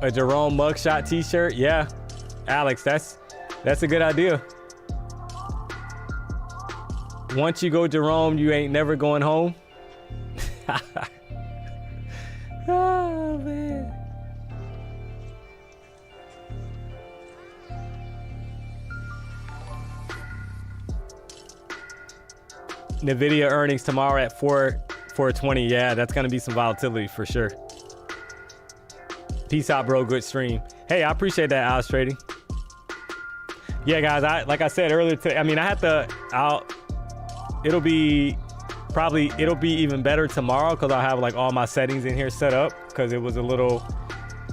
A Jerome mugshot t-shirt. Yeah, Alex, that's a good idea. Once you go Jerome, you ain't never going home. Oh, man. NVIDIA earnings tomorrow at 420. Yeah, that's going to be some volatility for sure. Peace out, bro. Good stream. Hey, I appreciate that, Alice Trading. Yeah, guys, like I said earlier today, I mean, it'll be even better tomorrow because I'll have like all my settings in here set up because it was a little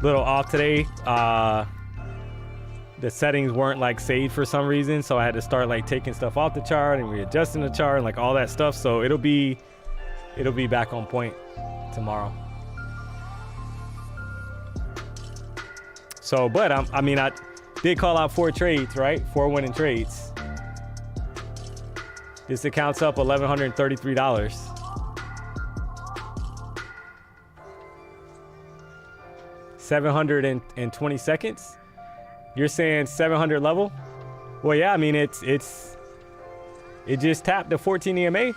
off today. the settings weren't like saved for some reason, so I had to start like taking stuff off the chart and readjusting the chart and like all that stuff. So it'll be back on point tomorrow. So, but I mean, I did call out 4 trades, right? 4 winning trades. This account's up $1,133. $720 seconds. You're saying 700 level? Well, yeah. I mean, it just tapped the 14 EMA.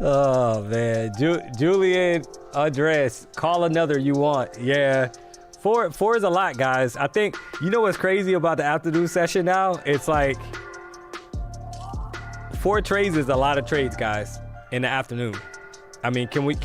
Oh man, Julian address, call another you want. Yeah, four is a lot, guys. I think, you know what's crazy about the afternoon session now? It's like 4 trades is a lot of trades, guys, in the afternoon. I mean, can we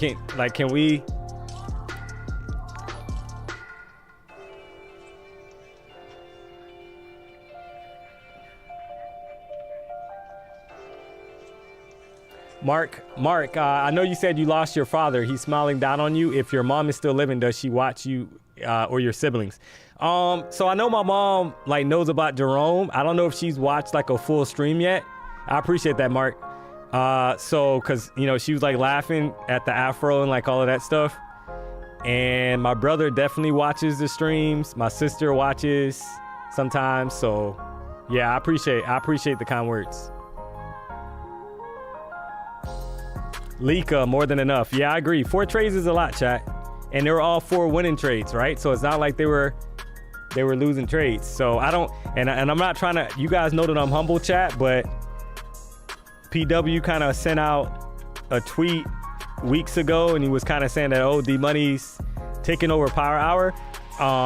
Mark, I know you said you lost your father. He's smiling down on you. If your mom is still living, does she watch you or your siblings? So I know my mom like knows about Jerome. I don't know if she's watched like a full stream yet. I appreciate that, Mark. So, cause you know, she was like laughing at the afro and like all of that stuff. And my brother definitely watches the streams. My sister watches sometimes. So yeah, I appreciate the kind words. Lika, more than enough. Yeah, I agree. 4 trades is a lot, chat. And they were all 4 winning trades, right? So it's not like they were losing trades. So I don't, and I'm not trying to, you guys know that I'm humble, chat, but PW kind of sent out a tweet weeks ago and he was kind of saying that, oh, D-Money's taking over Power Hour.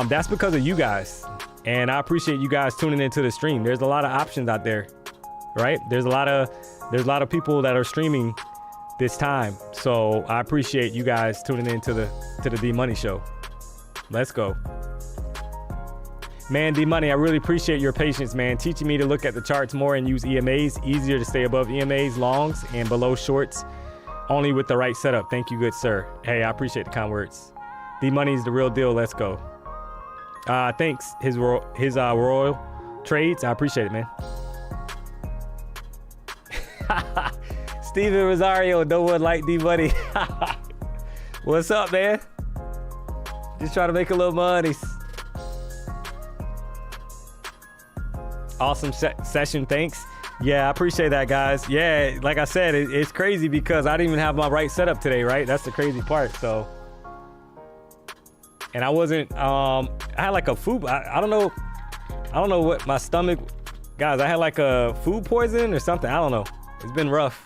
That's because of you guys. And I appreciate you guys tuning into the stream. There's a lot of options out there, right? There's a lot of people that are streaming this time. So I appreciate you guys tuning into the D-Money show. Let's go. Man, D-Money, I really appreciate your patience, man. Teaching me to look at the charts more and use EMAs. Easier to stay above EMAs, longs, and below shorts. Only with the right setup. Thank you, good sir. Hey, I appreciate the kind words. D-Money's the real deal. Let's go. Thanks, his royal trades. I appreciate it, man. Steven Rosario, no one like D-Money. What's up, man? Just trying to make a little money. Awesome session, thanks. Yeah, I appreciate that, guys. Yeah, like I said, it's crazy because I didn't even have my right setup today, right? That's the crazy part, so. And I wasn't, I had like a food, I don't know what my stomach, guys, I had like a food poison or something, I don't know. It's been rough.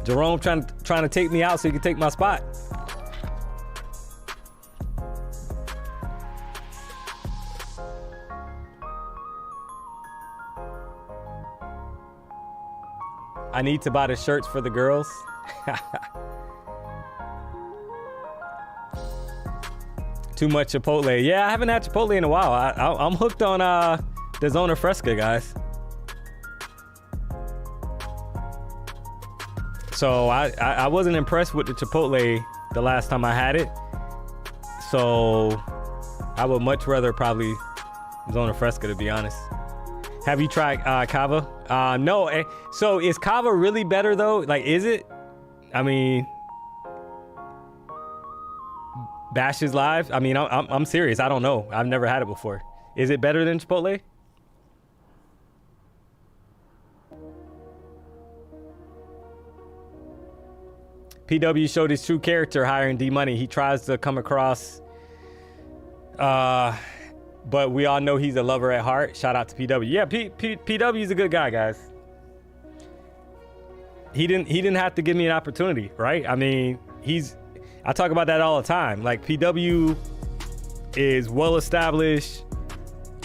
Jerome trying to take me out so he can take my spot. I need to buy the shirts for the girls. Too much Chipotle. Yeah, I haven't had Chipotle in a while. I'm hooked on the Zona Fresca, guys. So I wasn't impressed with the Chipotle the last time I had it. So I would much rather probably Zona Fresca, to be honest. Have you tried Kava? No. So is Kava really better though? Like, is it? I mean, Bash is live. I mean, I'm serious. I don't know. I've never had it before. Is it better than Chipotle? PW showed his true character hiring D-Money. He tries to come across, but we all know he's a lover at heart. Shout out to PW. Yeah, PW is a good guy, guys. He didn't have to give me an opportunity, right? I mean, I talk about that all the time. Like, PW is well established,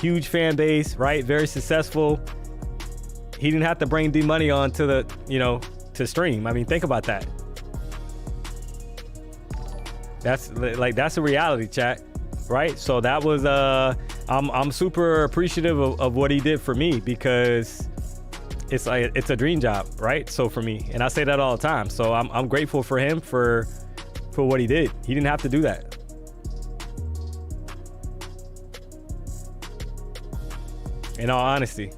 huge fan base, right? Very successful. He didn't have to bring D-Money on to the, to stream. I mean, think about that. That's a reality, chat, right? So that was I'm super appreciative of what he did for me, because it's like, it's a dream job, right? So for me, and I say that all the time. So I'm grateful for him for what he did. He didn't have to do that. In all honesty.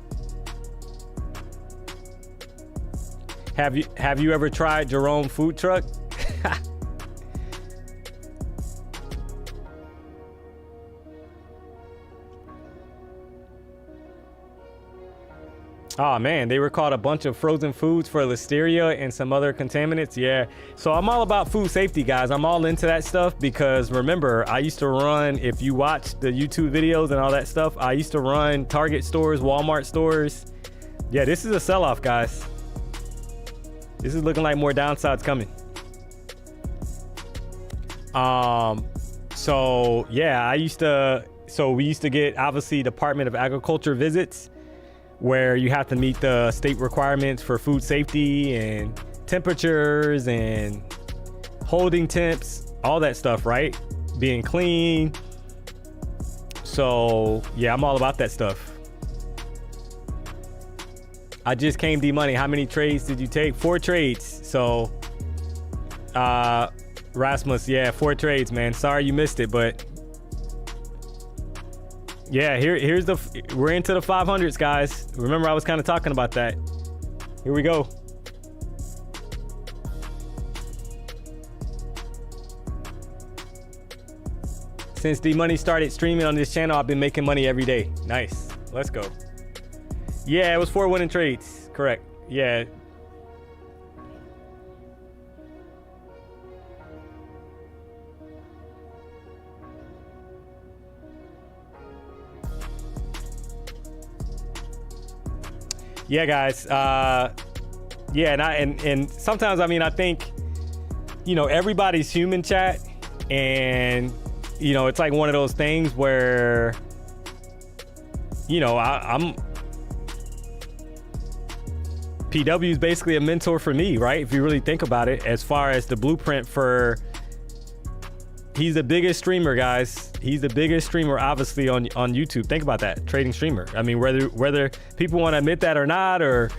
Have you ever tried Jerome food truck? Oh man, they were caught a bunch of frozen foods for listeria and some other contaminants. Yeah, so I'm all about food safety, guys. I'm all into that stuff because remember, I used to run, if you watch the YouTube videos and all that stuff, I used to run Target stores, Walmart stores. Yeah, this is a sell-off, guys. This is looking like more downsides coming. So yeah, we used to get obviously Department of Agriculture visits where you have to meet the state requirements for food safety and temperatures and holding temps, all that stuff, right? Being clean. So yeah, I'm all about that stuff. I just came D-Money. How many trades did you take? 4 trades. So Rasmus, yeah, 4 trades, man. Sorry you missed it, but yeah, we're into the 500s, guys. Remember, I was kind of talking about that. Here we go. Since D-Money started streaming on this channel, I've been making money every day. Nice. Let's go. Yeah, it was 4 winning trades. Correct. Yeah. Yeah, guys. Yeah, and sometimes, I mean, I think, you know, everybody's human, chat, and you know, it's like one of those things where, you know, I'm PW is basically a mentor for me, right? If you really think about it, as far as the blueprint for, he's the biggest streamer, guys. He's the biggest streamer, obviously, on YouTube. Think about that, trading streamer. I mean, whether people want to admit that or not, or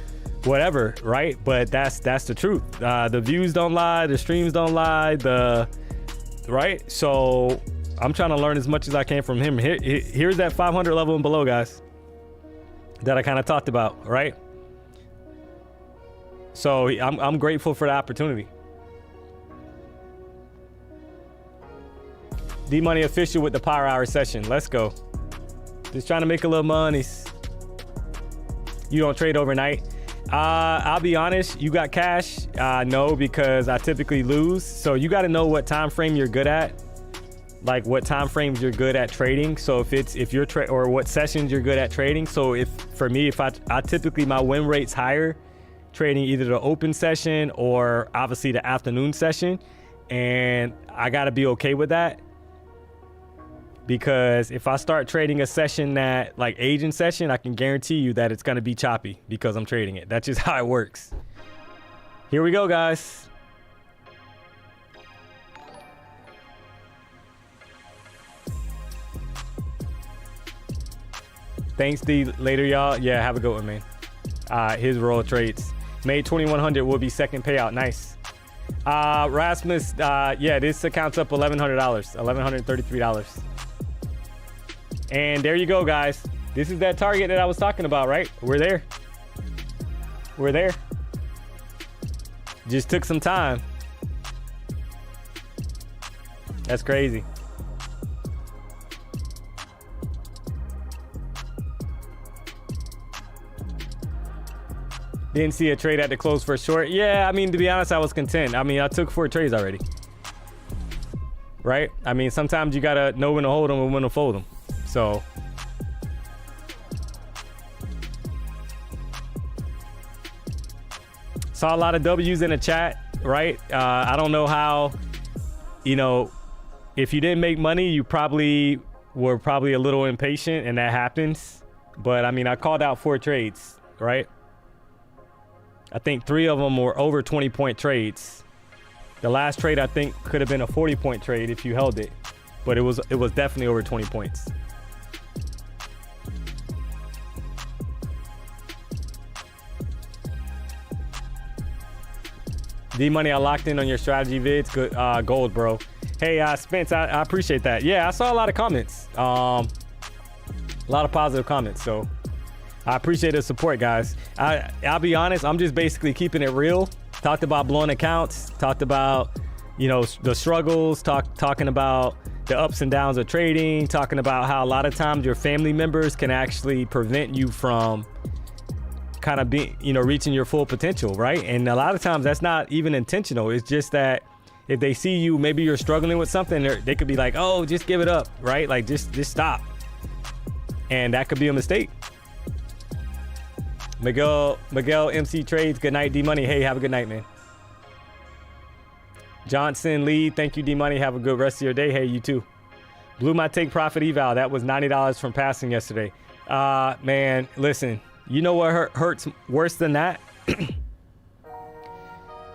whatever, right? But that's the truth. The views don't lie, the streams don't lie, right? So I'm trying to learn as much as I can from him. Here's that 500 level and below, guys, that I kind of talked about, right? So I'm grateful for the opportunity. D-Money official with the power hour session. Let's go. Just trying to make a little money. You don't trade overnight. I'll be honest, you got cash? No, because I typically lose. So you got to know what time frame you're good at, like what time frames you're good at trading. So if you're or what sessions you're good at trading. So for me, if I typically, my win rate's higher trading either the open session or obviously the afternoon session, and I got to be okay with that. Because if I start trading a session that, like agent session, I can guarantee you that it's going to be choppy because I'm trading it. That's just how it works. Here we go, guys. Thanks, D. Later, y'all. Yeah, have a good one, man. His roll trades. Made 2,100 will be second payout. Nice. Rasmus, yeah, this account's up $1,100, $1,133. And there you go, guys. This is that target that I was talking about, right? We're there. We're there. Just took some time. That's crazy. Didn't see a trade at the close for a short. Yeah, I mean, to be honest, I was content. I mean, I took 4 trades already. Right? I mean, sometimes you gotta know when to hold them and when to fold them. So saw a lot of W's in the chat, right? I don't know how, you know, if you didn't make money, you probably were a little impatient, and that happens. But I mean, I called out 4 trades, right? I think 3 of them were over 20-point trades. The last trade I think could have been a 40-point trade if you held it, but it was definitely over 20 points. D-Money, I locked in on your strategy vids. Good, gold, bro. Hey, Spence, I appreciate that. Yeah, I saw a lot of comments. A lot of positive comments, so I appreciate the support, guys. I'll be honest, I'm just basically keeping it real. Talked about blowing accounts, talked about, you know, the struggles, talking about the ups and downs of trading, talking about how a lot of times your family members can actually prevent you from kind of being, you know, reaching your full potential, right? And a lot of times that's not even intentional. It's just that if they see you, maybe you're struggling with something, they could be like, oh, just give it up, right? Like just stop. And that could be a mistake. Miguel MC Trades, good night, D-Money. Hey, have a good night, man. Johnson Lee, thank you, D-Money. Have a good rest of your day. Hey, you too. Blew my take profit eval. That was $90 from passing yesterday. Man, listen, you know what hurts worse than that?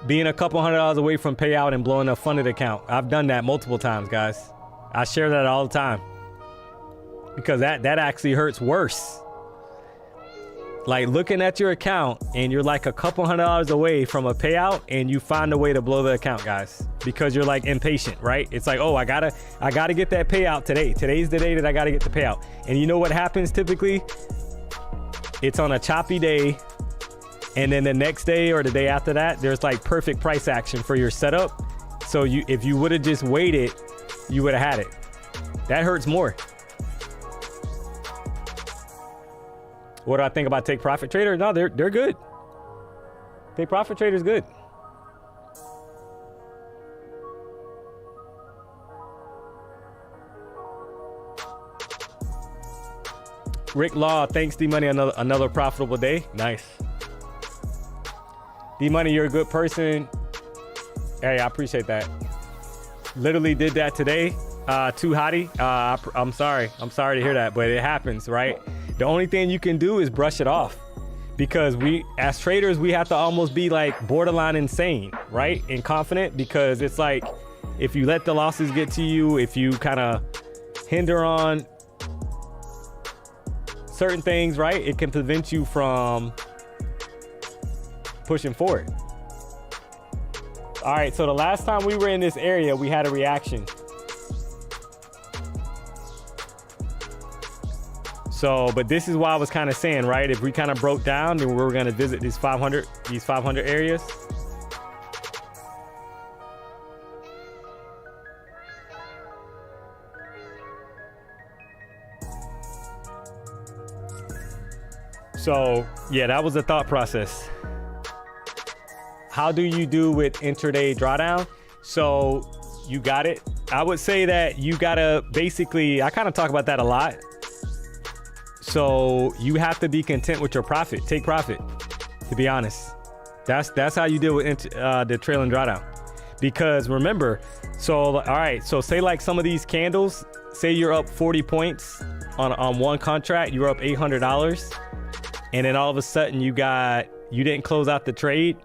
Being a couple $100 away from payout and blowing a funded account. I've done that multiple times, guys. I share that all the time because that actually hurts worse. Like looking at your account and you're like a couple $100 away from a payout and you find a way to blow the account, guys, because you're like impatient, right? It's like, oh, I gotta get that payout today. Today's the day that I gotta get the payout. And you know what happens typically? It's on a choppy day. And then the next day or the day after that, there's like perfect price action for your setup. So if you would have just waited, you would have had it. That hurts more. What do I think about Take Profit Trader? No, they're good. Take Profit Trader's good. Rick Law, thanks D-Money, another profitable day. Nice. D-Money, you're a good person. Hey, I appreciate that. Literally did that today. Too hotty. I'm sorry to hear that, but it happens, right? The only thing you can do is brush it off, because we as traders, we have to almost be like borderline insane, right? And confident, because it's like if you let the losses get to you, if you kind of hinder on certain things, right, it can prevent you from pushing forward. All right, so the last time we were in this area, we had a reaction. So, but this is why I was kind of saying, right, if we kind of broke down, then we were going to visit these 500 areas. So, yeah, that was the thought process. How do you do with intraday drawdown? So, you got it. I would say that you got to basically, I kind of talk about that a lot. So you have to be content with your profit. Take profit, to be honest. That's how you deal with the trailing drawdown. Because remember, so all right, so say like some of these candles, say you're up 40 points on one contract, you're up $800, and then all of a sudden you didn't close out the trade,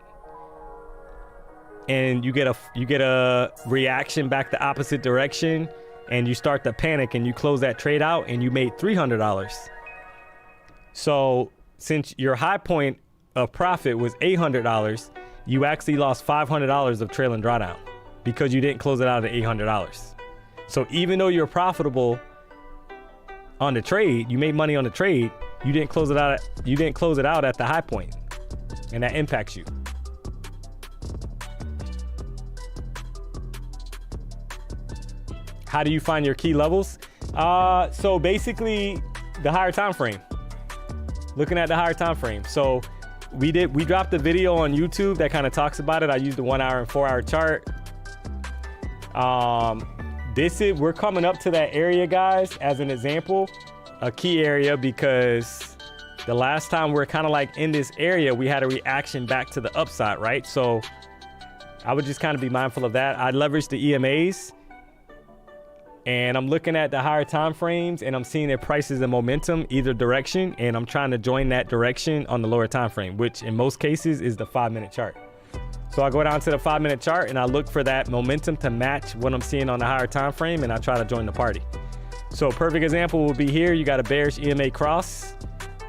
and you get a reaction back the opposite direction, and you start to panic and you close that trade out and you made $300. So since your high point of profit was $800, you actually lost $500 of trailing drawdown because you didn't close it out at $800. So even though you're profitable on the trade, you made money on the trade, you didn't close it out at the high point, and that impacts you. How do you find your key levels? So basically the higher time frame. Looking at the higher time frame. So we dropped a video on YouTube that kind of talks about it. I used the 1 hour and 4 hour chart. We're coming up to that area, guys, as an example, a key area, because the last time we're kind of like in this area, we had a reaction back to the upside, right? So I would just kind of be mindful of that. I leveraged the EMAs, and I'm looking at the higher time frames, and I'm seeing their prices and momentum either direction, and I'm trying to join that direction on the lower time frame, which in most cases is the 5-minute chart. So I go down to the 5-minute chart and I look for that momentum to match what I'm seeing on the higher time frame, and I try to join the party. So a perfect example will be here. You got a bearish EMA cross.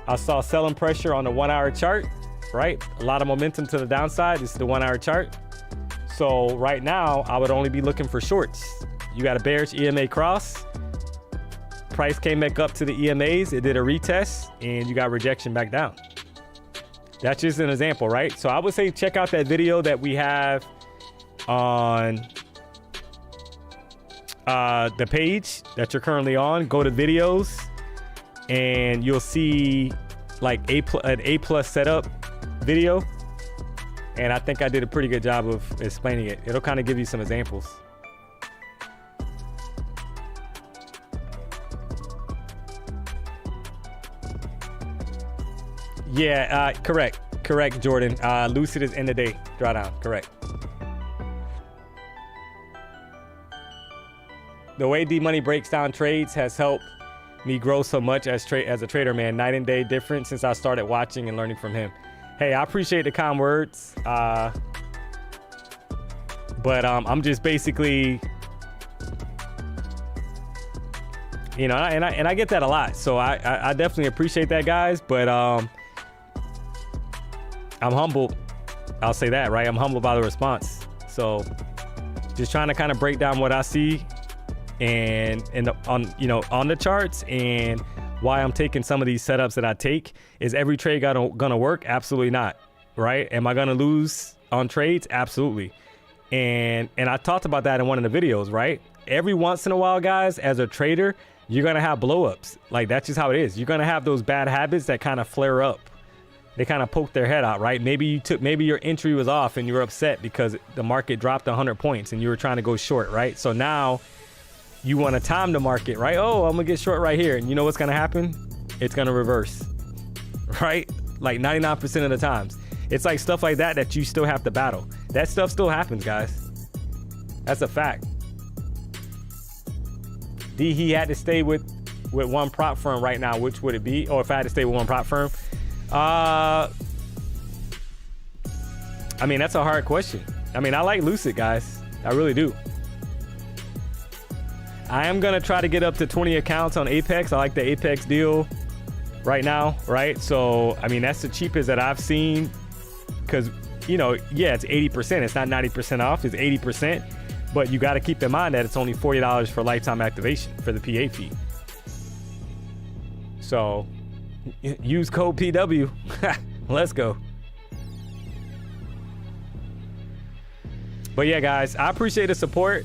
I saw selling pressure on the 1 hour chart, right? A lot of momentum to the downside. This is the 1 hour chart. So right now, I would only be looking for shorts. You got a bearish EMA cross. Price came back up to the EMAs. It did a retest, and you got rejection back down. That's just an example, right? So I would say check out that video that we have on the page that you're currently on. Go to videos, and you'll see like an A+ setup video. And I think I did a pretty good job of explaining it. It'll kind of give you some examples. Yeah, correct, Jordan. Lucid is end of day drawdown, correct. The way D-Money breaks down trades has helped me grow so much as a trader, man. Night and day difference since I started watching and learning from him. Hey, I appreciate the kind words. But I'm just basically, you know, and I get that a lot. So I definitely appreciate that, guys. But I'm humbled. I'll say that, right? I'm humbled by the response. So just trying to kind of break down what I see and on the charts, and why I'm taking some of these setups that I take. Is every trade gonna work? Absolutely not, right? Am I gonna lose on trades? Absolutely. And I talked about that in one of the videos, right? Every once in a while, guys, as a trader, you're gonna have blowups. Like, that's just how it is. You're gonna have those bad habits that kind of flare up. They kind of poke their head out, right? Maybe your entry was off and you were upset because the market dropped 100 points and you were trying to go short, right? So now you want to time the market, right? Oh, I'm gonna get short right here. And you know what's gonna happen? It's gonna reverse, right? Like 99% of the times. It's like stuff like that you still have to battle. That stuff still happens, guys. That's a fact. He had to stay with one prop firm right now. Which would it be? Or if I had to stay with one prop firm? I mean, that's a hard question. I mean, I like Lucid, guys. I really do. I am gonna try to get up to 20 accounts on Apex. I like the Apex deal right now, right? So, I mean, that's the cheapest that I've seen, because, you know, yeah, it's 80%. It's not 90% off, it's 80%. But you got to keep in mind that it's only $40 for lifetime activation for the PA fee. So, use code PW. Let's go. But yeah, guys, I appreciate the support.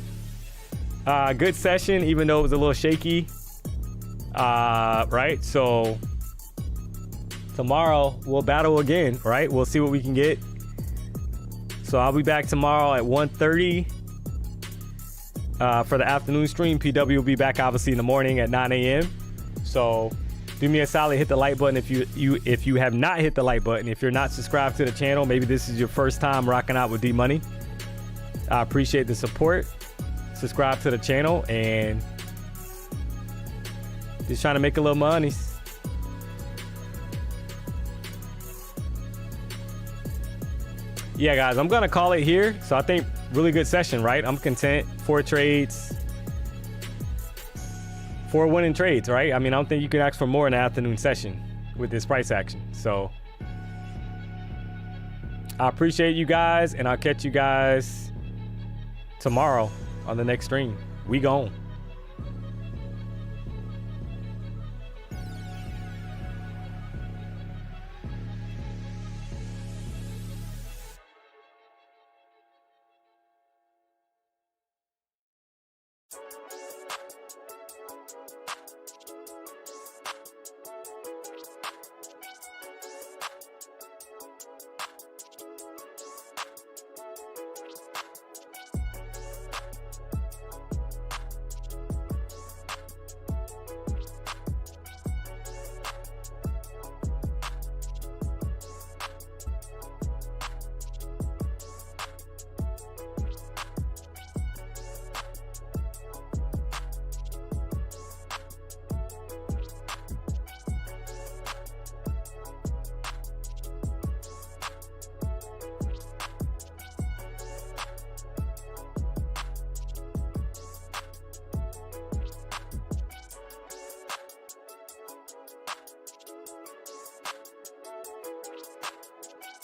Good session, even though it was a little shaky. Right? So tomorrow we'll battle again, right? We'll see what we can get. So I'll be back tomorrow at 1:30 for the afternoon stream. PW will be back obviously in the morning at 9 a.m. So do me a solid, hit the like button if you have not hit the like button. If you're not subscribed to the channel, maybe this is your first time rocking out with D-Money. I appreciate the support. Subscribe to the channel, and just trying to make a little money. Yeah, guys, I'm gonna call it here. So I think really good session, right? I'm content. 4 trades, 4 winning trades, right? I mean, I don't think you can ask for more in the afternoon session with this price action. So I appreciate you guys, and I'll catch you guys tomorrow on the next stream. We gone.